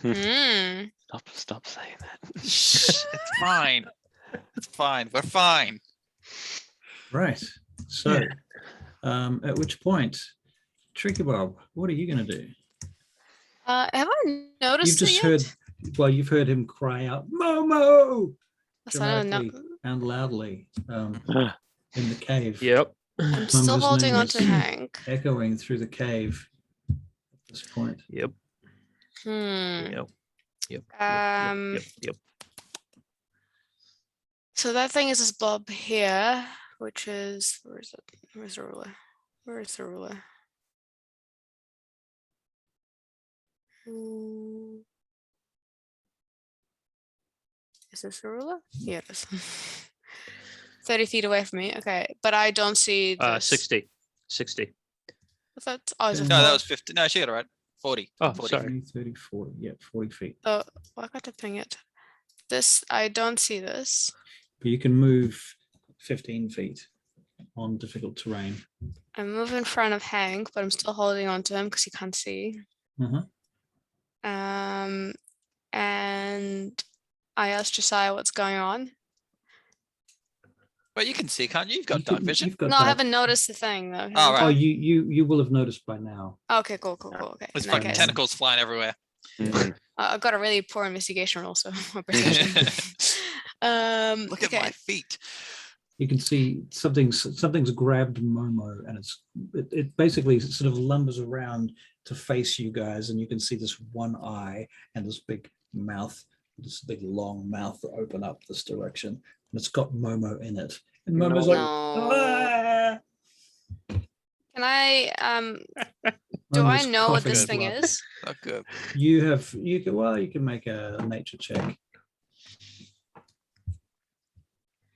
Mm. Stop saying that. Shh, it's fine. It's fine. We're fine. Right. So, at which point, Tricky Bob, what are you going to do? Have I noticed You've just it heard. yet? Well, you've heard him cry out "Momo" So I don't know. dramatically and loudly in the cave. Yep. I'm still Momo's holding name on to is Hank. echoing through the cave at this point. Yep. Hmm. Yep. Yep. So that thing is this blob here, which is, where is it? Where's the ruler? Where is the ruler? Is this the ruler? Yeah, it is. 30 feet away from me. Okay, but I don't see this. 60. I thought, oh, is it No, No, that 4? was 50. No, she got it right. 40. Oh, 40. sorry. 20, 30, 40. Yeah, 40 feet. Oh, well, I got to ping it. This, I don't see this. But you can move 15 feet on difficult terrain. I move in front of Hank, but I'm still holding on to him because he can't see. Mhm. And I asked Josiah what's going on. But you can see, can't you? You've got dark vision. You've got No, I dark- haven't noticed the thing though. Oh, right. Oh, you will have noticed by now. Okay, cool. Okay. There's in that fucking case, tentacles flying everywhere. Mhm. I've got a really poor investigation roll, so or perception. Look at okay. my feet. You can see something's grabbed Momo, and it basically sort of lumbers around to face you guys, and you can see this one eye and this big mouth, this big long mouth open up this direction, and it's got Momo in it. And Momo's like, No. "Ah!" Can I do I Momo's know what coughing this thing blood. is? Not good. You can make a nature check.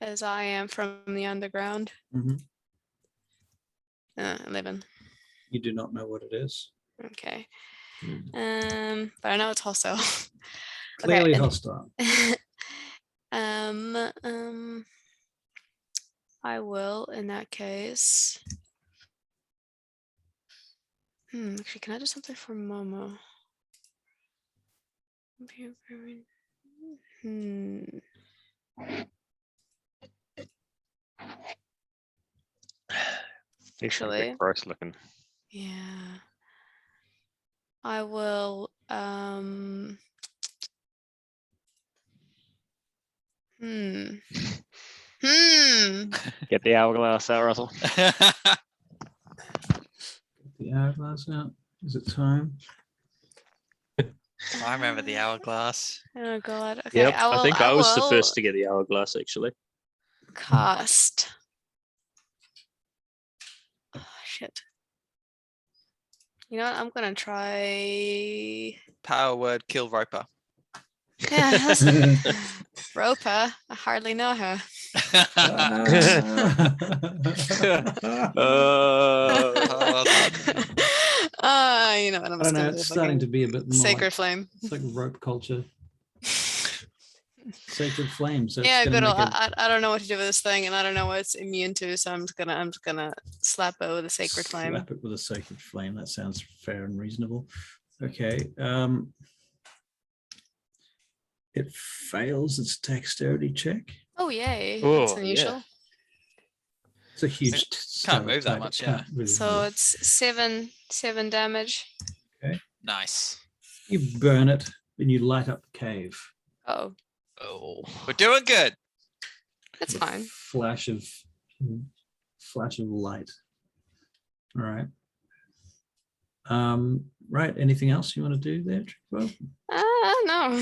As I am from the underground. Mhm. 11. You do not know what it is. Okay. But I know it's hostile. Clearly Okay, and- hostile. I will in that case. Actually, can I do something for Momo? He's a bit Actually, gross looking. yeah. I will Get the hourglass out, Russell. The hourglass out. Is it time? I remember the hourglass. Oh god. Okay. Yep. I think I was the will first to get the hourglass, actually. cast. Oh, shit. You know what? I'm gonna try. Power word, kill Roper. Yeah, that's Roper. I hardly know her. You know what? I'm I don't just know. gonna It's do starting to fucking be a bit more sacred like, flame. it's like rope culture. Sacred flame. So Yeah, it's good. gonna make I don't know what to do with this thing, and I don't know what it's immune to, so I'm just gonna slap it with a sacred flame. Slap it with a sacred flame. That sounds fair and reasonable. Okay. It fails its dexterity check. Oh yay! Oh, That's yeah. unusual. It's a huge. Can't move that type, much, it can't yeah. really So move. it's seven damage. Nice. You burn it and you light up the cave. Oh, Oh. We're doing good. that's A fine. Flash of light. All right. Right. Anything else you want to do there, Trickbo? No.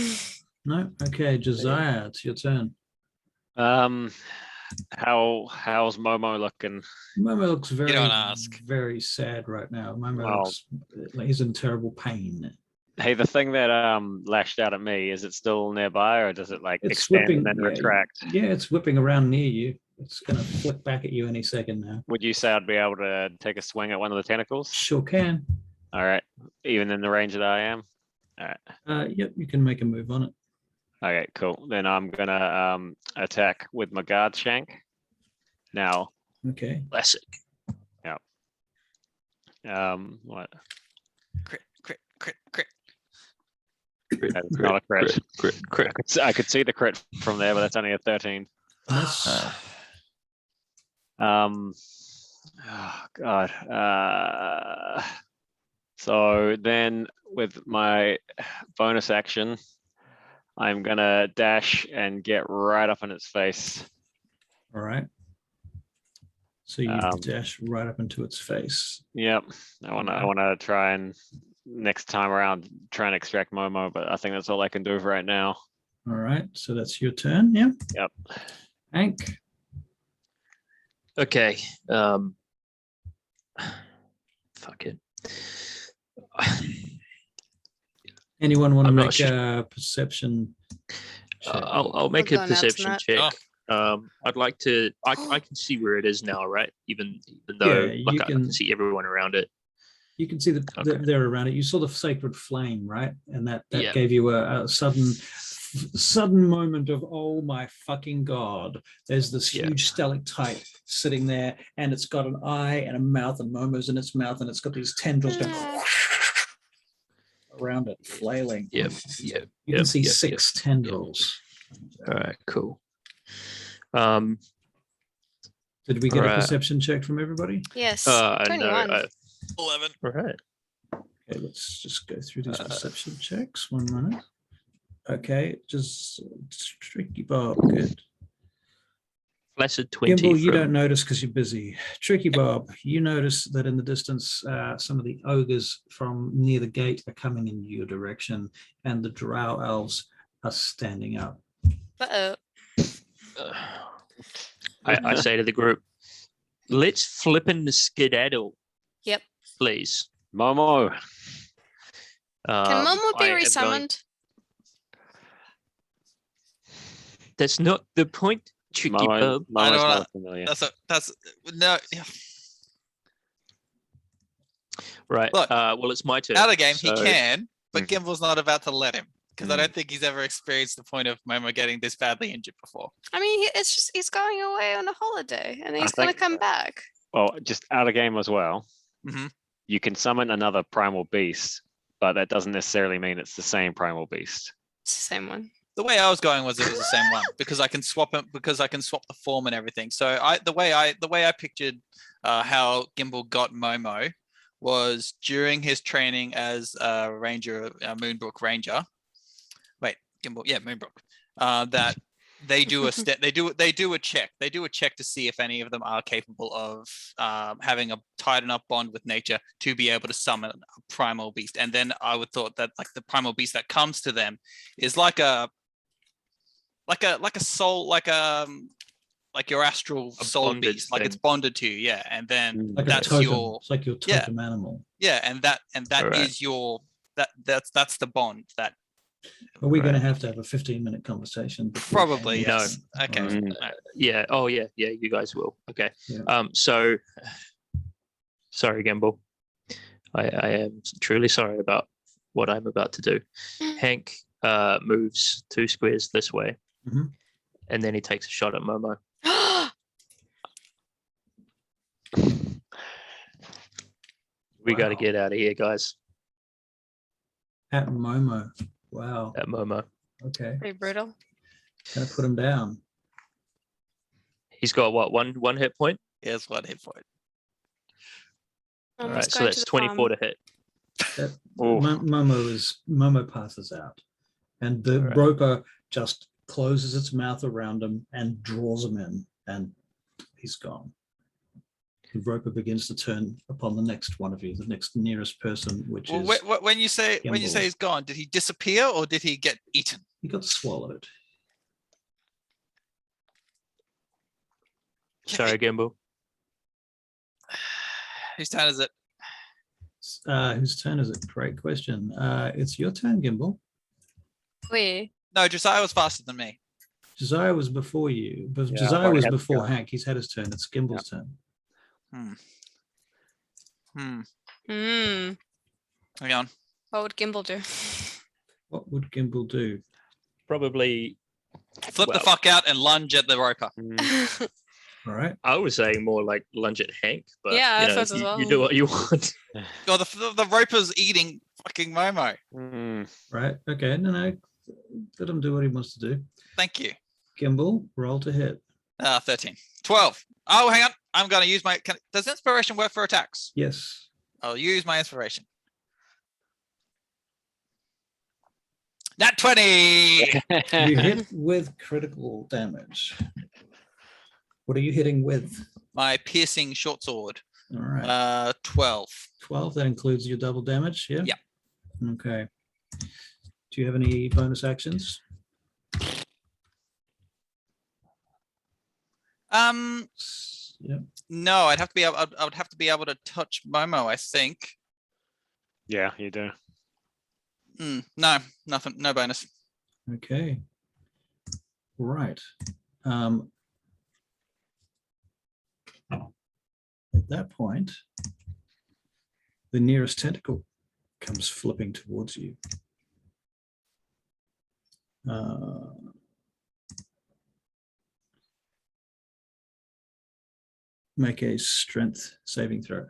No. Okay, Josiah, it's your turn. How's Momo looking? Momo looks very, don't ask. very sad right now. Momo Well- looks like he's in terrible pain. Hey, the thing that lashed out at me, is it still nearby, or does it like It's expand whipping. and then retract? Yeah, it's whipping around near you. It's gonna flick back at you any second now. Would you say I'd be able to take a swing at one of the tentacles? Sure can. All right, even in the range that I am. All right. Yep, you can make a move on it. Okay, cool. Then I'm gonna attack with my guard shank. Now, Okay. Classic. what? Crit, crit, crit, crit. That's not a crit. Crit. I could see the crit from there, but that's only a 13. That's Oh God. So then with my bonus action, I'm gonna dash and get right up in its face. all right. So you Um, dash right up into its face. Yep. I wanna try and next time around try and extract Momo, but I think that's all I can do for right now. All right. So that's your turn. Yeah. Yep. Hank. Okay. Fuck it. Anyone want to I'm not make sure. a perception check? I'll make I'll a go next, perception Matt. check. Oh. I'd like to. I can see where it is now, right? Even though Yeah, like you I can can- see everyone around it. You can see Okay. they're around it. You saw the sacred flame, right? And that Yeah. gave you a sudden moment of, oh my fucking god! There's this Yeah. huge stalactite sitting there, and it's got an eye and a mouth, and Momo's in its mouth, and it's got these tendrils going around it, flailing. Yep. You can see 6 tendrils. All right. Cool. Did we get a Right. perception check from everybody? Yes. No. 21. 11. All right. Okay, let's just go through these perception checks. 1 minute. Okay, just Tricky Bob, good. Flaccid 20. Gimbal, you from- don't notice because you're busy. Tricky Bob, you notice that in the distance, some of the ogres from near the gate are coming in your direction, and the drow elves are standing up. Uh-oh. I say to the group, let's flip in the skedaddle. Yep. Please. Momo. Can Momo be I am going- resummoned? That's not the point, Tricky Bub. I Momo's don't not know. familiar. That's no. Yeah. Right. Look, well, it's my turn. Out of game, he so- can, but Mhm. Gimble's not about to let him because I Mm. don't think he's ever experienced the point of Momo getting this badly injured before. I mean, it's just he's going away on a holiday and I he's going to think- come back. Well, just out of game as well. Mhm. You can summon another primal beast, but that doesn't necessarily mean it's the same primal beast. It's the same one. The way I was going was it was the same one because I can swap it because I can swap the form and everything. So the way I pictured how Gimbal got Momo was during his training as a ranger, a Moonbrook Ranger. Wait, Gimbal, yeah, Moonbrook. That they do a check. They do a check to see if any of them are capable of having a tight enough bond with nature to be able to summon a primal beast. And then I would thought that like the primal beast that comes to them is like a soul, like your astral A soul bonded beast, like it's thing. bonded to you, yeah. And then Mm. Like that's a totem. your It's like your yeah. totem animal. yeah, and that Alright. is your that's the bond that But we're going to Right. have a 15-minute conversation. before probably we- No. yes. Okay. Alright. Mm. Yeah. Oh, yeah. Yeah. You guys will. Okay. Yeah. So, sorry, Gimbal. I am truly sorry about what I'm about to do. Hank moves 2 squares this way, Mhm. and then he takes a shot at Momo. We got to Wow. get out of here, guys. At Momo. Wow. At Momo. Okay. Pretty brutal. Gonna put him down. He's got what? One hit point. Here's one hit point. All right. Almost So going that's to the 24 farm. to hit. That, Oof. Momo passes out, and the Alright. roper just closes its mouth around him and draws him in, and he's gone. The roper begins to turn upon the next one of you, the next nearest person, which Well, is when you say Gimbal. he's gone, did he disappear or did he get eaten? he got swallowed. Sorry, Gimbal. Whose turn is it? Whose turn is it? Great question. It's your turn, Gimbal. Where? No, Josiah was faster than me. Josiah was before you, but Yeah, Josiah already was had to before go. Hank. He's had his turn. It's Gimbal's turn. Hang on. What would Gimbal do? What would Gimbal do? Probably. Flip the Well- fuck out and lunge at the roper. All right. I was saying more like lunge at Hank, but Yeah, I you know, thought as well. you do what you want. Oh, the roper's eating fucking Momo. Right. Okay. No. Let him do what he wants to do. Thank you. Gimbal, roll to hit. 13. 12. Oh, hang on. I'm going to use my... does inspiration work for attacks? Yes. I'll use my inspiration. Nat 20! You hit with critical damage. What are you hitting with? My piercing short sword. All right. 12. 12. That includes your double damage. Yeah. Yeah. Okay. Do you have any bonus actions? Yeah. No, I'd have to be able. I would have to be able to touch Momo, I think. Yeah, you do. No, nothing. No bonus. Okay. Right. At that point, the nearest tentacle comes flipping towards you. Make a strength saving throw.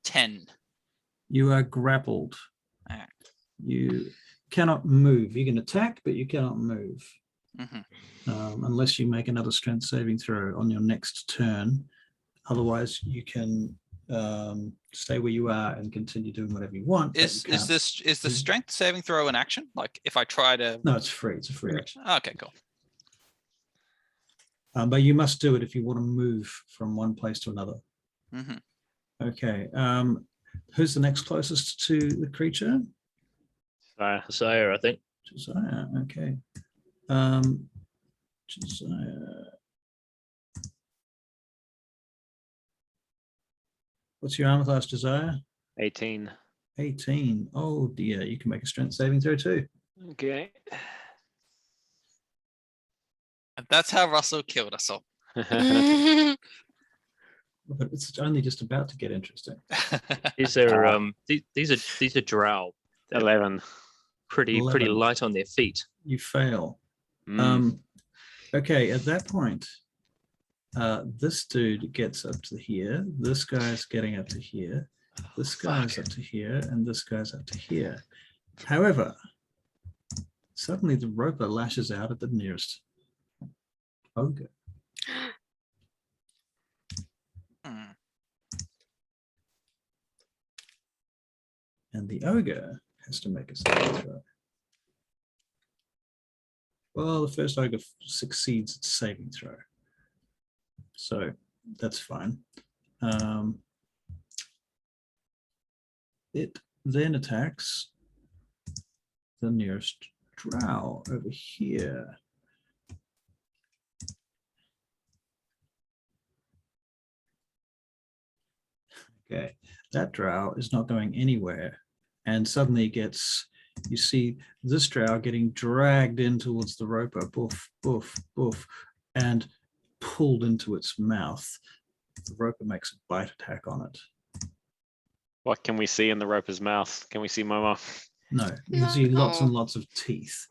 10. You are grappled. Alright. You cannot move. You can attack, but you cannot move. Unless you make another strength saving throw on your next turn. Otherwise, you can stay where you are and continue doing whatever you want. but Is you can't. the strength saving throw an action? Like if I try to... No, it's free. It's a free action. Okay, cool. But you must do it if you want to move from one place to another. Okay. Who's the next closest to the creature? Josiah, I think. Josiah. Okay. Josiah. What's your armor class, Josiah? 18. 18. Oh dear. You can make a strength saving throw too. Okay. And that's how Russell killed us all. But it's only just about to get interesting. These are these are drow. They're 11. pretty 11. light on their feet. You fail. Okay, at that point, this dude gets up to here. This guy's getting up to here. This guy's up to here, and this guy's up to here. However, suddenly the roper lashes out at the nearest ogre. And the ogre has to make a saving throw. Well, the first ogre succeeds its saving throw. So that's fine. It then attacks the nearest drow over here. Okay, that drow is not going anywhere, and suddenly gets, you see this drow getting dragged in towards the roper, boof, boof, boof, and pulled into its mouth. The roper makes a bite attack on it. What can we see in the roper's mouth? Can we see Momo? No, you can see lots and lots of teeth.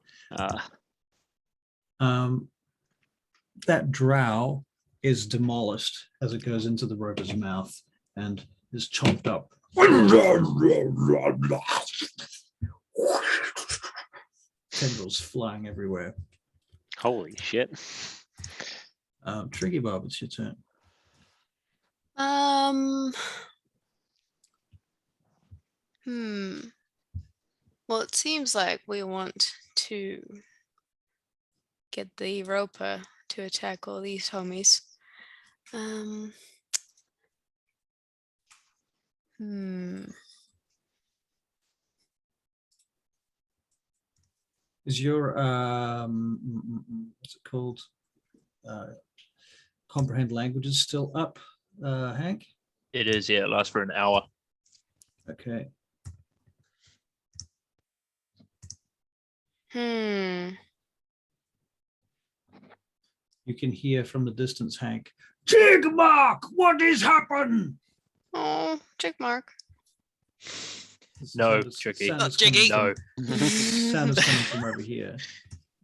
That drow is demolished as it goes into the roper's mouth and is chomped up. Tendrils flying everywhere. Holy shit. Tricky Bob, it's your turn. Well, it seems like we want to get the roper to attack all these homies. Is your what's it called? Comprehend languages still up, Hank? It is, yeah. It lasts for an hour. Okay. You can hear from the distance, Hank. Jigmark, what is happened? Oh, check mark. No, Tricky. Not Jiggy. No. Sound is coming from over here,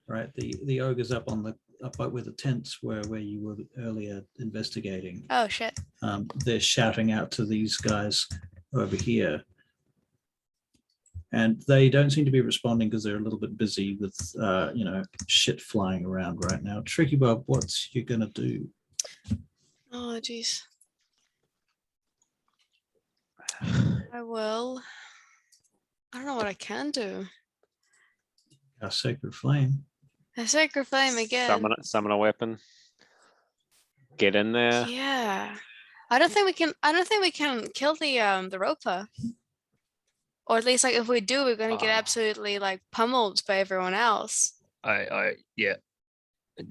right? The ogre's up on the where the tents were, where you were earlier investigating. Oh shit. They're shouting out to these guys over here, and they don't seem to be responding because they're a little bit busy with shit flying around right now. Tricky Bob, what's you gonna do? Oh jeez. I will. I don't know what I can do. A sacred flame. A sacred flame again. Summon a weapon. Get in there. Yeah. I don't think we can kill the roper. Or at least like if we do, we're gonna get absolutely like pummeled by everyone else. Yeah.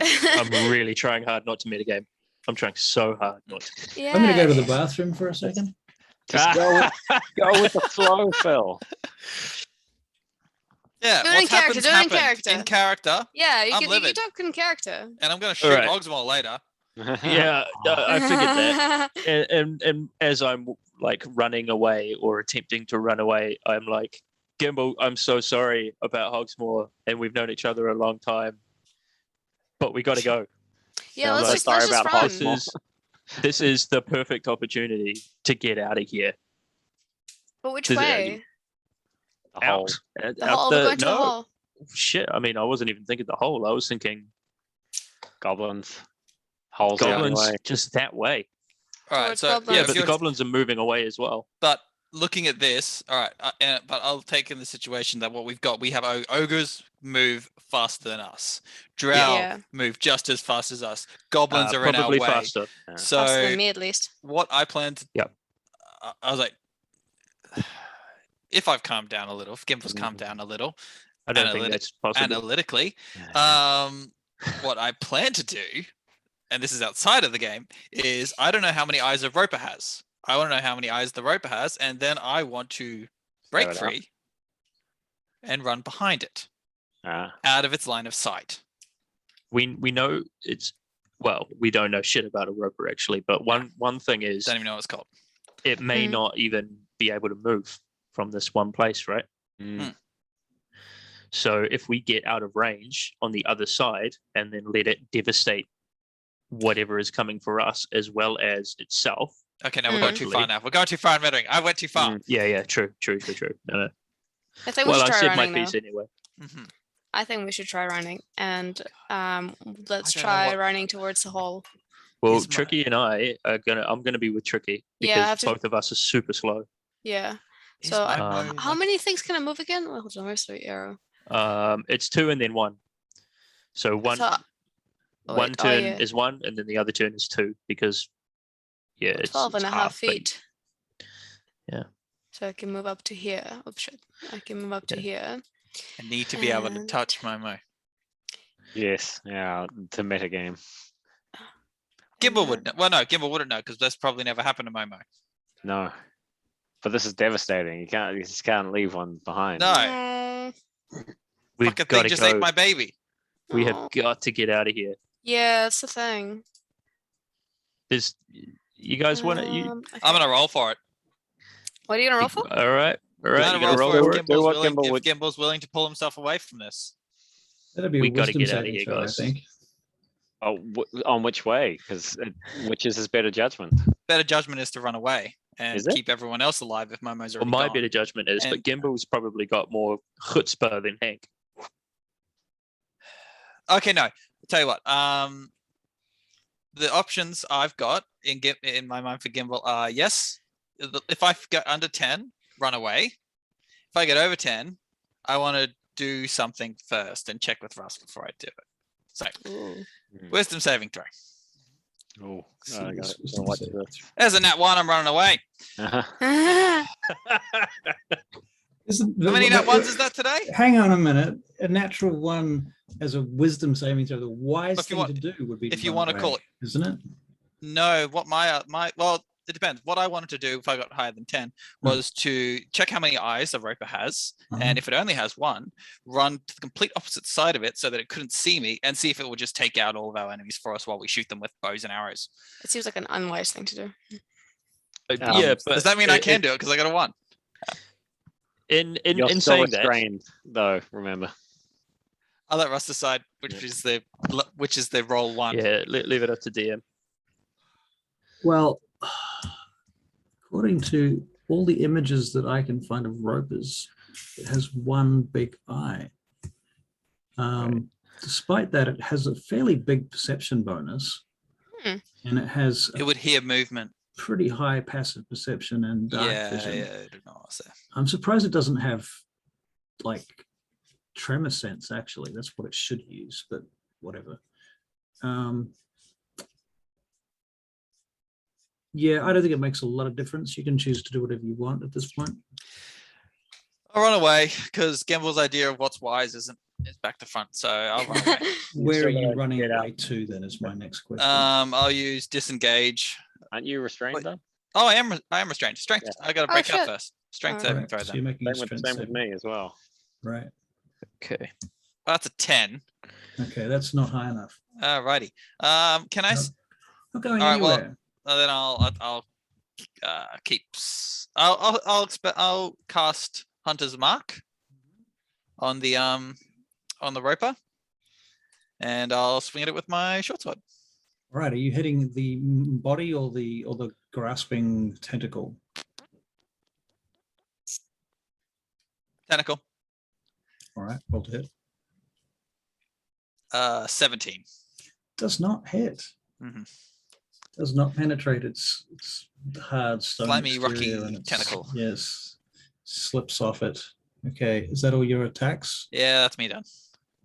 I'm really trying hard not to metagame. I'm trying so hard not to. Yeah. I'm gonna go to the bathroom for a second. Just go with the flow, Phil. Yeah, Do it in character, do it in character. In character, Yeah, you I'm can livid. talk in character. and I'm going to shoot Alright. Hogsmaw later. Yeah, I figured that. And as I'm like running away or attempting to run away, I'm like, Gimbal, I'm so sorry about Hogsmoor, and we've known each other a long time, but we got to go. Yeah, I'm let's so just sorry about run. This is the perfect opportunity to get out of here. But which Does it- way? The hole. Out. The hole, we're going to the no, hole. shit. I mean, I wasn't even thinking the hole. I was thinking Goblins. Holes the only goblins way. just that way. All right, Towards so goblins. Yeah, if but the you're- goblins are moving away as well. But looking at this, all right, but I'll take in the situation that what we've got, we have ogres move faster than us. Drow Yeah. move just as fast as us. Goblins are in our Probably way. faster. So Faster than me at least. what I planned, Yep. I was like, if I've calmed down a little, if Gimbal's calmed down a little, I don't think that's possible. analytically, what I plan to do, and this is outside of the game, is I don't know how many eyes a roper has. I want to know how many eyes the roper has, and then I want to break Fair enough. free and run behind it, Ah. out of its line of sight. We know it's we don't know shit about a roper actually, but one thing is Don't even know what it's called. it may not even be able to move from this one place, right? Mm. So if we get out of range on the other side and then let it devastate whatever is coming for us as well as itself. Okay, no, we're going too far now. We're going too far in meddling. I went too far. Yeah, true. No. I think we Well, should I try said my running piece though. anyway. Mm-hmm. I think we should try running and let's don't know try what- running towards the hole. Well, Here's my- Tricky and I'm gonna be with Tricky Yeah, I because have to- both of us are super slow. Yeah. Is So my Um, bow, how like- many things can I move again? Well, hold on, where's the arrow? It's 2 and then 1. So one So- oh, one wait, oh, turn yeah. is 1 and then the other turn is 2 because it's 12 and a half but- feet. Yeah. So I can move up to here. Oh shit. I can move up to here. I need to be able to And- touch Momo. Yes. Yeah. To metagame. Gimbal and would know. Well, no, Gimbal wouldn't know because that's probably never happened to Momo. No. But this is devastating. You just can't leave one behind. No, then- We've fucking got thing to just go. ate my baby. We Oh. have got to get out of here. Yeah, that's the thing. There's you guys want to you Okay. I'm gonna roll for it. What are you gonna roll for? all right. I'm You gonna gonna roll roll for for it. it? Do what If Gimbal Gimbal's willing to pull himself away from this. That'd be a We gotta wisdom get out of saving here, throw, I guys. think. Oh, on which way? Because which is his better judgment? Better judgment is to run away and Is it? keep everyone else alive if Momo's Well, already my gone. better judgment is, but And- Gimbal's probably got more chutzpah than Hank. Okay, no. I'll tell you what. The options I've got in my mind for Gimbal are yes. If I get under 10, run away. If I get over 10, I want to do something first and check with Russ before I do it. So, Ooh. wisdom saving throw. Oh, So I got this it. was I'll watch the- this. There's a nat 1. I'm running away. How many nat 1s is that today? Hang on a minute. A natural 1 as a wisdom saving throw. The wise If you thing want- to do would be if you run wanna away, call it- isn't it? No, what my well, it depends. What I wanted to do if I got higher than 10 was to check how many eyes the Roper has, and if it only has 1, run to the complete opposite side of it so that it couldn't see me, and see if it would just take out all of our enemies for us while we shoot them with bows and arrows. It seems like an unwise thing to do. Yeah, but Does that mean I can do it because I got a 1? in You're in still saying that, restrained, though. Remember. I'll let Russ decide which is the roll 1. yeah, leave it up to DM. Well, according to all the images that I can find of ropers, it has 1 big eye. Despite that, it has a fairly big perception bonus, Hmm. and it has It a would hear movement. pretty high passive perception and dark Yeah, vision. I don't know. So. I'm surprised it doesn't have like tremor sense. Actually, that's what it should use, but whatever. Yeah, I don't think it makes a lot of difference. You can choose to do whatever you want at this point. I'll run away because Gamble's idea of what's wise is back to front. So I'll run away. Where are still you gotta running get out. away to? Then is my next question. I'll use disengage. Aren't you restrained, Wait. though? Oh, I am restrained. Strength. Yeah. I got to Oh, break out shit. first. Strength Alright. saving throw So then. you're making a Same with strength saving. me as well. Right. Okay. Well, that's a 10. Okay, that's not high enough. Alrighty. Can I? Not going All right, well, anywhere. Then I'll keep. I'll cast Hunter's Mark on the Roper, and I'll swing at it with my short sword. Right. Are you hitting the body or the grasping tentacle? Tentacle. All right. Roll to hit. 17. Does not hit. Mhm. Does not penetrate its hard stone Slimy, exterior rocky and its- tentacle. Yes. Slips off it. Okay. Is that all your attacks? Yeah, that's me done.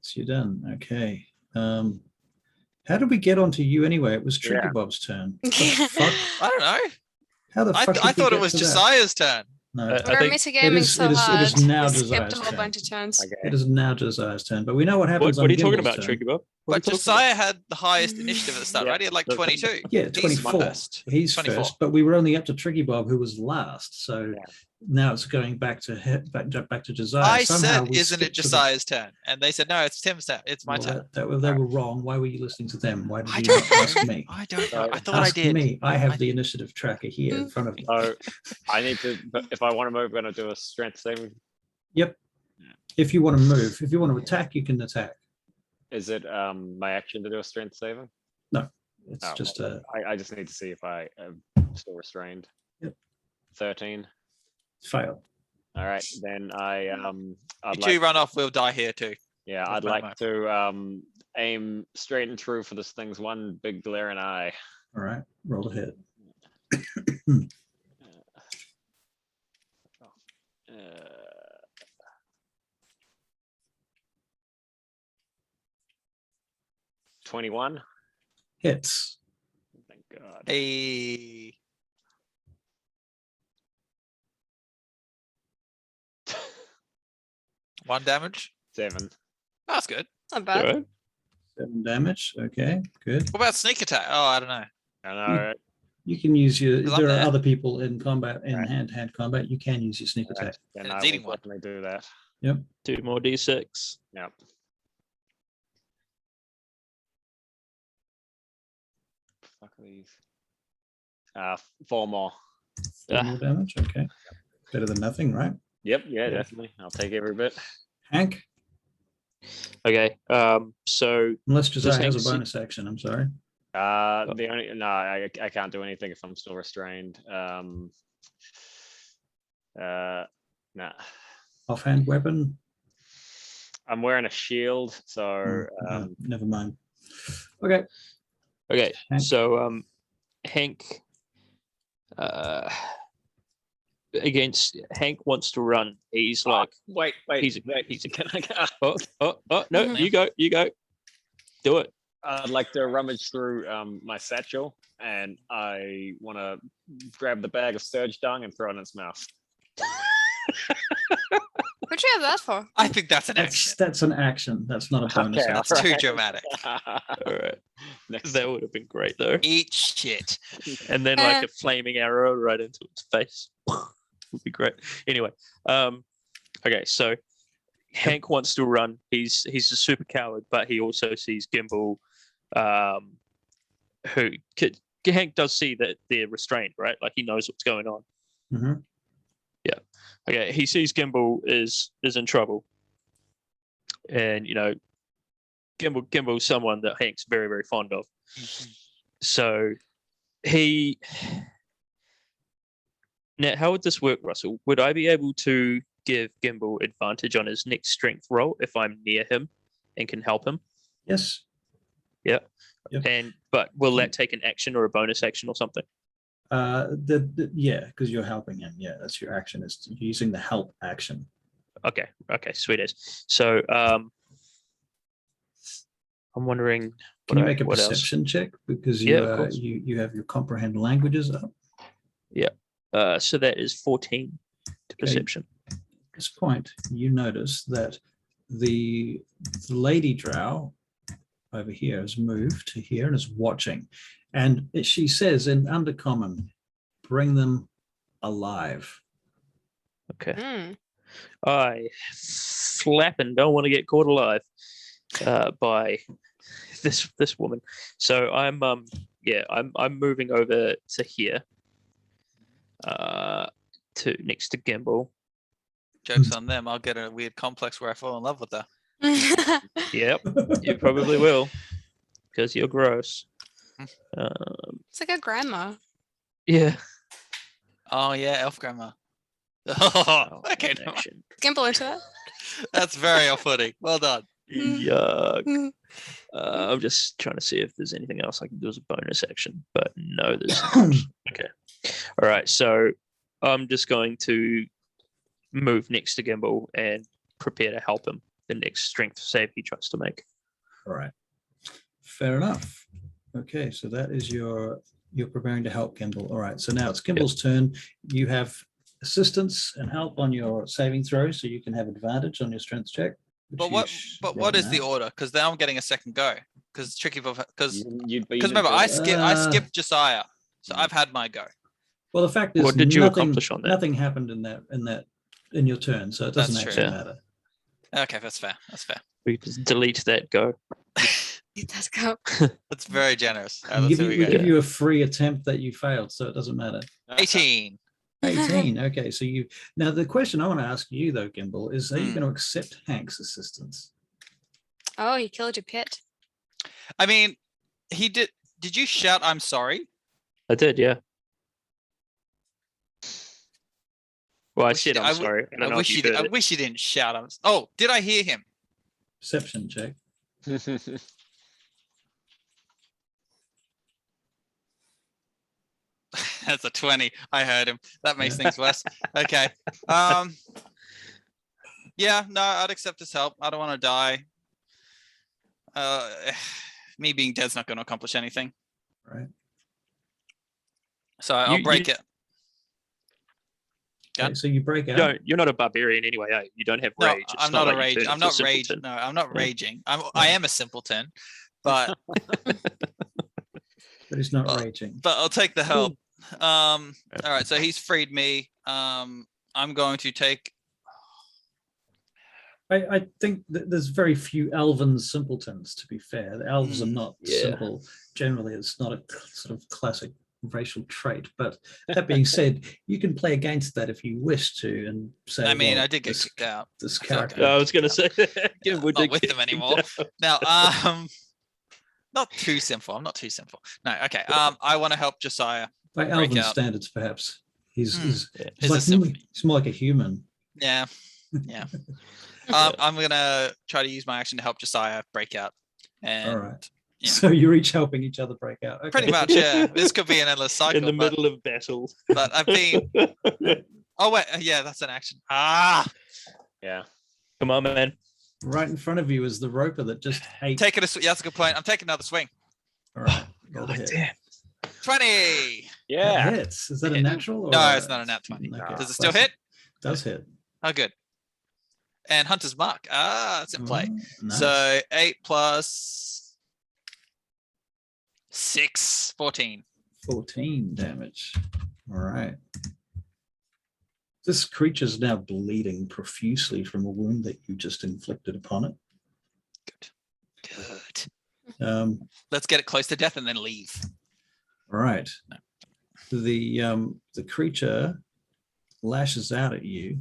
So you're done. Okay. How did we get onto you anyway? It was Tricky Yeah. Bob's turn. What the fuck? I don't know. How the I fuck? did we thought it get was to that? Josiah's turn. No. I We're think- mitigaming so it hard. is now we skipped a Josiah's whole turn. bunch of turns. Okay. It is now Josiah's turn, but we know what happens. What are you on talking Gimble's about, turn. Tricky Bob? But What are you talking Josiah had the highest initiative at the start, Yeah. right? He had like So- 22. Yeah, He's 24. first. He's 24. first, but we were only up to Tricky Bob, who was last. So Yeah. now it's going back to back to Josiah. I Somehow said, we isn't it skipped to the- Josiah's turn? And they said, no, it's Tim's turn. It's my Well, turn. they were wrong. Why were you listening to them? Why did I you don't not ask know. me? I don't know. Sorry. I thought I Ask did. me. I have the initiative tracker here in front of me. So I need to, but if I want to move, I'm going to do a strength saving. Yep. If you want to move, if you want to attack, you can attack. Is it my action to do a strength saving? It's Oh, just well, a I just need to see if I am still restrained. Yep. 13. fail. All right, then I'd You like, two run off, we'll die here too. yeah, with I'd my like mark. to aim straight and true for this thing's one big glaring eye. All right. Roll to hit. Uh, 21. Hits. Thank God. Hey. One damage. 7. That's good. Not bad. Alright. 7 damage. Okay, good. What about sneak attack? Oh, I don't know. I know, right? You can use your. 'Cause I'm There are there. other people in combat, in Right. hand-to-hand combat. You can use your sneak Right. attack. Then And I it's will eating one. definitely do that. 2 more D6. Yep. Fuck are these? 4 more. 4 more damage. Okay. Better than nothing, right? Yep, yeah, Yeah. definitely. I'll take every bit. Hank, Okay. So unless Josiah has Hank's- a bonus action. I'm sorry. The only no, I can't do anything if I'm still restrained. Nah. Offhand weapon. I'm wearing a shield, so No, never mind. Okay. okay. Hank. So Hank against Hank wants to run. He's like wait, he's wait. he's Can I go? oh no, you go. Do it. I'd like to rummage through my satchel, and I want to grab the bag of surge dung and throw it in its mouth. What'd you have that for? I think that's an action. That's an action. That's not a bonus Okay, action. That's too dramatic. All right. Next That would have been great though. Eat shit. And then like a flaming arrow right into its face. Would be great. Anyway, okay, so Hank wants to run. He's a super coward, but he also sees Gimbal. Hank does see that they're restrained, right? Like he knows what's going on. Mm-hmm. Yeah. Okay. He sees Gimbal is in trouble, and Gimbal's someone that Hank's very, very fond of. So now, how would this work, Russell? Would I be able to give Gimbal advantage on his next strength roll if I'm near him and can help him? Yes. Yeah. Yep. But will that take an action or a bonus action or something? Yeah, because you're helping him. Yeah, that's your action. It's using the help action. Okay, sweet as. So I'm wondering. Can you make a perception check because you you have your comprehend languages up? Yeah. So that is 14 to perception. At this point, you notice that the lady drow over here has moved to here and is watching. And she says in Undercommon, bring them alive. Okay. I slap and don't want to get caught alive by this woman. So I'm moving over to here. To next to Gimbal. Joke's on them. I'll get a weird complex where I fall in love with her. Yep, you probably will, because you're gross. It's like a grandma. Yeah. Oh yeah, elf grandma. Oh, okay. Gimbal into that. That's very off-putting. Well done. Yuck. I'm just trying to see if there's anything else I can do as a bonus action, but no, there's not. Okay. All right, so I'm just going to move next to Gimbal and prepare to help him the next strength save he tries to make. All right. Fair enough. Okay, so that is you're preparing to help Gimbal. All right, so now it's Gimbal's turn. You have assistance and help on your saving throw, so you can have advantage on your strength check. But what is the order? Because now I'm getting a second go. Because it's tricky because remember I skipped Josiah, so I've had my go. Well, the fact is, what did you accomplish on that? Nothing happened in your turn, so it doesn't actually matter. Okay, that's fair. That's fair. We just delete that go. Let's go. That's very generous. We give you a free attempt that you failed, so it doesn't matter. 18. 18. Okay, so now the question I want to ask you though, Gimbal, is: are you going to accept Hank's assistance? Oh, he killed your pet. I mean, he did. Did you shout, "I'm sorry"? I did, yeah. Well, I said I'm sorry. I wish you didn't shout. Oh, did I hear him? Perception check. That's a 20. I heard him. That makes things worse. Okay. Yeah, no, I'd accept his help. I don't want to die. Me being dead's not going to accomplish anything. Right. So I'll break it. Okay, so you break out. You're not a barbarian anyway, eh? You don't have rage. No, I'm not a rage. I'm not raging. No, I'm not raging. I am a simpleton, but but he's not raging. But I'll take the help. All right, so he's freed me. I'm going to take. I think that there's very few elven simpletons, to be fair. The elves are not simple. Generally, it's not a sort of classic racial trait. But that being said, you can play against that if you wish to and say, I mean, I did get kicked out. This character. I was going to say, I'm not with them anymore. Now, not too simple. I'm not too simple. No, okay. I want to help Josiah. By elven standards, perhaps. He's more like a human. Yeah. Yeah. I'm gonna try to use my action to help Josiah break out. And all right. Yeah. So you're each helping each other break out. Okay. Pretty much, yeah. This could be an endless cycle. In the middle of battle. But I've been. Oh wait, yeah, that's an action. Yeah. Come on, man. Right in front of you is the roper that just ate. Taking a yeah, that's a good point. I'm taking another swing. All right. Oh, Go ahead. damn. 20. Yeah. That hits. Is that a natural? Or No, it's not a nat 20. Okay. Does it still Plus- hit? Does hit. Oh, good. And Hunter's Mark. It's in play. Nice. So 8 plus 6, 14. 14 damage. All right. This creature's now bleeding profusely from a wound that you just inflicted upon it. Good. Let's get it close to death and then leave. All right. The creature lashes out at you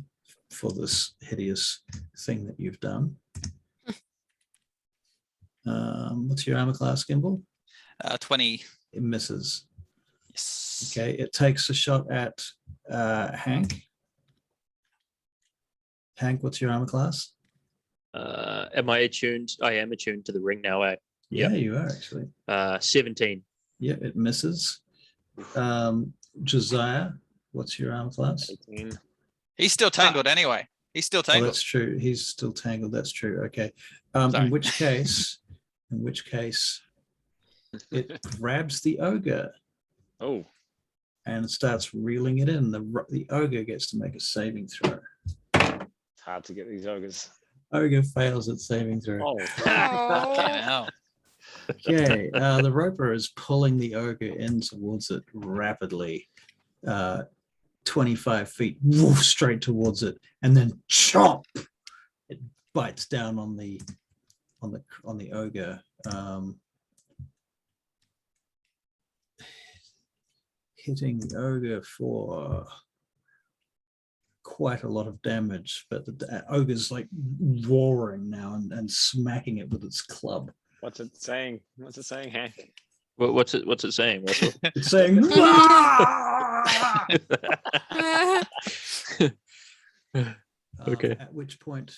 for this hideous thing that you've done. What's your armor class, Gimbal? 20. It misses. Yes. Okay, it takes a shot at Hank. Hank, what's your armor class? Am I attuned? I am attuned to the ring now, eh? Yeah, you are actually. 17. Yeah, it misses. Josiah, what's your armor class? 18. He's still tangled anyway. He's still Oh, tangled. that's true. He's still tangled. That's true. Okay. Sorry. In which case, it grabs the ogre Oh, and starts reeling it in. The ogre gets to make a saving throw. it's hard to get these ogres. Ogre fails at saving throw. Oh, Fucking Oh, hell. Okay. The roper is pulling the ogre in towards it rapidly. 25 feet, woof, straight towards it, and then chomp! It bites down on the ogre. Hitting the ogre for quite a lot of damage, but the ogre's like roaring now and smacking it with its club. what's it saying? What's it saying, Hank? What's it saying, Russell? It's saying, "Wah!" Okay. At which point,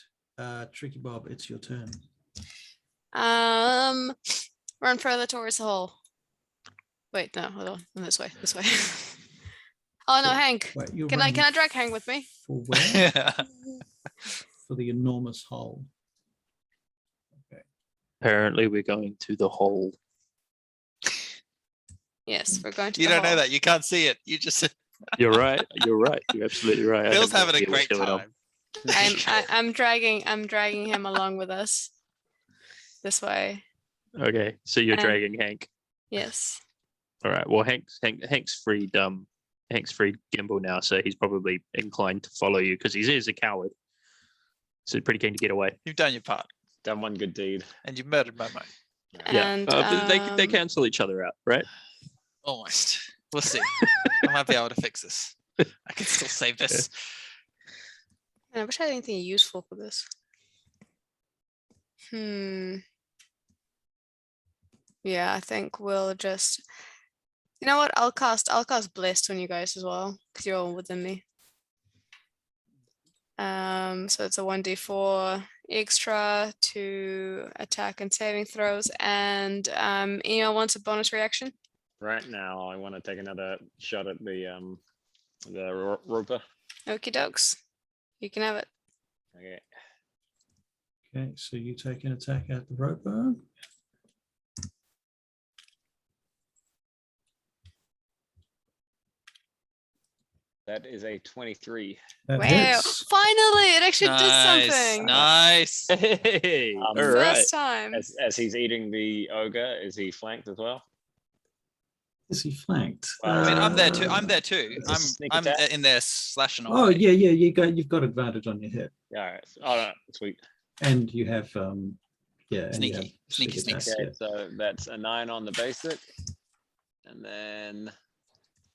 Tricky Bob, it's your turn. run further towards the hole. Wait, no, hold on. This way. Oh no, Hank. Wait, you're Can I running drag Hank with me? for where? For the enormous hole. Apparently, we're going to the hole. Yes, we're going to. You the don't know hole. that. You can't see it. You just You're right. You're right. You're absolutely right. I Phil's have no having a idea what's great going on. time. I'm dragging him along with us. This way. Okay, so you're Um, dragging Hank. Yes. All right. Well, Hank's freed. Hank's freed Gimbal now, so he's probably inclined to follow you because he is a coward. So he's pretty keen to get away. You've done your part, Done one good deed. and you've murdered Momo. And But they cancel each other out, right? Almost. We'll see. I might be able to fix this. I can still save this. I wish I had anything useful for this. Yeah, I think we'll just. You know what? I'll cast Blessed on you guys as well because you're all within me. So it's a 1d4 extra to attack and saving throws, and Eno wants a bonus reaction. Right now, I want to take another shot at the roper. Okie dokes. You can have it. Okay. Okay, so you take an attack at the roper. That is a 23. That Wow! hits. Finally, it actually did something. Nice. Hey, all right. First time. As he's eating the ogre, is he flanked as well? Is he flanked? Well, I mean, I'm there too. I'm there too. It's a sneak I'm attack. in there slashing away. Oh yeah, you've got advantage on your hit, Yeah. All right. All right. Sweet. and you have and you have Sneaky sneak sneaks. attack, Okay. yeah. So that's a 9 on the basic, and then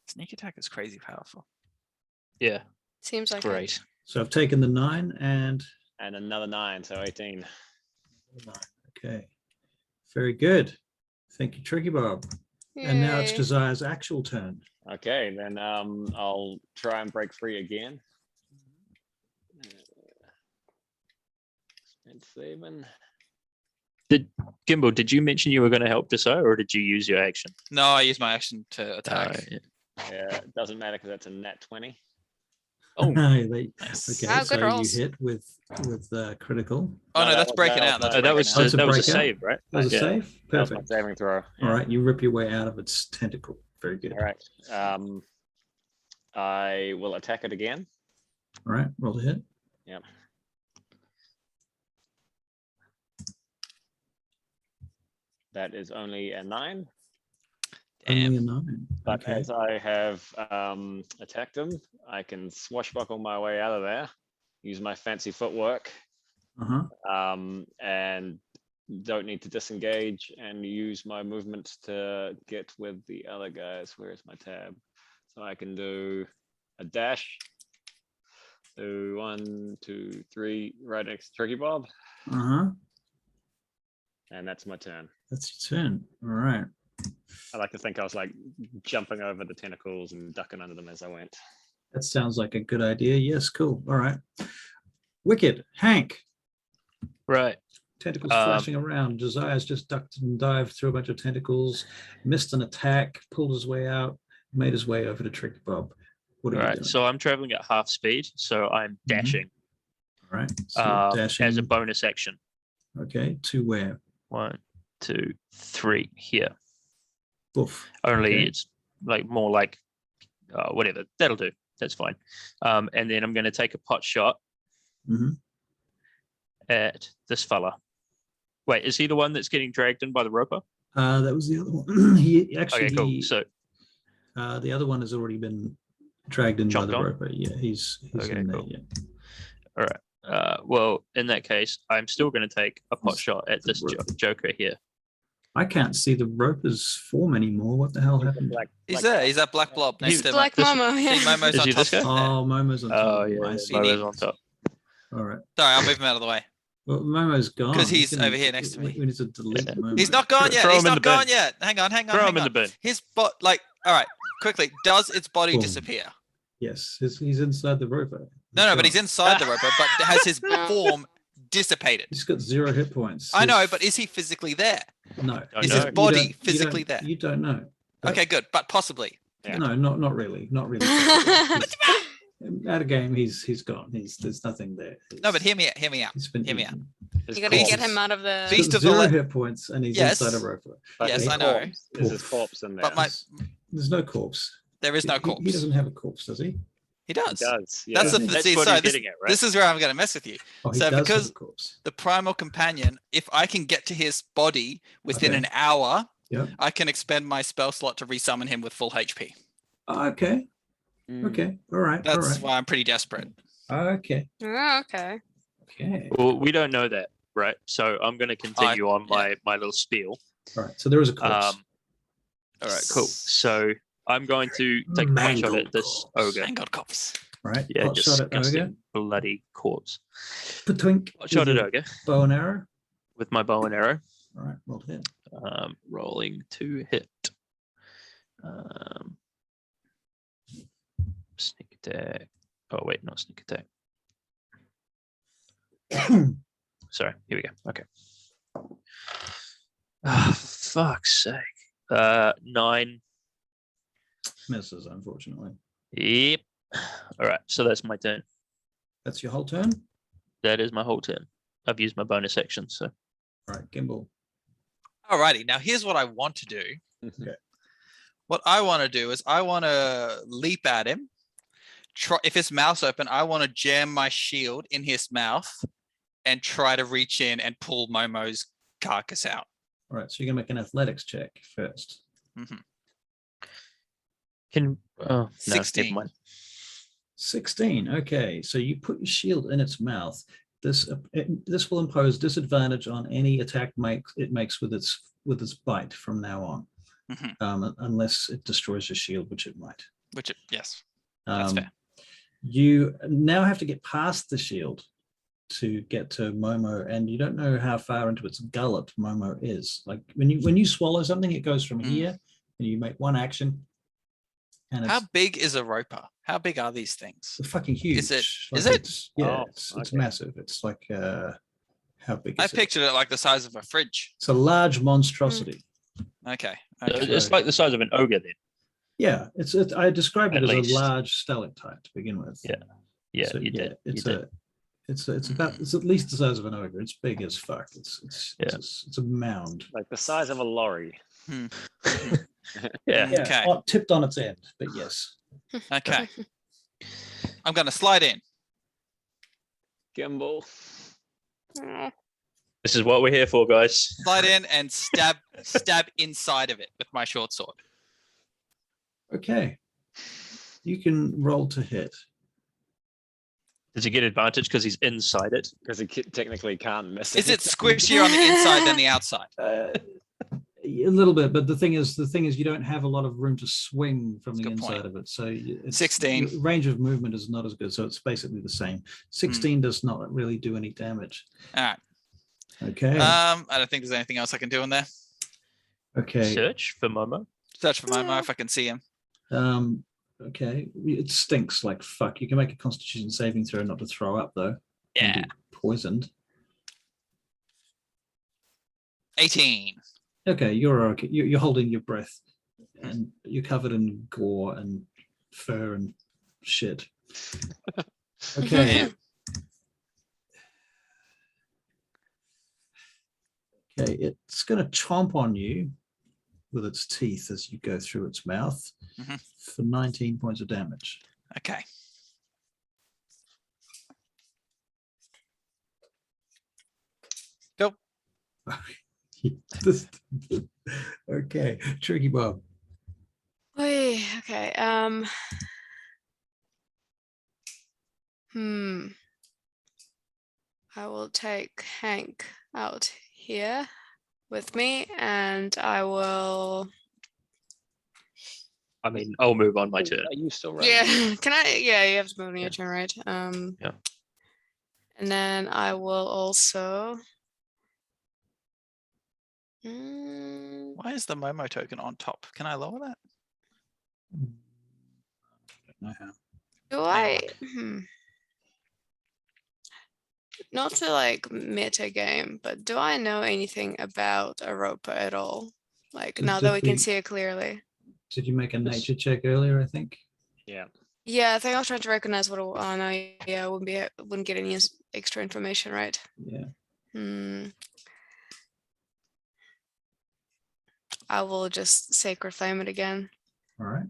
Sneak attack is crazy powerful. Yeah, Seems like it. great. So I've taken the 9 and another 9, so 18. 9. Okay, very good. Thank you, Tricky Bob. And now it's Yay. Josiah's actual turn. Okay, then I'll try and break free again. And saving. Gimbal, did you mention you were going to help Desai, or did you use your action? No, I use my action to attack. Yeah. Yeah, it doesn't matter because that's a nat 20. Oh, Okay, Wow, so good rolls. you hit with critical. Oh no, that that's was- breaking that out. was- That's that was Oh, it's a that was a breakout? save, right? That was a Yeah. save? That was my Perfect. saving throw. All right, you rip your way out of its tentacle. Very good. All right. I will attack it again. All right, roll to hit. Yep. That is only a 9. Only a Damn. 9. But Okay. as I have attacked him, I can swashbuckle my way out of there, use my fancy footwork, Uh-huh. and don't need to disengage and use my movement to get with the other guys. Where's my tab? So I can do a dash. So 1, 2, 3, right next to Tricky Bob, Uh-huh. and that's my turn. That's your turn. All right. I like to think I was like jumping over the tentacles and ducking under them as I went. That sounds like a good idea. Yes, cool. All right. Wicked. Hank. Right. Tentacles flashing around. Josiah's just ducked and dived through a bunch of tentacles, missed an attack, pulled his way out, made his way over to Tricky Bob. What are you Right. doing? So I'm traveling at half speed, so I'm dashing All right. So you're dashing. as a bonus action. Okay. To where? 1, 2, 3 here. Boof. Only Okay. it's like more like whatever. That'll do. That's fine. And then I'm going to take a pot shot Mhm. at this fella. Wait, is he the one that's getting dragged in by the roper? That was the other one. He actually. Okay, cool. So The other one has already been dragged in by Chomped the on? roper. Yeah, he's Okay, in there. cool. Yeah. well, in that case, I'm still going to take a pot shot at this Joker here. I can't see the roper's form anymore. What the hell happened? He's there. He's that black blob next to Black this- Momo. See, Yeah. Momo's Is on he top. this guy? there. Oh, Momo's on top. Oh yeah, I see. Momo's on top. All right. Sorry, I'll move him out of the way. Well, Momo's gone. 'Cause he's Gonna- over here next to me. We need to delete Yeah. Momo. He's not gone yet. Throw He's him in not the bin. gone yet. Hang on. Throw him in the bin. His bot, like, all right, quickly. Does its body Boom. disappear? Yes, he's inside the roper. No, but he's gone. inside the roper. But has his form dissipated? He's got 0 hit points. I know, His- but is he physically there? no. Don't Is know. his You body don't- you physically don't- there? You don't know. But- Okay, good, but possibly. Yeah. No, not really. Not really. Out of game, he's gone. There's nothing there. No, but hear me out. Hear me out. He's been hear me out. eaten. His You gotta corpse- get him out of the. Beast He's got of the 0 le- hit points, and he's Yes. inside a roper. but Yes, his I know. corpse is his Oof. corpse in there. But my There's no corpse. there is no He corpse. doesn't have a corpse, does he? He It does. does. Yeah. That's the That's see, what sorry, he's this, getting at, right? this is where I'm going to mess with you. Oh, he So does because- have a corpse. The primal companion, if I can get to his body within Okay. an hour, Yep. I can expend my spell slot to resummon him with full HP. Oh, okay. Mm. Okay. All right. That's all right. why I'm pretty desperate. Okay. Oh, okay. Okay. Well, we don't know that, right? So I'm going to continue on yeah. my little spiel. All right. So there is a corpse. All right, cool. So I'm going to take a pot shot Mangled at this corpse. ogre. Thank God, cops. All right. Yeah, Pot shot at ogre. disgusting bloody corpse. Patwink. Pot shot with at your ogre Bow and arrow. with my bow and arrow. All right. Well hit. Rolling to hit. Sneak attack. Oh wait, not sneak attack. Sorry, here we go. Okay. Ah, fuck's sake. 9. Misses, unfortunately. Yep. All right, so that's my turn. That's your whole turn. That is my whole turn. I've used my bonus action, so All right. Gimbal. Alrighty, now here's what I want to do. Okay. What I want to do is I want to leap at him. Try, if his mouth's open, I want to jam my shield in his mouth and try to reach in and pull Momo's carcass out. All right. So you're gonna make an athletics check first. Mhm. can no, 16. never mind. 16. Okay. So you put your shield in its mouth. This will impose disadvantage on any attack it makes with its bite from now on, Mhm. unless it destroys your shield, which it might. Yes, that's fair. You now have to get past the shield to get to Momo, and you don't know how far into its gullet Momo is. Like when you swallow something, it goes from Mm. here, and you make one action, and it's How big is a roper? How big are these things? fucking huge. Is it- Like is it? it's- yeah, Oh, it's okay. massive. It's like how big I is it? pictured it like the size of a fridge. It's a large monstrosity. Okay. It's like the size of an ogre then. Yeah, I described it At as least. a large stalactite to begin with. Yeah. Yeah, So, you did. It's You did. it's at least the size of an ogre. It's big as fuck. It's a mound. Like the size of a lorry. Yeah. Okay. Tipped on its end, but yes. Okay. I'm gonna slide in. Gimbal. Oh, This is what we're here for, guys. Slide in and stab inside of it with my short sword. Okay. You can roll to hit. Does he get advantage because he's inside it? Because he technically can't miss Is it squishier on the inside than the outside? A little bit, but the thing is, you don't have a lot of room to swing from the Good inside point. of it. So 16. your range of movement is not as good. So it's basically the same. 16 does not really do any damage. All right. Okay. I don't think there's anything else I can do in there. Okay. Search for Momo. Search for Momo if I can see him. Okay. It stinks like fuck. You can make a Constitution saving throw not to throw up though. And Yeah. be poisoned. 18. Okay, you're okay. You're holding your breath, and you're covered in gore and fur and shit. Okay. Okay, it's going to chomp on you with its teeth as you go through its mouth for 19 points of damage. Okay. Go. Okay, Tricky Bob. wait, okay. I will take Hank out here with me, and I will. I mean, I'll move on my turn. Are you still running? Yeah, can I? Yeah, you have to move on your turn, right? Yeah. And then I will also. Why is the Momo token on top? Can I lower that? I don't know how. Do I? Not to like meta game, but do I know anything about Europa at all? Like now that we can see it clearly. Did you make a nature check earlier? I think. Yeah. Yeah, I think I was trying to recognize what. Oh no, yeah, I wouldn't get any extra information, right? Yeah. I will just sacred flame it again. All right.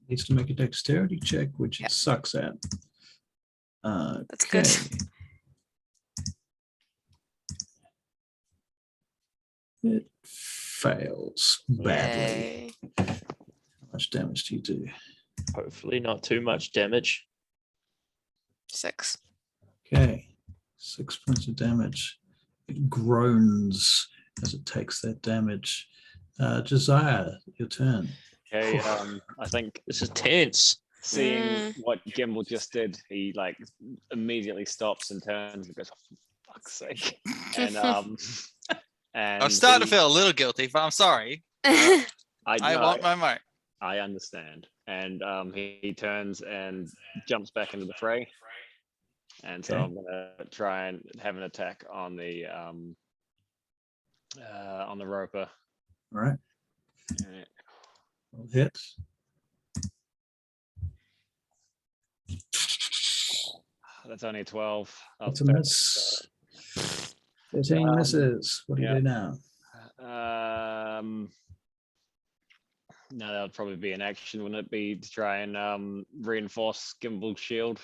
Needs to make a dexterity check, which it sucks at. That's good. It fails badly. Yay. How much damage do you do? Hopefully not too much damage. 6. Okay, 6 points of damage. It groans as it takes that damage. Josiah, your turn. Okay. I think This is tense. seeing what Gimbal just did, he like immediately stops and turns and goes, oh, for fuck's sake. And and I'm starting to feel a little guilty, but I'm sorry. I want Momo. I understand. And he turns and jumps back into the fray. And so Okay. I'm gonna try and have an attack on the roper. All right, And roll hit. that's only 12. That's a miss. 13 misses. What do you do now? No, that would probably be an action, wouldn't it be, to try and reinforce Gimbal's shield?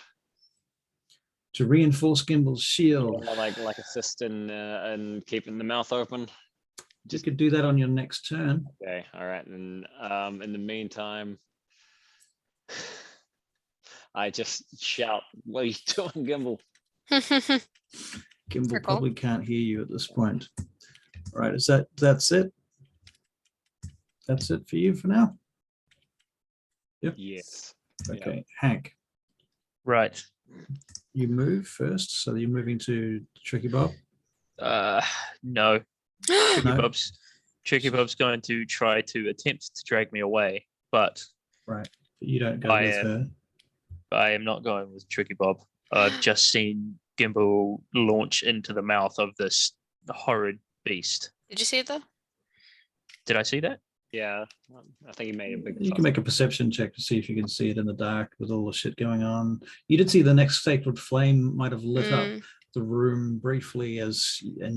To reinforce Gimbal's shield. Yeah, like assist in keeping the mouth open. You could do that on your next turn. Okay, all right. And in the meantime, I just shout, "What are you doing, Gimbal?" Gimbal Cool. probably can't hear you at this point. All right, that's it? That's it for you for now? Yep. Yes. Okay, Hank, Right. you move first, so you're moving to Tricky Bob. No. No. Tricky Bob's going to try to attempt to drag me away, but Right, but you don't go I with am- her. I am not going with Tricky Bob. I've just seen Gimbal launch into the mouth of this horrid beast. Did you see it though? Did I see that? Yeah, I think he made a big. You can make a perception check to see if you can see it in the dark with all the shit going on. You did see the next sacred flame might have lit up the room briefly, and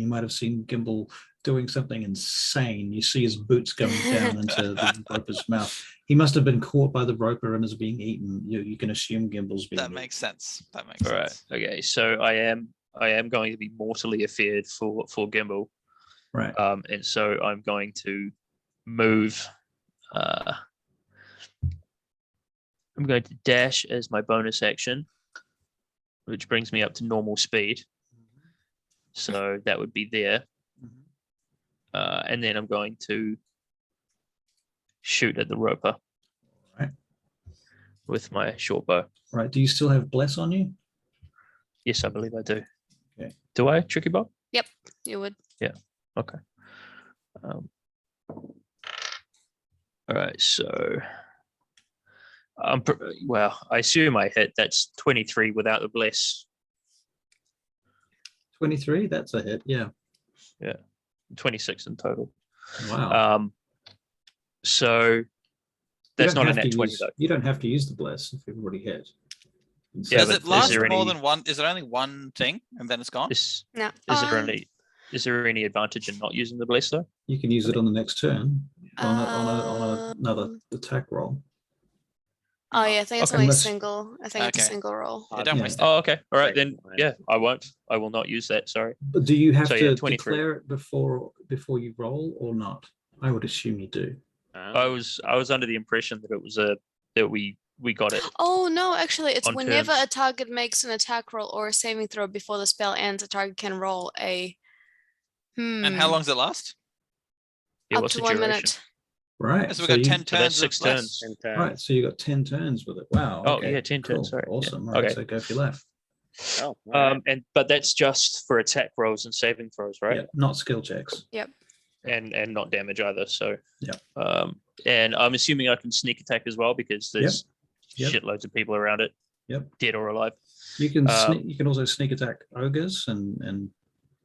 you might have seen Gimbal doing something insane. You see his boots going down into the roper's mouth. He must have been caught by the roper and is being eaten. You can assume Gimbal's being That eaten. makes sense. That makes All right. sense. Okay. So I am going to be mortally afeared for Gimbal. Right. And so I'm going to move. I'm going to dash as my bonus action, which brings me up to normal speed. So that would be there. And then I'm going to shoot at the roper. Right. With my short bow. Right. Do you still have bless on you? Yes, I believe I do. Okay. Do I, Tricky Bob? Yep, you would. Yeah. Okay. All right. So, well, I assume I hit. That's 23 without the bless. 23. That's a hit. Yeah. Yeah. 26 in total. Wow. So that's not a net 20 though. You don't have to use the bless if you've already hit. Yeah, Does but it last there more any- than one? Is it only one thing and then it's gone? No. Is there any advantage in not using the bless though? You can use it on the next turn on another attack roll. Oh yeah, I think it's Okay, only unless- single. I think it's a Okay. single roll. Yeah, don't Yeah. waste it. Oh, okay. All right, then. Fine. Yeah, I won't. I will not use that. Sorry. But do you have So, yeah, to 23. declare it before you roll or not? I would assume you do. I was under the impression that it was that we got it. Oh no, actually, it's On whenever terms. a target makes an attack roll or a saving throw before the spell ends, a target can roll a. And how long does it last? Yeah, Up what's to the 1 duration? minute. Right. So we've got 10 So that's turns of 6 bless. turns. And, Right. So you got 10 turns with it. Wow. Oh, okay, yeah, 10 turns, cool, sorry, yeah. Awesome. Right. Okay. So go for your left. Oh, all right. But that's just for attack rolls and saving throws, right? Yeah. Not skill checks. And not damage either. So Yeah. and I'm assuming I can sneak attack as well because there's Yep. shitloads of people around it. Yep. Dead or alive. You can you can also sneak attack ogres and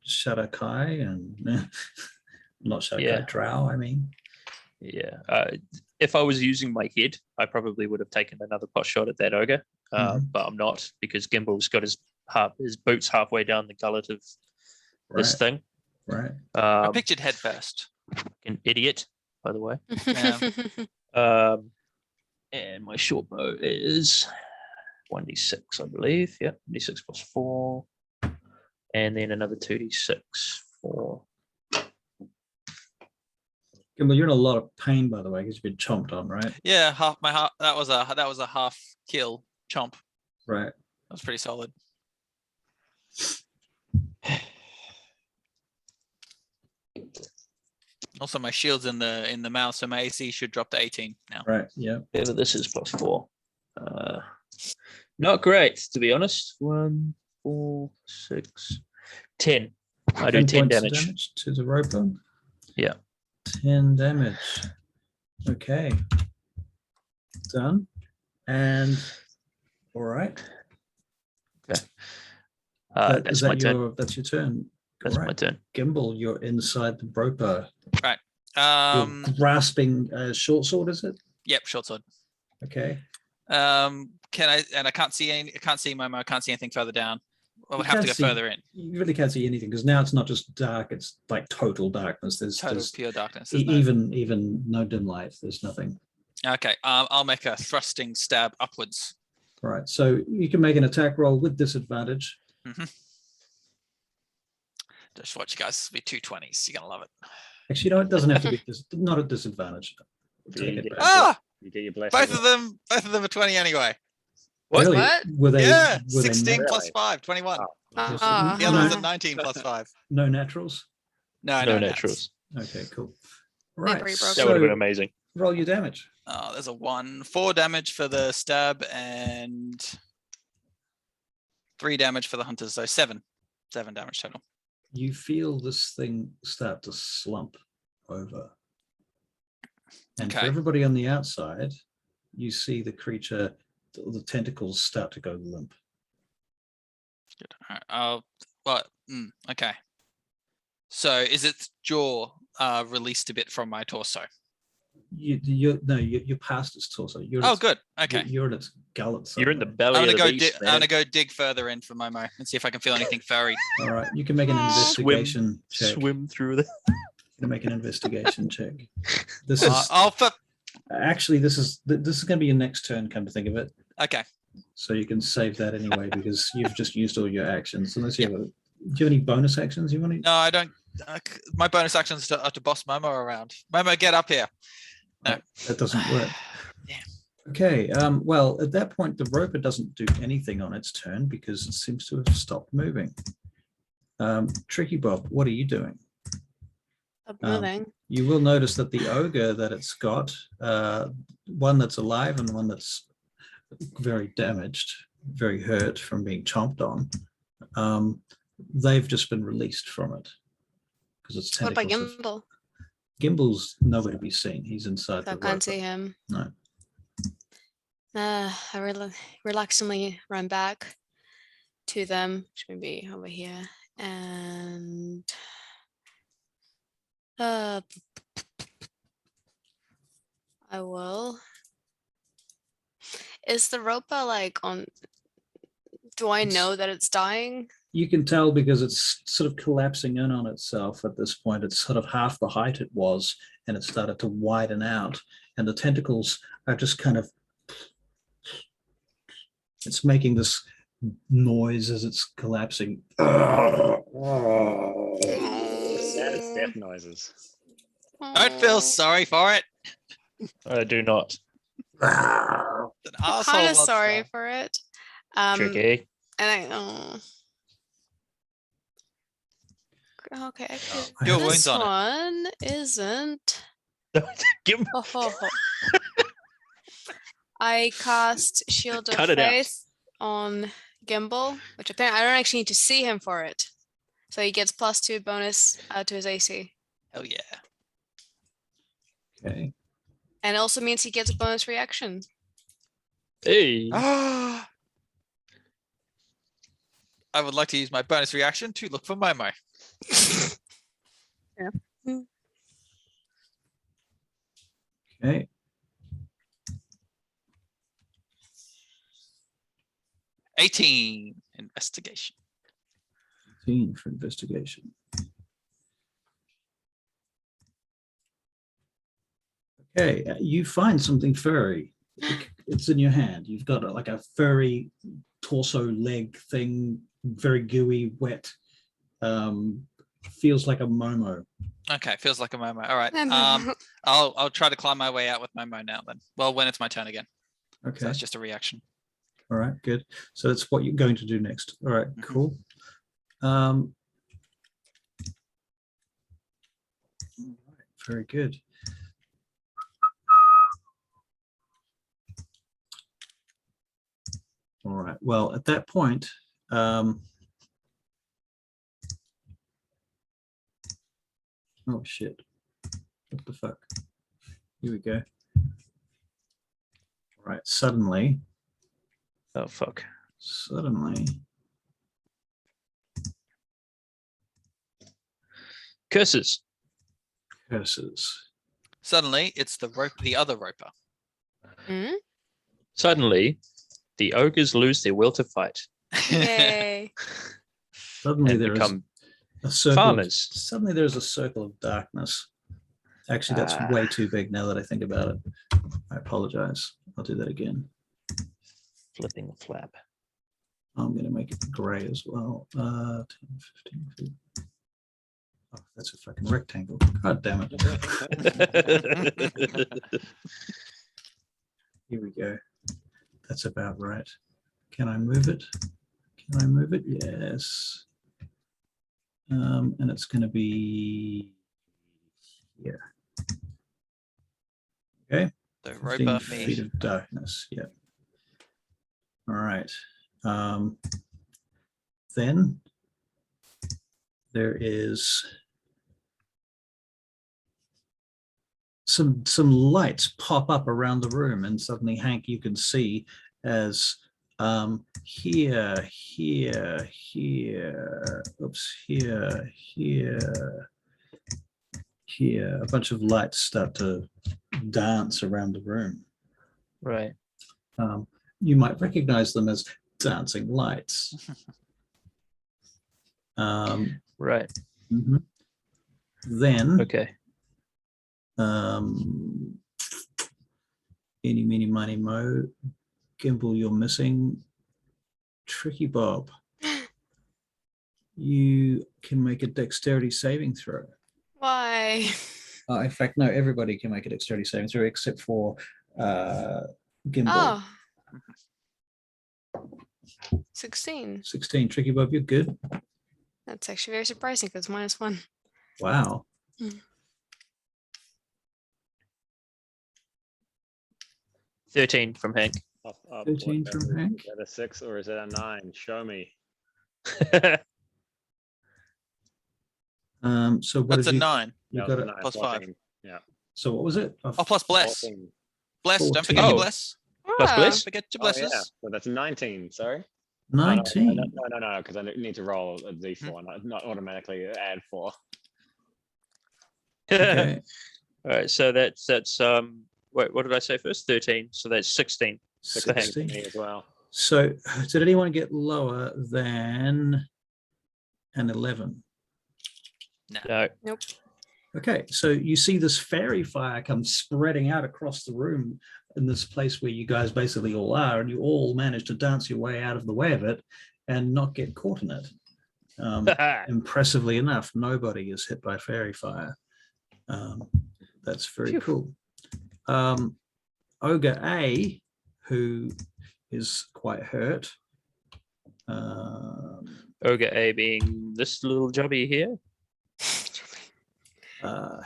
Shadow Kai and not Shadow Kai Yeah. Drow. I mean. Yeah. If I was using my head, I probably would have taken another pot shot at that ogre. But I'm not because Gimbal's got his boots halfway down the gullet of this Right. thing. Right. I pictured head first. An idiot, by the way. Yeah. And my short bow is 1d6, I believe. Yep, d6 plus 4. And then another 2d6 for. Gimbal, you're in a lot of pain, by the way, because you've been chomped on, right? Yeah, that was a half kill chomp. Right. That was pretty solid. Also, my shield's in the mouth, so my AC should drop to 18 now. Right. Yeah. Whatever this is plus 4. Not great, to be honest. 1, 4, 6, 10. I do 10 points of damage. to the roper. Yeah. 10 damage. Okay. Done. And all right. That's my turn. That's your turn. That's All my turn. Gimbal, you're inside the roper. Right. You're grasping a short sword, is it? Yep, short sword. Okay. Can I? And I can't see any. I can't see Momo. I can't see anything further down. I would You have to can't go see- further in. You really can't see anything because now it's not just dark; it's like total darkness. There's Pure darkness. even no dim light. There's nothing. Okay. I'll make a thrusting stab upwards. Right. So you can make an attack roll with disadvantage. Just watch you guys be 220s. You're gonna love it. Actually, no, it doesn't have to be not at disadvantage. Take it back. Ah, You get your blessing. both of them are 20 anyway. What? Really? What? Were they? Yeah, were they 16 Really? plus 5, 21. Oh. Ah. The other one's No. a 19 plus 5. no naturals? No, No no naturals. Okay, cool. Never Right. broke. That would have been So amazing. roll your damage. Oh, there's a 1. 4 damage for the stab and 3 damage for the hunters. So 7 damage total. You feel this thing start to slump over. And for Okay. everybody on the outside, you see the creature, the tentacles start to go limp. Good. All right. Okay. So is its jaw released a bit from my torso? You're past its torso. You're Oh, its, good. Okay. You're in its gullet. You're in the somewhere. belly I'm of gonna the go. beast, I'm man. gonna go dig further in for Momo and see if I can feel anything furry. All right, you can make an investigation check. Swim through the. You can make an investigation check. This actually this is going to be your next turn. Come to think of it, Okay. so you can save that anyway because you've just used all your actions. Unless you have do you have any bonus actions you want to? No, I don't. My bonus actions are to boss Momo around. Momo, get up here. No, that doesn't work. Damn. Okay. Well, at that point, the roper doesn't do anything on its turn because it seems to have stopped moving. Tricky Bob, what are you doing? Stop moving. You will notice that the ogre that it's got, one that's alive and one that's very damaged, very hurt from being chomped on, they've just been released from it because it's What about tentacles. Gimbal? Gimble's nowhere to be seen. He's inside So I the can't roper. see him. No. I reluctantly run back to them, which may be over here, and I will. Is the roper like on? Do I know that it's dying? You can tell because it's sort of collapsing in on itself at this point. It's sort of half the height it was, and it started to widen out, and the tentacles are just kind of. It's making this noise as it's collapsing. The saddest death noises. Don't feel sorry for it. I do not. An I'm asshole kind of monster. sorry for it. Tricky. And okay. Do a This wounds on it. one isn't. Give him. Oh. I cast Shield of Cut it out. Faith on Gimbal, which apparently I don't actually need to see him for it. So he gets +2 bonus to his AC. Hell yeah. Okay. And it also means he gets a bonus reaction. Hey. I would like to use my bonus reaction to look for Momo. Okay. $18 investigation. 18 for investigation. Okay, you find something furry. It's in your hand. You've got like a furry torso leg thing, very gooey, wet. Feels like a Momo. Okay, feels like a Momo. All right. I'll try to climb my way out with Momo now then. Well, when it's my turn again. Okay. So that's just a reaction. All right, good. So that's what you're going to do next. All right, cool. All right, very good. All right, well, at that point, oh shit, what the fuck? Here we go. All right, suddenly, Oh fuck. Curses. Suddenly, it's the other roper. Hmm? Suddenly, the ogres lose their will to fight Yay. Suddenly and there is become a circle. farmers. Suddenly there's a circle of darkness. Actually, that's way too big now that I think about it. I apologize. I'll do that again. Flipping the flap. I'm going to make it gray as well. 10, 15 feet. Oh, that's a fucking rectangle. God damn it. Here we go. That's about right. Can I move it? Yes. And it's going to be here. Okay. The 15 roper feet me. of darkness. Yeah. All right. Then there is some lights pop up around the room, and suddenly, Hank, you can see as here, oops, here, a bunch of lights start to dance around the room. Right. You might recognize them as dancing lights. Right. Mhm. Then, Okay. eeny, meeny, miny, mo. Gimbal, you're missing. Tricky Bob, you can make a dexterity saving throw. Why? In fact, no, everybody can make a dexterity saving throw except for Gimbal. Oh. 16. 16. Tricky Bob, you're good. That's actually very surprising because -1. Wow. 13 from Hank. 13 from Hank. Is that a 6 or is it a 9? Show me. So what That's did a you? 9. You No, got it's it. a 9, plus 5. 14. Yeah. So what was it? Oh, plus bless. 14. Bless. Don't 14. forget your Oh. bless. Plus Ah, bliss? Forget your Oh, blesses. yeah. So that's 19. Sorry. 19. No, because I need to roll a d4, not automatically add 4. Okay. All right. So that's wait, what did I say first? 13. So that's 16. 16 for 16. me as well. So did anyone get lower than an 11? No. nope. Okay, so you see this fairy fire come spreading out across the room in this place where you guys basically all are, and you all manage to dance your way out of the way of it and not get caught in it. Impressively enough, nobody is hit by fairy fire. That's very cool. Ogre A, who is quite hurt. Ogre A being this little jobby here.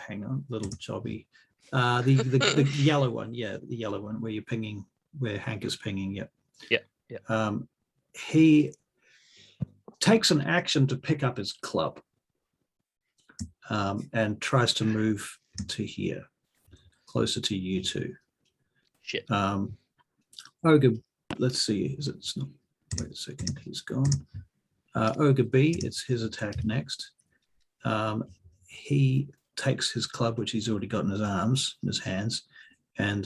Hang on, little jobby. The yellow one, yeah, the yellow one where you're pinging, where Hank is pinging. Yep. Yeah. He takes an action to pick up his club and tries to move to here, closer to you two. Shit. Ogre, let's see, is it? It's not. Wait a second, he's gone. Ogre B, it's his attack next. He takes his club, which he's already got in his arms, in his hands, and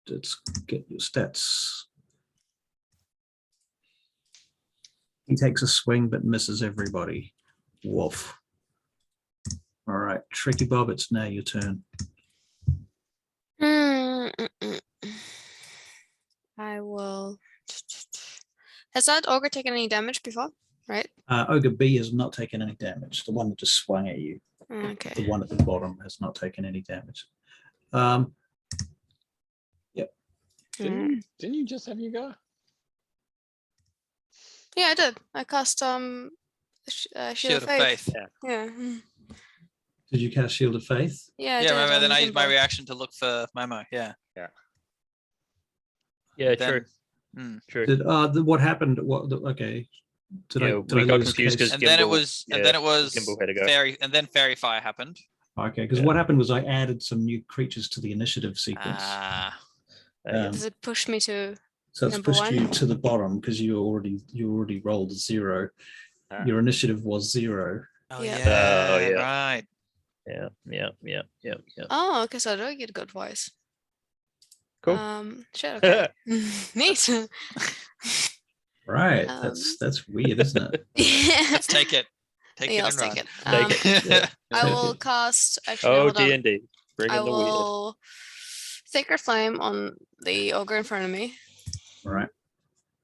let's get your stats. He takes a swing but misses everybody. Woof. All right, Tricky Bob, it's now your turn. I will. Has that ogre taken any damage before? Right. Ogre B has not taken any damage. The one that just swung at you. Okay. The one at the bottom has not taken any damage. Yep. Didn't you just have you go? Yeah, I did. I cast Shield of Faith. Yeah. Did you cast Shield of Faith? Yeah. Yeah, remember, then I did used my reaction to look for Momo. Yeah. Yeah, Then- true. Did what happened? What? Okay. Did I We got lose confused case? because And then it was Gimbal had to go. fairy, and then fairy fire happened. Okay, because Yeah. what happened was I added some new creatures to the initiative sequence. Ah, Does it push me to? So it's number pushed you one? to the bottom because you already rolled a 0. Your initiative was 0. oh Yeah. yeah, Oh, yeah. right. Yeah. Oh, okay. So I do get good voice. Cool. Shit. Okay. Neat. Right. Um, That's weird, isn't it? Yeah. Let's take it. Take Yeah, it let's and take run. it. Take it. I Take will it. cast. Actually, Oh, hold on. D&D. Bring I in the weird. will Sacred Flame on the ogre in front of me. All right.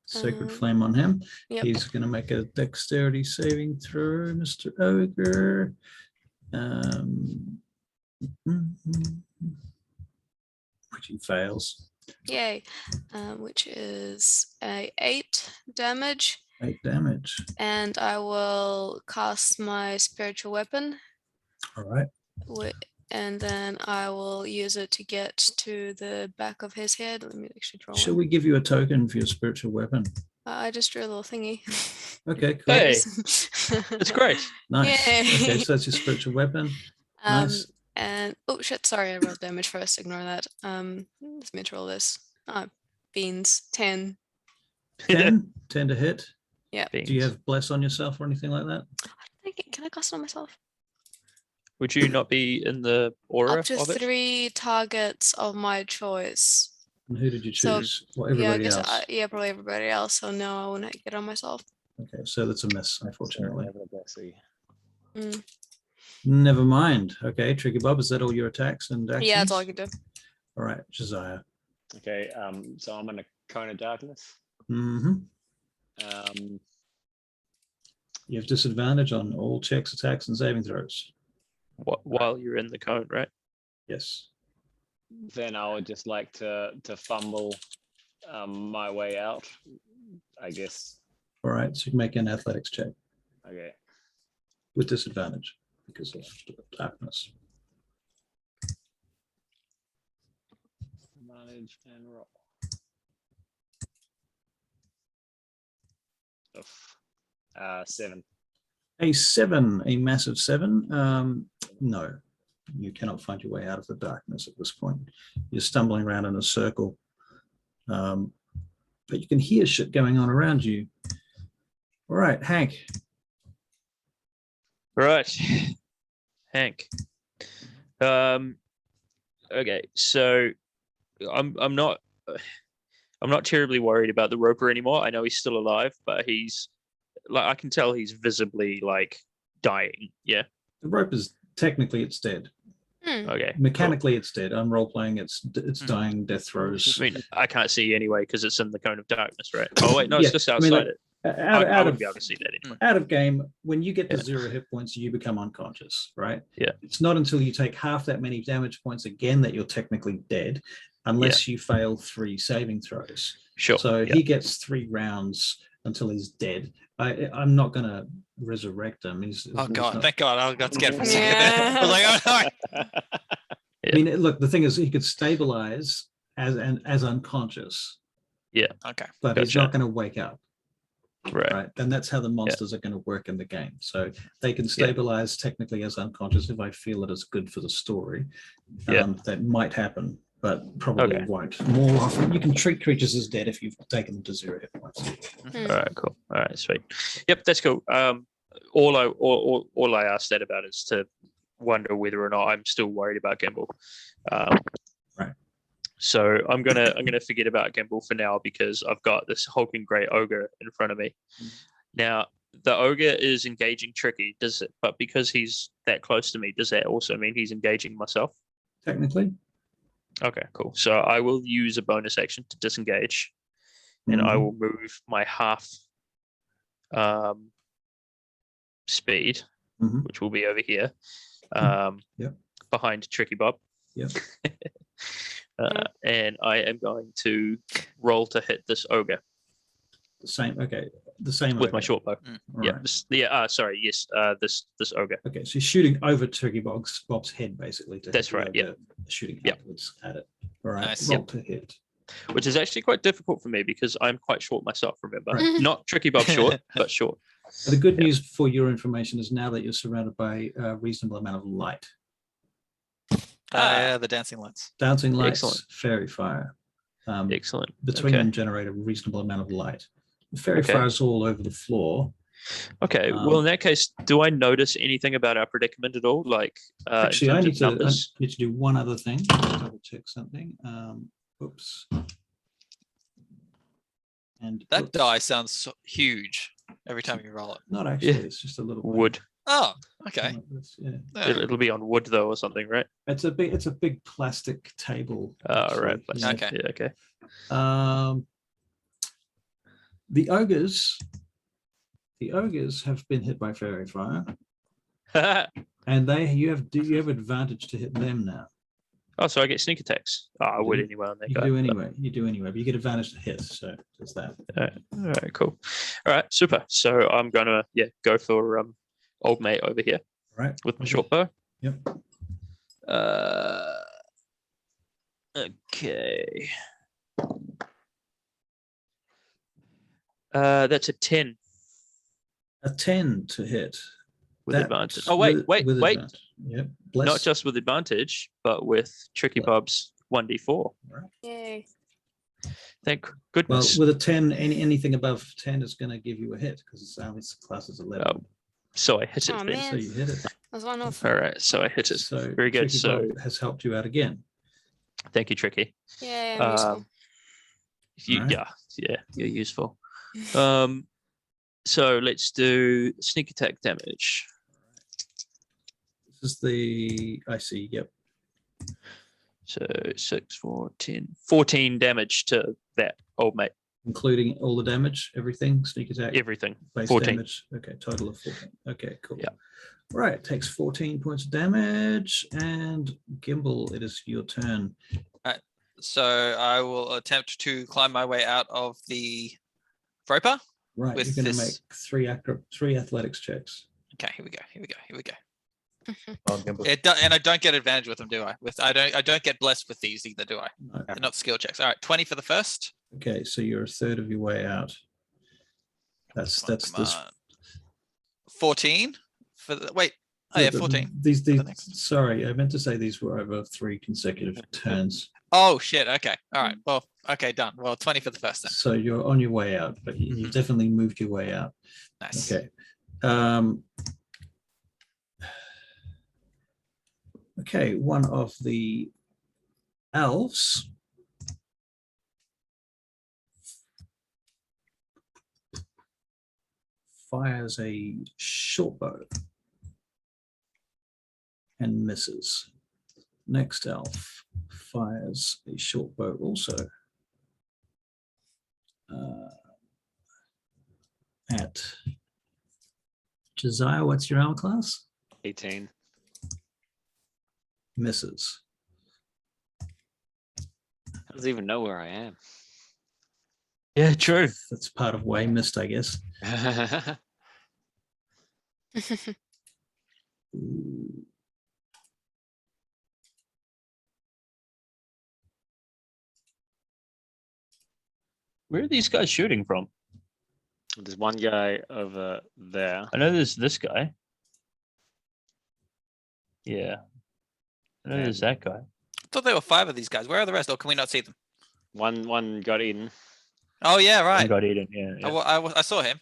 Sacred Um, Flame on him. Yep. He's going to make a dexterity saving throw, Mr. Ogre. Which he fails. Yay. Which is a 8 damage. 8 damage. And I will cast my spiritual weapon. All right. And then I will use it to get to the back of his head. Let me actually draw Shall one. we give you a token for your spiritual weapon? I just drew a little thingy. Okay, cool. Hey, that's great. Nice. Yay. Okay, so that's your spiritual weapon. Nice. And oh shit, sorry, I rolled damage first. Ignore that. Let me roll this. Beans 10. 10 to hit. Yeah. Do you have bless on yourself or anything like that? Can I cast it on myself? Would you not be in the aura Up to of it? 3 targets of my choice. And who did you So, choose? Well, Yeah, I everybody guess else. yeah, probably everybody else. So no, I wouldn't get on myself. Okay, so that's a miss, unfortunately. Mm. Never mind. Okay, Tricky Bob, is that all your attacks and actions? Yeah, that's all I can do. All right, Josiah. Okay, so I'm in a cone of darkness. Mm-hmm. You have disadvantage on all checks, attacks, and saving throws. While you're in the cone, right? Yes. Then I would just like to fumble my way out, I guess. All right, so you can make an athletics check Okay. with disadvantage because of darkness. Manage and roll. Oof. 7. A 7, a massive 7. No, you cannot find your way out of the darkness at this point. You're stumbling around in a circle, but you can hear shit going on around you. All right, Hank. Right, Hank. Okay, so I'm not terribly worried about the Roper anymore. I know he's still alive, but he's like, I can tell he's visibly like dying. Yeah. The rope is technically it's dead. Okay. Mechanically, it's dead. I'm role playing. It's dying death throes. I mean, I can't see anyway because it's in the cone of darkness, right? Oh wait, no, Yeah, it's just I outside mean, it. Out I of wouldn't be able to see that anyway. out of game, when you get to Yeah. 0 hit points, you become unconscious, right? Yeah. It's not until you take half that many damage points again that you're technically dead, unless you fail 3 saving throws. Sure. So yeah. he gets 3 rounds until he's dead. I'm not going to resurrect him. Oh God! not- Thank God! I got scared for a second. There. I was like, oh no! I mean, look, the thing is, he could stabilize as unconscious, Okay. but he's Gotcha. not going to wake up. Right. Right, and that's how the monsters are going to work in the game. So they can stabilize technically as unconscious if I feel that it's good for the story. That might happen, but probably won't. More often, you can treat creatures as dead if you've taken them to 0 hit points. All right. Cool. All right. Sweet. Yep. That's cool. All I asked that about is to wonder whether or not I'm still worried about Gimbal. Right. So I'm gonna forget about Gimbal for now because I've got this hulking grey ogre in front of me. Now the ogre is engaging Tricky, does it? But because he's that close to me, does that also mean he's engaging myself? Technically. Okay, cool. So I will use a bonus action to disengage, and I will move my half speed, which will be over here, behind Tricky Bob. Yep. And I am going to roll to hit this ogre. The same. Okay. The same with ogre. my short bow. Right. Sorry. Yes. This ogre. Okay, so you're shooting over Tricky Bob's head, basically. To That's hit the right. Yeah. ogre, shooting Yep. upwards at it. All right. Nice. Roll to hit. Which is actually quite difficult for me because I'm quite short myself. Remember, Right. not Tricky Bob short, but short. The good news for your information is now that you're surrounded by a reasonable amount of light. Yeah, the dancing lights. Dancing lights, Excellent. fairy fire. Excellent. Between Okay. them generate a reasonable amount of light. The fairy Okay. fire is all over the floor. Okay. Well, in that case, do I notice anything about our predicament at all? Like, Actually, in I terms need of numbers? to do one other thing. Just double check something. Oops. And That oops. die sounds so huge every time you roll it. Not actually. Yeah. It's just a little bit. Wood. Oh, okay. Yeah. Yeah. It'll be on wood though, or something, right? It's a big plastic table. Oh, right. actually. Plastic. Okay. Yeah. Okay. The ogres have been hit by fairy fire, and you have advantage to hit them now. Oh, so I get sneak attacks. Oh, I would do. anyway on that You guy. do anyway. You do anyway, but you get advantage to hit. So there's that. All right, cool. All right, super. So I'm gonna go for old mate over here Right. with my short bow. Yep. Okay. That's a 10 A 10 to hit. with That's advantage. Oh wait. with Wait. advantage. Yep. Bless. Not just with advantage, but with Tricky Bob's 1d4. Yay. Thank Well, goodness. with a 10, anything above 10 is going to give you a hit because it's class is 11. Oh, So I hit it Oh, then. man. So you hit it. That's one off. All right, so I hit it. So Very good. Tricky So Bob has helped you out again. thank you, Tricky. Yeah, I'm useful. Alright. Yeah, you're useful. So let's do sneak attack damage. This is the, I see, yep. So 6, 4, 10, 14 damage to that old mate. Including all the damage, everything, sneak attack, Everything. base 14. damage. Okay, total of 14. Okay, cool. Yeah. Right, takes 14 points of damage. And Gimbal, it is your turn. So I will attempt to climb my way out of the roper. Right, With you're going to this- make three athletics checks. Okay, here we go. Here we go. Here we go. Oh, Gimbal. And I don't get advantage with them, do I? I don't get blessed with these either, do I? No. They're not skill checks. All right, 20 for the first. Okay, so you're a third of your way out. That's Come on, this. come on. 14 for the wait. Oh yeah, 14. These the next. sorry, I meant to say these were over 3 consecutive turns. Oh shit. Okay. All right. Well, okay, done. Well, 20 for the first then. So you're on your way out, but you've definitely moved your way out. Nice. Okay. Okay, one of the elves fires a short bow and misses. Next elf fires a short bow also at Josiah. What's your armor class? 18. Misses. How does he even know where I am? Yeah, true. That's part of why he missed, I guess. Ooh. Where are these guys shooting from? There's one guy over there. I know there's this guy. Yeah. I know there's that guy. I thought there were 5 of these guys. Where are the rest? Or can we not see them? One got eaten. Oh yeah, I right. got eaten. Yeah. yeah. I saw him.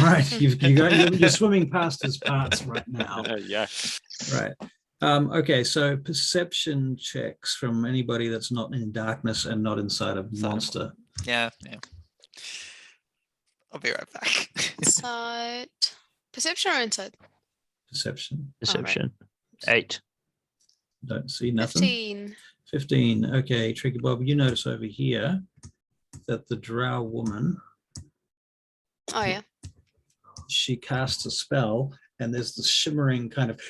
Right, you're swimming past his parts right now. Yeah. Right. Okay, so perception checks from anybody that's not in darkness and not inside a monster. Yeah, yeah. I'll be right back. Inside. Perception or inside? Perception. Perception. 8. Don't see nothing. 15. 15. Okay, Tricky Bob, you notice over here that the drow woman, Oh yeah. she casts a spell and there's the shimmering kind of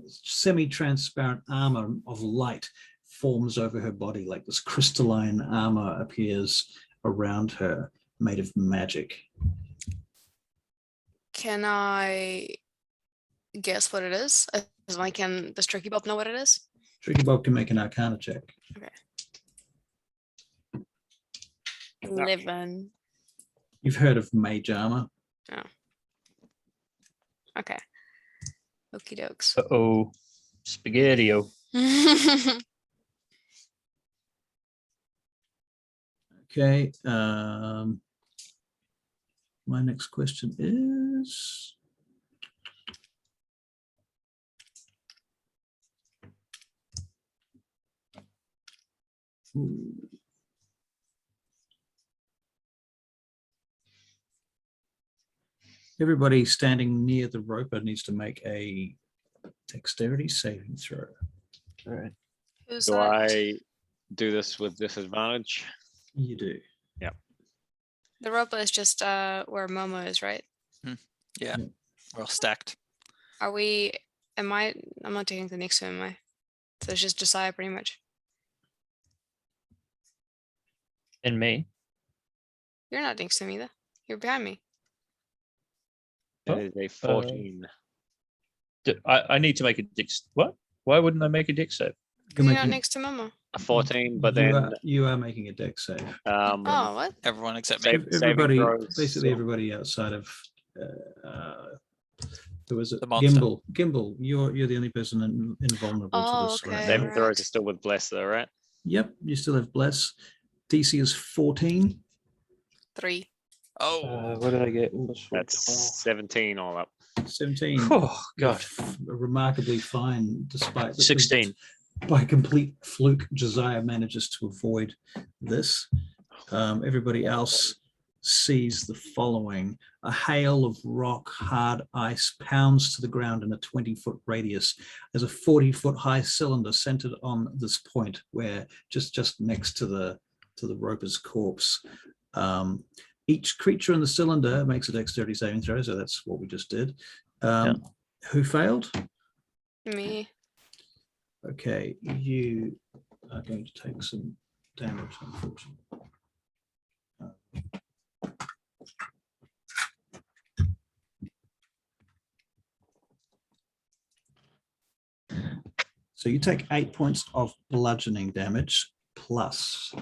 semi-transparent armor of light forms over her body, like this crystalline armor appears around her made of magic. Can I guess what it is? Does Tricky Bob know what it is? Tricky Bob can make an arcana check. 11. You've heard of mage armor. Okay. Okie dokes. Uh-oh. Spaghetti-o. Okay. My next question is, everybody standing near the roper needs to make a dexterity saving throw. All right. Who's Do that? I do this with disadvantage? You do. The roper is just where Momo is, right? Yeah, we're all stacked. I'm not taking the next to him, am I? So it's just Josiah pretty much. And me. You're not next to me either. You're behind me. That is a 14. I need to make a dex. What? Why wouldn't I make a dex save? Because you're not next to Momo. A 14, but then you are making a dex save. Oh, what? Everyone except me. Saving Everybody, throws, basically so- everybody outside of who was it? The monster. Gimbal, you're the only person invulnerable Oh, to this. okay. round. saving Right. throws are still with bless though, right? Yep, you still have bless. DC is 14. 3. Oh, What did I get? That's 17 all up. 17. Oh God, Remarkably fine, despite 16. By complete fluke, Josiah manages to avoid this. Everybody else sees the following. A hail of rock, hard ice pounds to the ground in a 20-foot radius. There's a 40-foot high cylinder centered on this point, where just next to the roper's corpse. Each creature in the cylinder makes a dexterity saving throw, so that's what we just did. Who failed? Me. Okay, you are going to take some damage, unfortunately. So you take 8 points of bludgeoning damage plus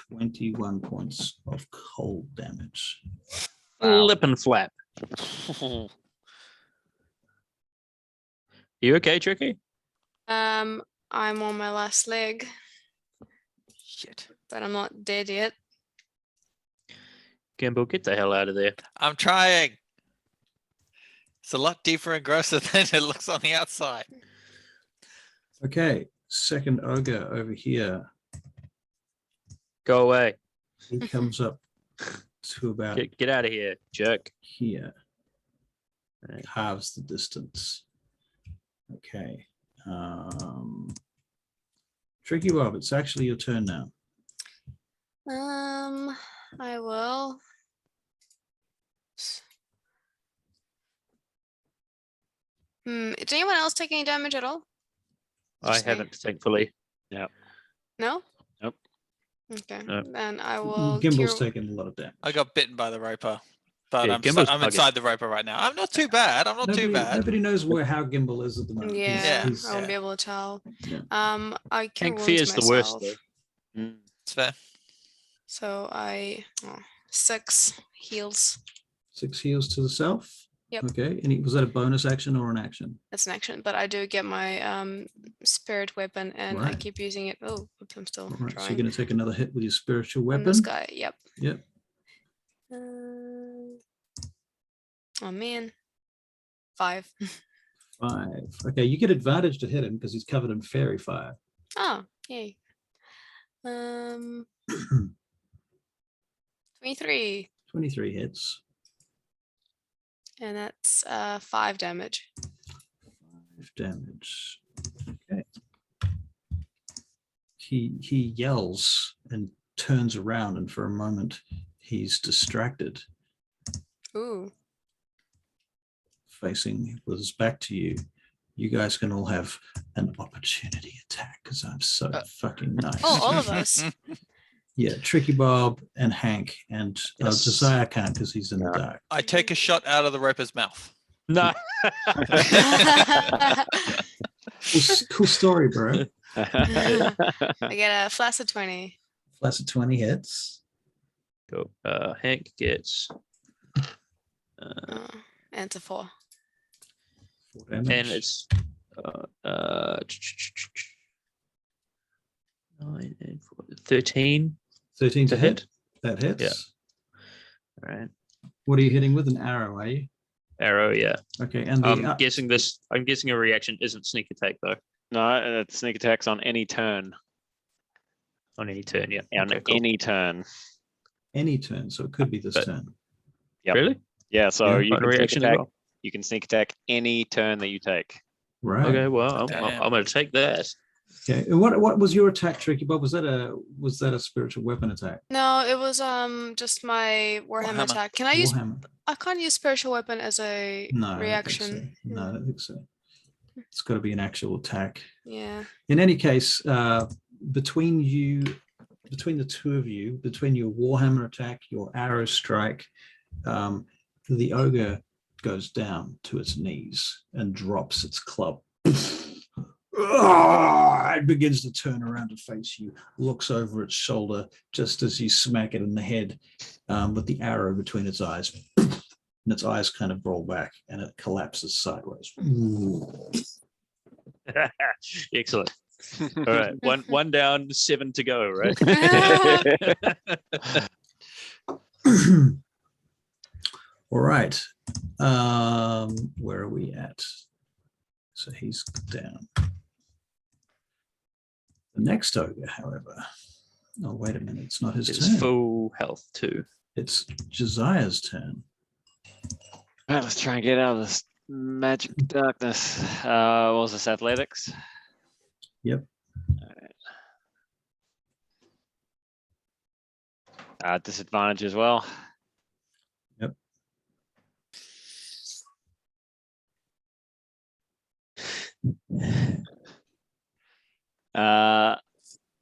21 points of cold damage. Wow. Lip and flap. You okay, Tricky? I'm on my last leg, shit. but I'm not dead yet. Gimbal, get the hell out of there. I'm trying. It's a lot deeper and grosser than it looks on the outside. Okay, second ogre over here. Go away. He comes up to about Get out of here, jerk. here. Right. Halves the distance. Okay. Tricky Bob, it's actually your turn now. I will. Did anyone else take any damage at all? I Just me? haven't, thankfully. No? Nope. Okay. Nope. Then I will Gimbal's cure... taken a lot of damage. I got bitten by the roper, but Yeah, I'm Gimbal's I'm bugging. inside the roper right now. I'm not too bad. I'm not too bad. Nobody knows how Gimbal is at the moment. Yeah, He's- I won't be able to tell. Yeah. I cure Hank wounds fears the worst, myself. though. It's fair. So 6 heals. 6 heals to the self. Yep. Okay. And was that a bonus action or an action? That's an action, but I do get my spirit weapon, and I Right. keep using it. Oh, oops, I'm still All right. So you're drawing. going to take another hit with your spiritual On weapon. this guy, yep. Yep. Oh man, 5. 5. Okay. You get advantage to hit him because he's covered in fairy fire. Oh, yay. 23, 23 hits. and that's 5 damage. 5 damage. Okay. He yells and turns around, and for a moment he's distracted, Ooh. facing with his back to you. You guys can all have an opportunity attack because I'm so fucking nice. Oh, all of us. Yeah, Tricky Bob and Hank, and Yes. Josiah can't because he's in the dark. I take a shot out of the roper's mouth. No. Cool story, bro. I get a flaccid 20. Plus a 20 hits. Cool. Hank gets And it's a 4. 4 damage. and it's 9 and 4, 13 13 to to hit. hit. That hits. Yeah. All right. What are you hitting with? An arrow, are you? Arrow, yeah. Okay, and I'm the guessing a reaction isn't sneak attack though. No, it's sneak attacks on any turn. On any turn, yeah. On Okay, cool. any turn. any turn, so it could be this But- turn. Yep. Really? Yeah, so Yeah, you On can sneak reaction as attack. well. You can sneak attack any turn that you take. Right. Okay, well, I'm Damn. going to take that. Okay. And what was your attack, Tricky Bob? Was that a spiritual weapon attack? No, it was just my Warhammer Warhammer. attack. Can I use? Warhammer? I can't use spiritual weapon as a No, I don't think reaction. so. No, I don't think so. It's got to be an actual attack. Yeah. In any case, between the two of you, between your Warhammer attack, your arrow strike, the ogre goes down to its knees and drops its club. It begins to turn around to face you, looks over its shoulder just as you smack it in the head with the arrow between its eyes. And its eyes kind of roll back and it collapses sideways. Excellent. All right, one down, 7 to go, right? All right. Where are we at? So he's down. The next ogre, however. Oh, wait a minute. It's not his It's turn. full health too. It's Josiah's turn. All right, let's try and get out of this magic darkness. What was this, athletics? Yep. Disadvantage as well. Yep. A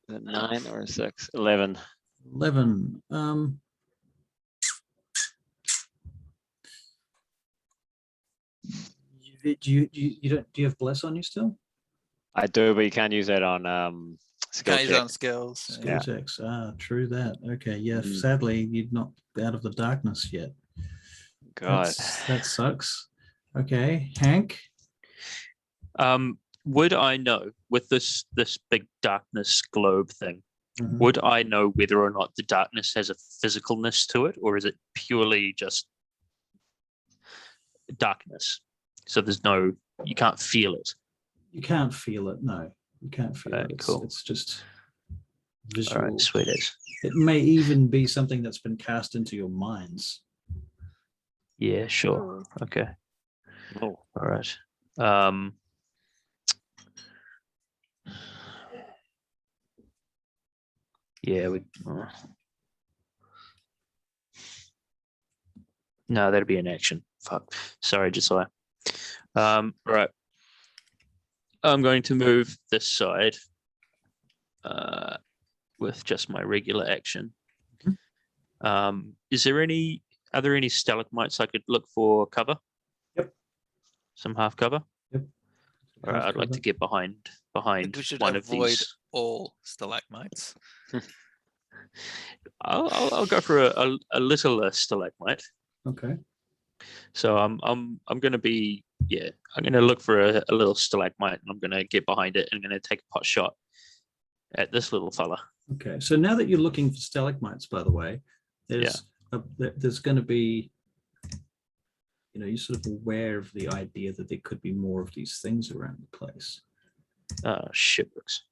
9 or a 6? 11. 11. Do you have bless on you still? I do, but you can't use that on skill Guys check. on skills. Skill Yeah. checks. True that. Okay, yeah. Mm. Sadly, you're not out of the darkness yet. God. That sucks. Okay, Hank. Would I know with this big darkness globe thing? Mhm. Would I know whether or not the darkness has a physicalness to it, or is it purely just darkness? So you can't feel it. You can't feel it. No, you can't feel it. Cool. It's just All visual. right, sweet as. It may even be something that's been cast into your minds. Yeah, sure. Ooh. Okay. Oh. All right. Yeah, no, that'd be an action. Fuck. Sorry, Josiah. Right. I'm going to move this side with just my regular action. Are there any stalagmites I could look for cover? Yep. Some half cover? Yep. All right, I'd like to get behind We should one of avoid these. all stalagmites. I'll go for a little stalagmite. Okay. So I'm gonna be I'm gonna look for a little stalagmite and I'm gonna get behind it and I'm gonna take a pot shot at this little fella. Okay. So now that you're looking for stalagmites, by the way, there's going to be, you're sort of aware of the idea that there could be more of these things around the place. Shipwrecks.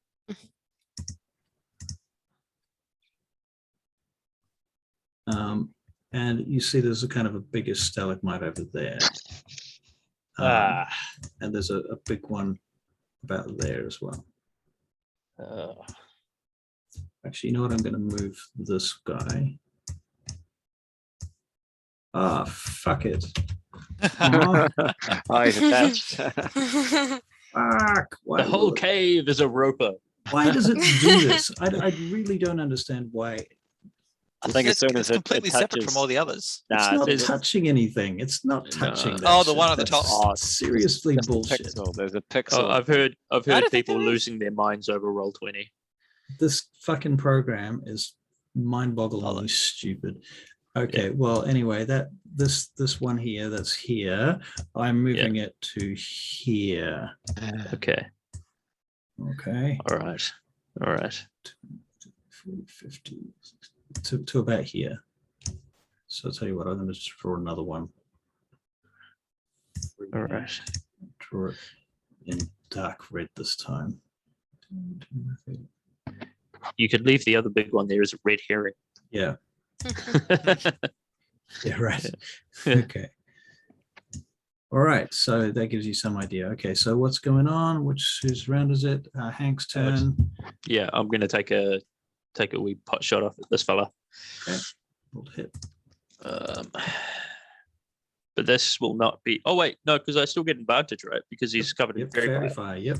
And you see there's a kind of a bigger stalagmite over there. And there's a big one about there as well. Actually, you know what? I'm going to move this guy. Fuck it. Oh, he's attached. Fuck. The whole cave is a roper. Why does it do this? I really don't understand why. I think as soon as it's completely separate from all the others. It's not touching anything. It's not touching. that Oh, the shit. one on the That's top. seriously bullshit. Pixel. There's a pixel. I've heard think people there is. losing their minds over Roll20. This fucking program is mind-bogglingly stupid. Okay, well, anyway, this one here that's here, I'm moving it to here. Okay. Okay. All right. 50 to about here. So I'll tell you what, I'm going to just draw another one. All right. Draw it in dark red this time. You could leave the other big one there as a red herring. Yeah. Yeah, right. Okay. All right. So that gives you some idea. Okay. So what's going on? Whose round is it? Hank's turn. Yeah, I'm going to take a wee pot shot off at this fella. Okay. We'll hit. But this will not be. Oh wait, no, because I still get advantage, right? Because he's covered in fairy fire. Yep.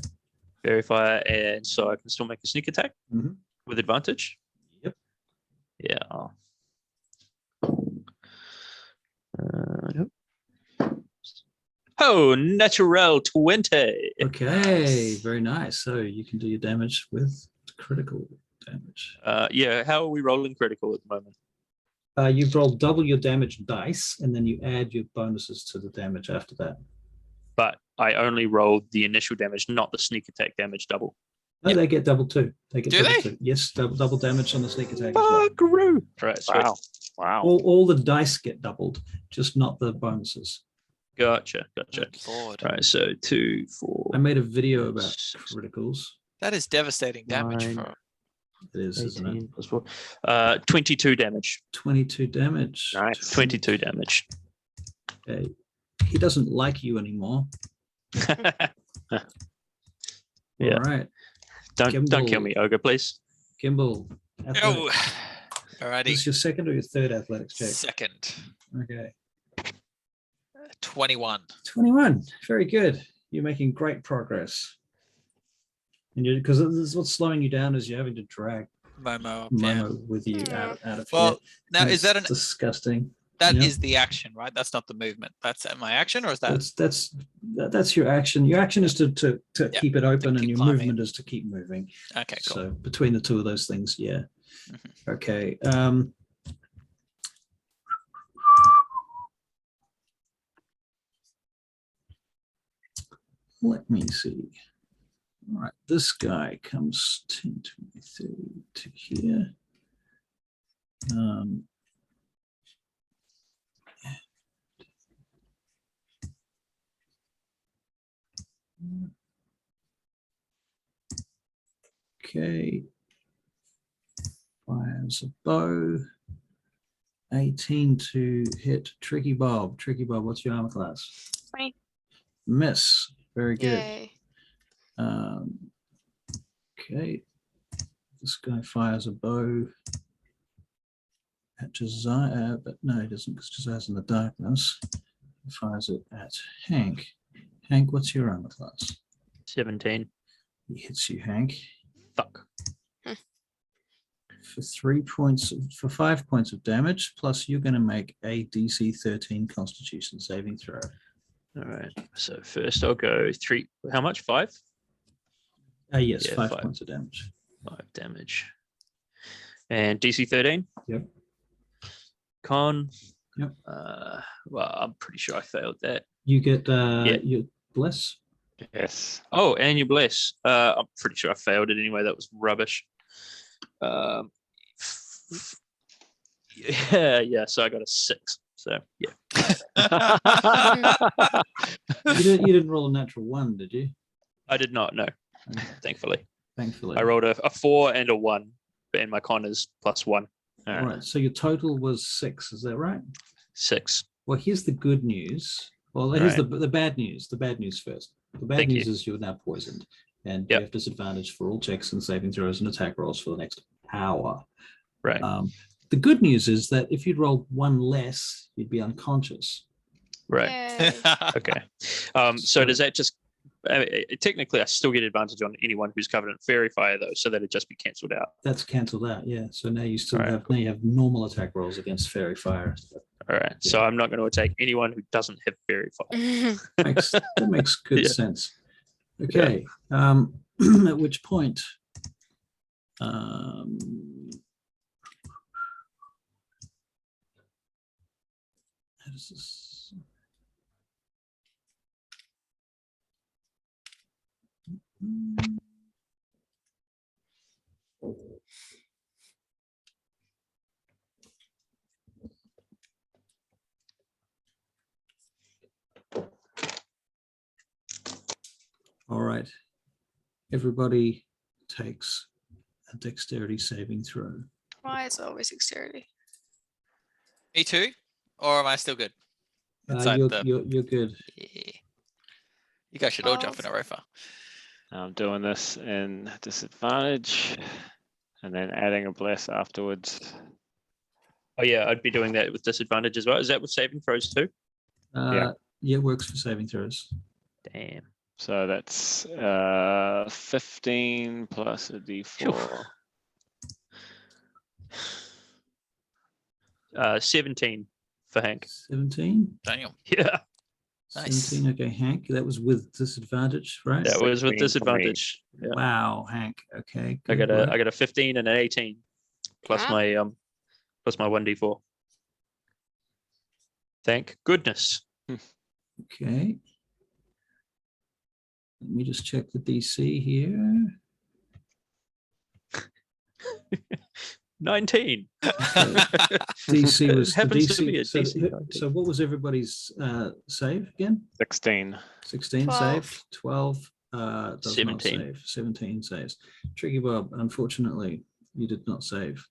Fairy fire, and so I can still make a sneak attack with advantage. Yep. Yeah. Nope. Oh, natural 20. Okay. Very nice. So you can do your damage with critical damage. Yeah. How are we rolling critical at the moment? You've rolled double your damage dice, and then you add your bonuses to the damage after that. but I only rolled the initial damage, not the sneak attack damage double. No, they get double too. They get Do double they? too. Yes, double damage on the sneak attack as well. Buckaroo! Right, sweet. Wow. All the dice get doubled, just not the bonuses. Gotcha. Good Lord. Right, so 2, 4. I made a video about 6, criticals. That is devastating damage 9, for It is, isn't it? 18 plus 4. 22 damage. 22 damage. Nice. 22 damage. Okay. He doesn't like you anymore. Yeah. All right. Don't kill me, Ogre, please. Gimbal. Oh, Athletics. alrighty. Is this your second or your third athletics check? Second. Okay. 21. 21. Very good. You're making great progress. And because this is what's slowing you down is you're having to drag Momo. Momo with you out of Well, here. now And is that it's disgusting? that Yeah. is the action, right? That's not the movement. That's my action, or is that That's your action. Your action is to Yeah, keep it open, and keep your climbing. movement is to keep moving. okay? Cool. So between the two of those things, yeah. Mhm. Okay. Let me see. All right, this guy comes 10, 20, 30 to here. Okay. Fires a bow. 18 to hit Tricky Bob. Tricky Bob, what's your armor class? 20. Miss. Very good. Yay. Okay. This guy fires a bow at Josiah, but no, he doesn't because Josiah's in the darkness. He fires it at Hank. Hank, what's your armor class? 17. He hits you, Hank. Fuck. For 5 points of damage, plus you're going to make a DC 13 Constitution saving throw. All right. So first I'll go 3. How much? 5? Yes, Yeah, 5 5. points of damage. 5 damage. And DC 13? Yep. Con? Yep. Well, I'm pretty sure I failed that. You get your bless. Yes. Oh, and you bless. I'm pretty sure I failed it anyway. That was rubbish. Yeah. So I got a 6. So yeah. You didn't roll a natural 1, did you? I did not. No, Okay, thankfully. thankfully. I rolled a 4 and a 1, and my con is +1. All right. So your total was 6. Is that right? 6. Well, here's the good news. Well, here's the bad news. The bad news first. The bad Thank news you. is you're now poisoned, and Yep. you have disadvantage for all checks and saving throws and attack rolls for the next hour. Right. The good news is that if you'd rolled 1 less, you'd be unconscious. Right. Yay. Okay. So does that just technically I still get advantage on anyone who's covered in fairy fire though, so that'd just be cancelled out. That's cancelled out. Yeah. So now you still All right, have now you have normal attack rolls against fairy fire. All right. So I'm not going to attack anyone who doesn't have fairy fire. That makes good Yeah. sense. Okay. At which point, how does this? All right. Everybody takes a dexterity saving throw. Why is it always dexterity? Me too? Or am I still good? Inside You're good. Yeah. You guys should all jump in a rofa. I'm doing this in disadvantage and then adding a bless afterwards. Oh yeah, I'd be doing that with disadvantage as well. Is that with saving throws too? Yeah, it works for saving throws. Damn. So that's 15 plus a d4. 17 for Hank. 17. Daniel. Yeah, Nice. 17. Okay, Hank. That was with disadvantage, right? that was with 16 for me. disadvantage. Yeah. Wow, Hank. Okay. I good got work. a 15 and an 18 plus Wow. my 1d4. Hmm. Hmm. Um, Thank goodness. Okay. Let me just check the DC here. 19. DC was the Happens to be a DC. DC 19. So what was everybody's save again? 16. 16 12. saved, 12 does 17. not save, 17 saves. Tricky Bob, unfortunately, you did not save.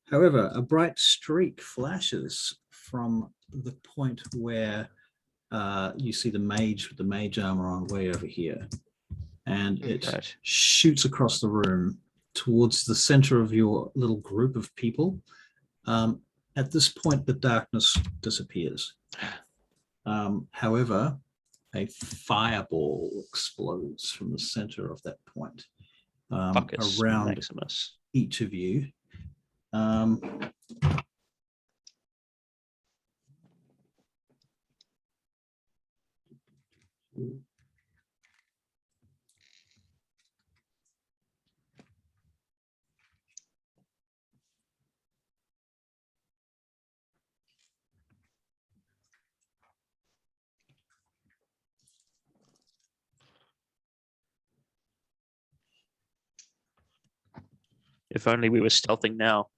However, a bright streak flashes from the point where you see the mage with the mage armor on way over here. And it Right. shoots across the room towards the center of your little group of people. At this point, the darkness disappears. However, a fireball explodes from the center of that point Buckets, around Maximus. each of you. If only we were stealthing now.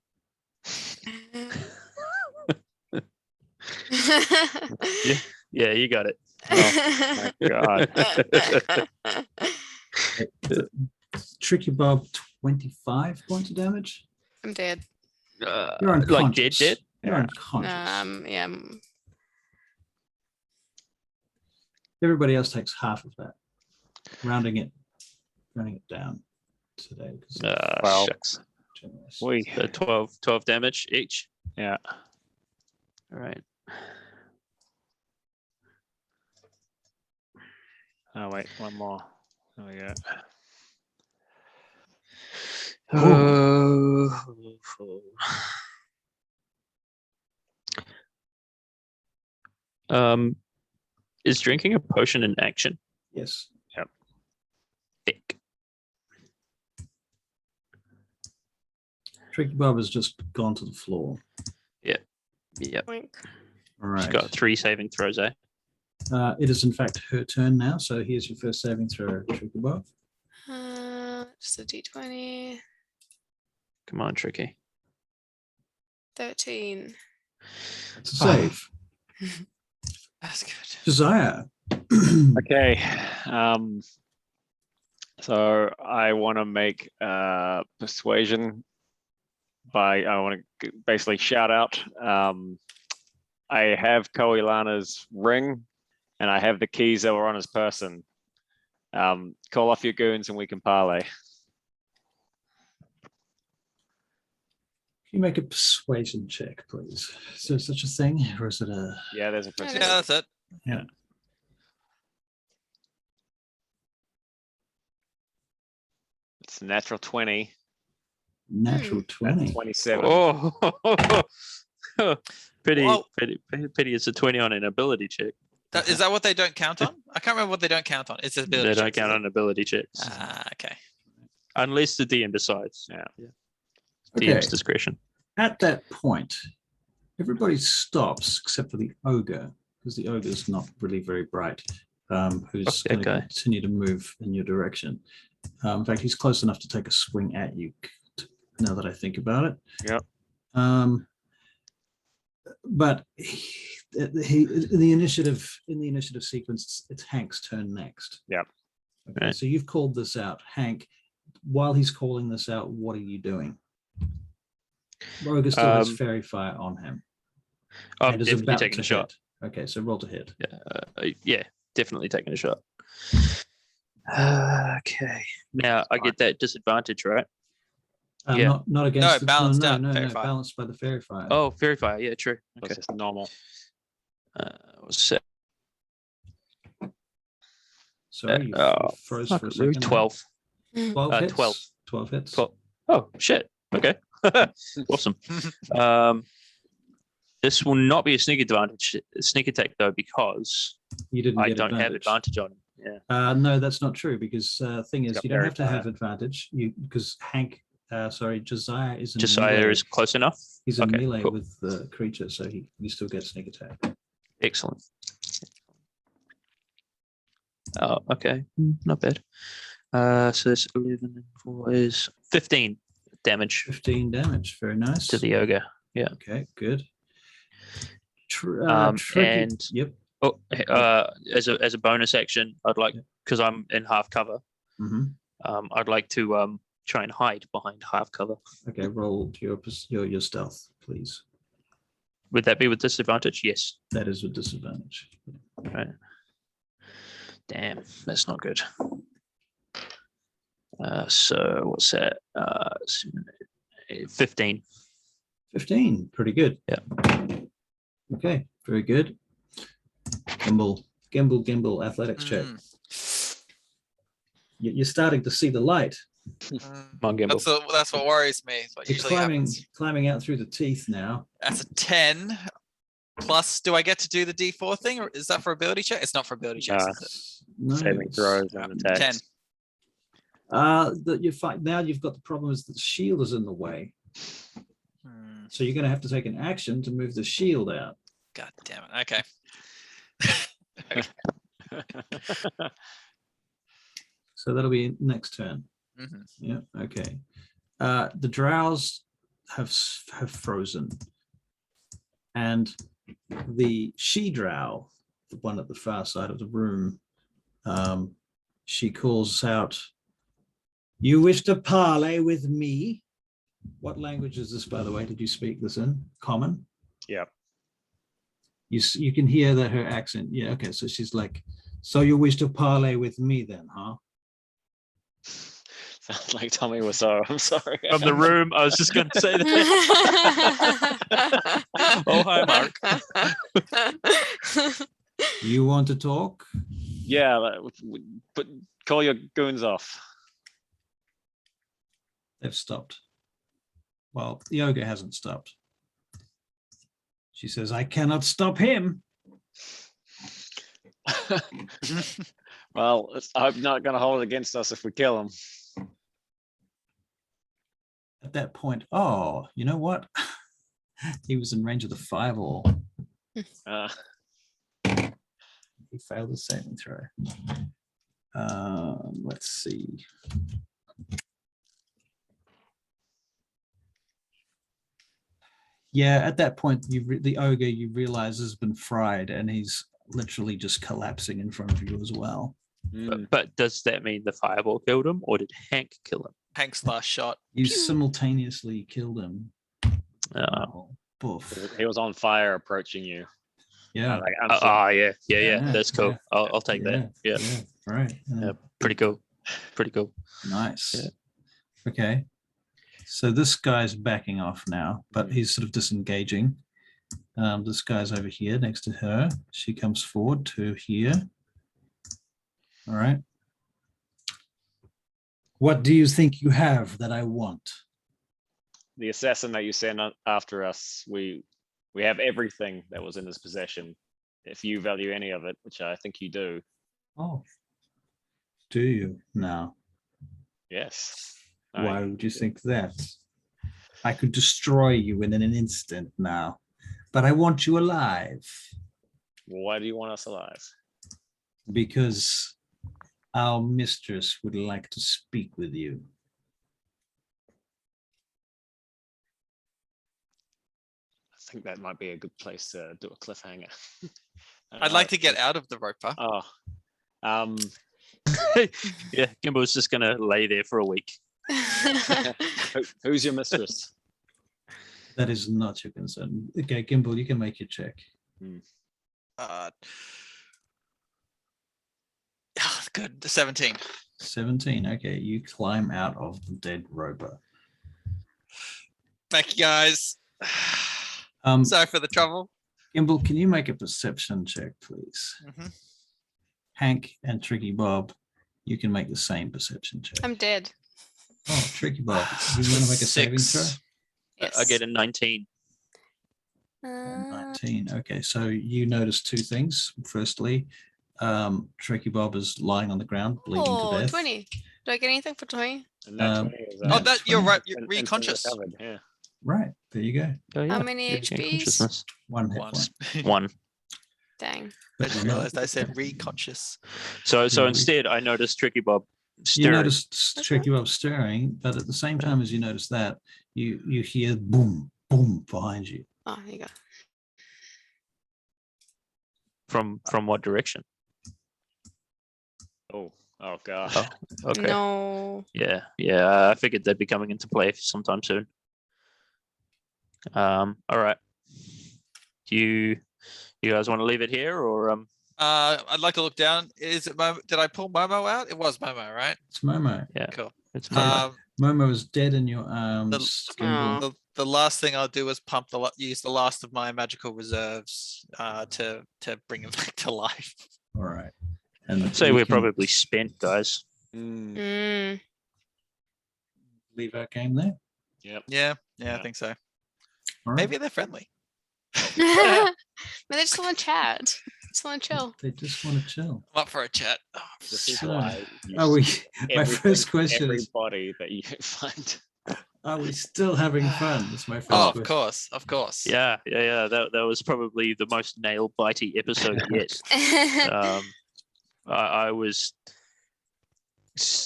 Yeah, you got it. Oh my God. Tricky Bob, 25 points of damage. I'm dead. You're unconscious. Dead? You're Yeah. unconscious. Yeah. Everybody else takes half of that. Rounding it down today. Well, Shucks. We, So 12 damage each. yeah. All right. Oh wait, one more. There we go. Is drinking a potion an action? Yes. Thick. Tricky Bob has just gone to the floor. Yep. Boink. All right. She's got 3 saving throws, eh? It is in fact her turn now. So here's your first saving throw, Tricky Bob. Just a d20. Come on, Tricky. 13. It's a save. That's good. Desire. Okay. So I want to make persuasion I want to basically shout out. I have Koilana's ring and I have the keys that were on his person. Call off your goons and we can parlay. Can you make a persuasion check, please? Is there such a thing, or is it a? Yeah, there's a Yeah, Yeah, persuasion. that's it. Yeah. It's a natural 20. Natural That's 20. 27. Oh, pity, Whoa. pity it's a 20 on an ability check. Is that what they don't count on? I can't remember what they don't count on. It's ability They don't checks, count is on ability checks. it? Ah, okay. Unless the DM decides. Yeah. Okay. DM's discretion. At that point, everybody stops except for the ogre, because the ogre is not really very bright, who's Fuck that going to guy. continue to move in your direction. In fact, he's close enough to take a swing at you, now that I think about it. Yep. But in the initiative sequence, it's Hank's turn next. Yep. Okay, Right. so you've called this out. Hank, while he's calling this out, what are you doing? Roger still has fairy fire on him. I'm and is definitely about taking to a shot. hit. Okay, so roll to hit. Yeah, definitely taking a shot. Okay. Now I get that disadvantage, right? Yeah. Not against No, balanced out, no, fairy fire. balanced by the fairy fire. Oh, fairy fire. Yeah, true. It's Okay. just normal. Was set. Sorry, you oh, froze fuck, for a really? second. 12. 12 hits. 12. 12 hits. 12. Oh, shit. Okay. Awesome. This will not be a sneak attack though, because You didn't I get don't have advantage on him. Yeah. No, that's not true, because thing is, got you don't fairy have to have advantage. Because Josiah is in Josiah melee. is close enough. He's in Okay, melee cool. with the creature, so he still gets sneak attack. Excellent. Oh, okay. Not bad. So that's 11 and 4 is 15 damage 15 damage. Very nice. to the ogre. Yeah. Okay, good. And Yep. oh, as a bonus action, I'd like, because I'm in half cover, I'd like to try and hide behind half cover. Okay, roll your stealth, please. Would that be with disadvantage? Yes. That is with disadvantage. Right. Damn, that's not good. So what's that? 15. 15, pretty good. Yeah. Okay, very good. Gimble, athletics check. You're starting to see the light. Come on, Gimble. That's what worries me. It's what You're usually happens. climbing out through the teeth now. That's a 10. Plus, do I get to do the D4 thing, or is that for ability check? It's not for ability checks. Is it? No, Saving throws and attacks. 10. You fight now. You've got the problem is that the shield is in the way, so you're going to have to take an action to move the shield out. God damn it. Okay. So that'll be next turn. Yeah. Okay. The drows have frozen, and the she-drow, the one at the far side of the room, she calls out, "You wish to parley with me?" What language is this, by the way? Did you speak this in? Common? Yeah. You can hear that her accent. Yeah, okay. So she's like, "So you wish to parley with me then, huh?" Sounds like Tommy Wiseau. I'm sorry. From the room, I was just going to say that. Oh, hi, Mark. You want to talk? Yeah, but call your goons off. They've stopped. Well, the ogre hasn't stopped. She says, "I cannot stop him." Well, I'm not going to hold it against us if we kill him. At that point, oh, you know what? He was in range of the fireball. He failed his saving throw. Let's see. Yeah, at that point, the ogre you realize has been fried, and he's literally just collapsing in front of you as well. But does that mean the fireball killed him, or did Hank kill him? Hank's last shot. You simultaneously killed him. Boof. He was on fire approaching you. Yeah. Yeah. That's cool. Yeah. I'll take that. Yeah. Right. Yeah. Pretty cool. Nice. Yeah. Okay. So this guy's backing off now, but he's sort of disengaging. This guy's over here next to her. She comes forward to here. All right. What do you think you have that I want? The assassin that you sent after us, we have everything that was in his possession. If you value any of it, which I think you do. Oh. Do you now? Yes. Why would you think that? I could destroy you in an instant now, but I want you alive. Why do you want us alive? Because our mistress would like to speak with you. I think that might be a good place to do a cliffhanger. I'd like to get out of the roper. Oh. Yeah, Gimble's just going to lay there for a week. Who's your mistress? That is not your concern. Okay, Gimble, you can make your check. Good. 17. 17. Okay, you climb out of the dead roper. Thank you, guys. Sorry for the trouble. Gimble, can you make a perception check, please? Hank and Tricky Bob, you can make the same perception check. I'm dead. Oh, Tricky Bob, you want to make a saving throw? Yes. I get a 19. 19. Okay, so you notice two things. Firstly, Tricky Bob is lying on the ground, bleeding to death. 20. Do I get anything for 20? You're right. You're reconscious. Yeah. Right, there you go. Oh, yeah. How many You gain HPs? consciousness. One hit point. One. Dang. I just realized I said reconscious. So instead, I noticed Tricky Bob You stirring. noticed Tricky Bob stirring, but at the same time as you notice that, you hear boom, boom behind you. Oh, there you go. From what direction? Oh gosh. Oh, okay. No. Yeah. I figured they'd be coming into play sometime soon. All right. Do you guys want to leave it here, or I'd like to look down. Is it Momo? Did I pull Momo out? It was Momo, right? It's Momo. Yeah. Cool. It's Momo. Momo is dead in your arms. Gimbal. The last thing I'll do is use the last of my magical reserves to bring him back to life. All right. And I'd say we're probably spent, guys. Mm. leave our game there. Yep. Yeah, I think so. All right. Maybe they're friendly. Maybe they just want to chat. Just want to chill. They just want to chill. I'm up for a chat. This is So, why you Are we? seek My everything first from question is: everybody that you can find. are we still having fun? That's my first Oh, question. of course. Yeah. That was probably the most nail bitey episode yet. I was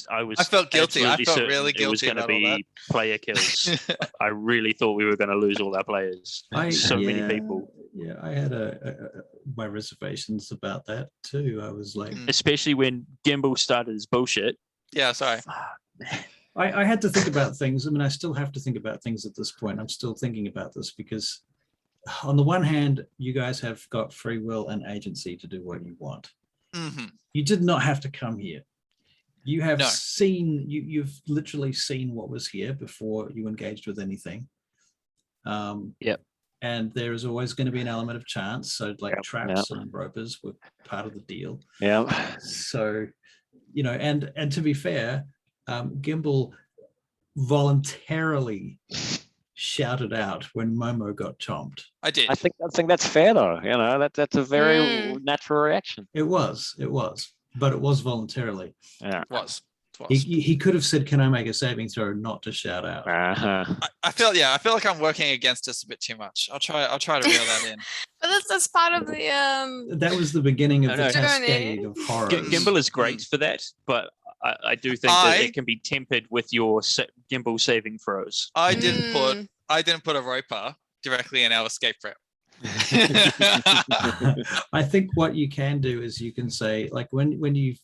I felt guilty. I absolutely felt certain really it was guilty going to about all that. be player kills. I really thought we were going to lose all our players. So many people. Yeah, I had my reservations about that too. I was like, Especially when Gimbal started his bullshit. Yeah, sorry. I had to think about things. I mean, I still have to think about things at this point. I'm still thinking about this because on the one hand, you guys have got free will and agency to do what you want. Mm-hmm. You did not have to come here. You have No. seen, you've literally seen what was here before you engaged with anything. Yep. And there is always going to be an element of chance. So like traps Yep. and ropers were part of the deal. Yeah. So, and to be fair, Gimbal voluntarily shouted out when Momo got chomped. I did. I think that's fair though. That's a very natural reaction. It was, but it was voluntarily. Yeah. It was. He could have said, "Can I make a saving throw?" Not to shout out. Uh-huh. I feel like I'm working against us a bit too much. I'll try to reel that in. But that's part of the That was the beginning of the No. cascade of horror. Gimbal is great for that, but I do think that it can be tempered with your Gimbal saving throws. I didn't put a roper directly in our escape route. I think what you can do is you can say, like, when you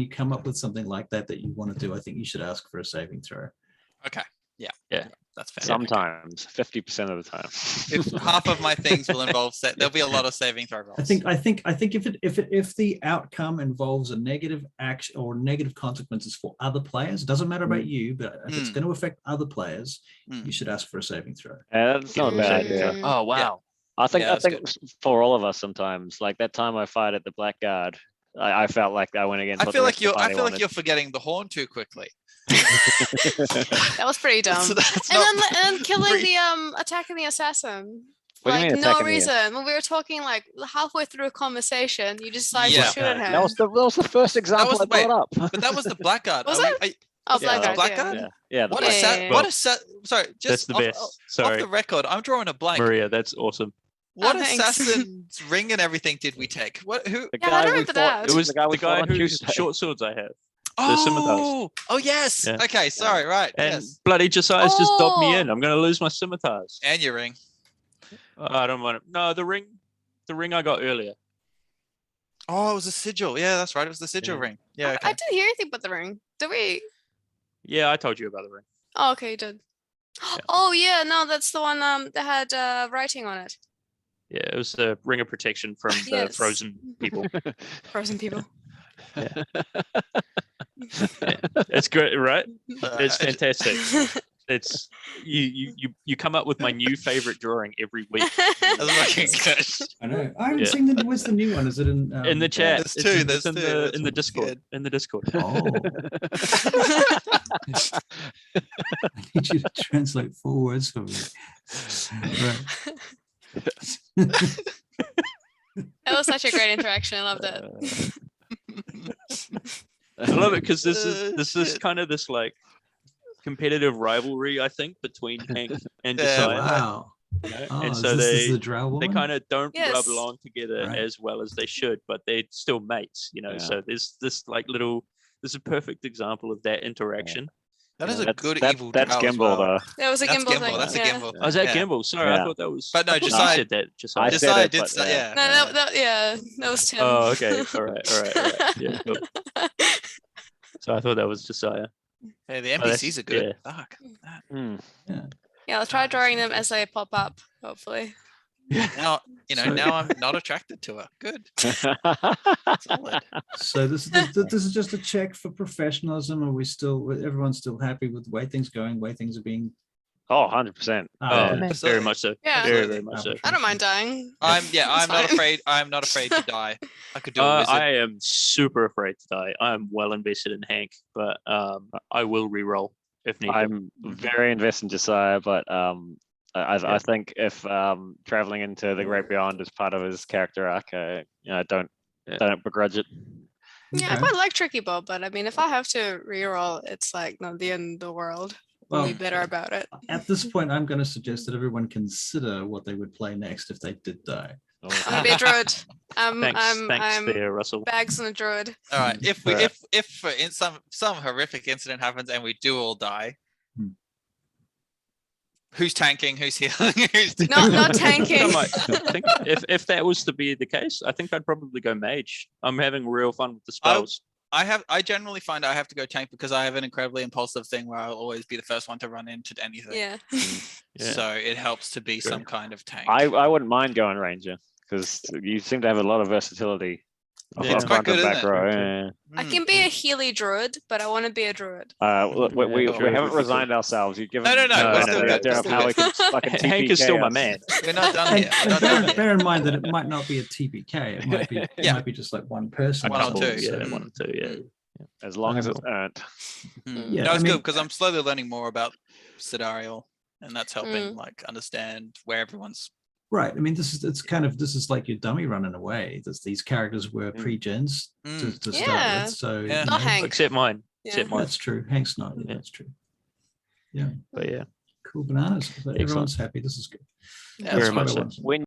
come up with something like that you want to do, I think you should ask for a saving throw. Okay. Yeah. That's fair. Sometimes, 50% of the time. If half of my things will involve there'll be a lot of saving throw rolls. I think if the outcome involves a negative action or negative consequences for other players, it doesn't matter about you, but if it's going to affect other players, you should ask for a saving throw. That's not a bad idea. Oh wow! Yeah. I think good. for all of us sometimes, like that time I fight at the Blackguard, I felt like I went against. I feel like you're forgetting the horn too quickly. That was pretty dumb. And then killing the attacking the assassin. What do you Like mean no attacking the- reason. When we were talking like halfway through a conversation, you decided Yeah. to shoot at him. That was the first example I brought up. But that was the Blackguard. Was it? Oh, Yeah, Blackguard. Blackguard? Yeah. Yeah. What Yeah. sorry, just That's the off, best. off Sorry, the record, I'm drawing a blank. Maria. That's awesome. What Oh, thanks. assassin's ring and everything did we take? Who? The Yeah, I guy we remember fought- that. It was the guy we the guy fought on whose Tuesday. short swords I have. The scimitars. Oh yes. Yeah. Okay, sorry, right. And Yes. bloody Josiah's just dobbed me Oh. in. I'm going to lose my scimitars. And your ring. I don't want it. No, the ring I got earlier. Oh, it was a sigil. Yeah, that's right. It was the sigil Yeah. ring. Yeah, I okay. didn't hear anything but the ring. Did we? Yeah, I told you about the ring. Oh, okay, you did. Oh yeah, no, that's the one that had writing on it. Yeah, it was the ring of protection from the Yes. frozen people. Frozen people. It's great, right? It's I- fantastic. It's you come up with my new favorite drawing every week. That's fucking good. I know. I haven't Yeah. seen the. Where's the new one? Is it in In the chat. There's two, It's there's in two, the that's in the what's Discord. good. In the Discord. Oh. I need you to translate 4 words for me. Right. That was such a great interaction. I loved it. I love it because this is Shit. kind of this like competitive rivalry, I think, between Hank and Yeah. Josiah. Wow. And is so this the drow they woman? kind of don't rub Yes. along together Right. as well as they should, but they're still mates, Yeah. So there's this this is a perfect example of that interaction. That is a That's- good that- evil that's drow as Gimbal, well. though. That was a That's gimbal Gimbal. thing. That's a yeah. Gimbal. Oh, is that Yeah. Gimbal? Sorry, I Yeah. thought that was. But no, I thought you Josiah- said that. I Josiah. said Josiah it, did but say, yeah. No, that was Tim. Oh, okay. All right. Yeah, cool. So I thought that was Josiah. Hey, the Oh, that's- NPCs are good. yeah. Fuck. that. Hmm. Yeah, I'll try drawing them as they pop up. Hopefully. Now, So- now I'm not attracted to her. Good. Solid. So this is just a check for professionalism. Are we still? Everyone's still happy with the way things going, way things are being? Oh, 100%. Oh, Yeah. very much so. Yeah. Very much so. I don't mind dying. I'm It's not fine. afraid. I'm not afraid to die. I could do a wizard. I am super afraid to die. I am well invested in Hank, but I will re-roll if needed. I'm very invested in Josiah, but I think if traveling into the Great Beyond is part of his character arc, don't begrudge it. Yeah, I Okay. quite like Tricky Bob, but I mean, if I have to reroll, it's like not the end of the world. We'll Well, be better about it. at this point, I'm going to suggest that everyone consider what they would play next if they did die. I'm gonna be a druid. Thanks I'm there, Russell. bags and a druid. All right. If we Alright. if in some horrific incident happens and we do all die, Hmm. who's tanking? Who's healing? Who's Not tanking. I think if that was to be the case, I think I'd probably go mage. I'm having real fun with the spells. I generally find I have to go tank because I have an incredibly impulsive thing where I'll always be the first one to run into anything. Yeah. Yeah. So it helps to be Sure. some kind of tank. I wouldn't mind going Ranger because you seem to have a lot of versatility. Yeah, it's quite good, and back isn't it? row. Yeah. I can be a Healy druid, but I want to be a druid. Look, we Sure. haven't resigned ourselves. You've given No, we're still the good, idea we're of still how we good. can fucking Hank is still my TPK man. We're not done And, yet. We're and not bear, done yet. bear in mind that it might not be a TPK. It might be Yeah. it might be just like one person. One or Couple, two. Yeah, Mm. 1 or 2. Yeah. as long as it's earned. Yeah, No, I it's mean- good because I'm slowly learning more about Sidarial, and that's helping Mm. like understand where everyone's. Right. I mean, this is like your dummy run in a way. These characters were Mm. pre-gens to start Yeah. with. So Yeah. Not Hank. Except mine. Yeah. Except mine. that's true. Hank's not. Yeah. That's true. Yeah. But yeah. Cool bananas. Everyone's happy. This is good. Yeah, That's very what much I so. want. When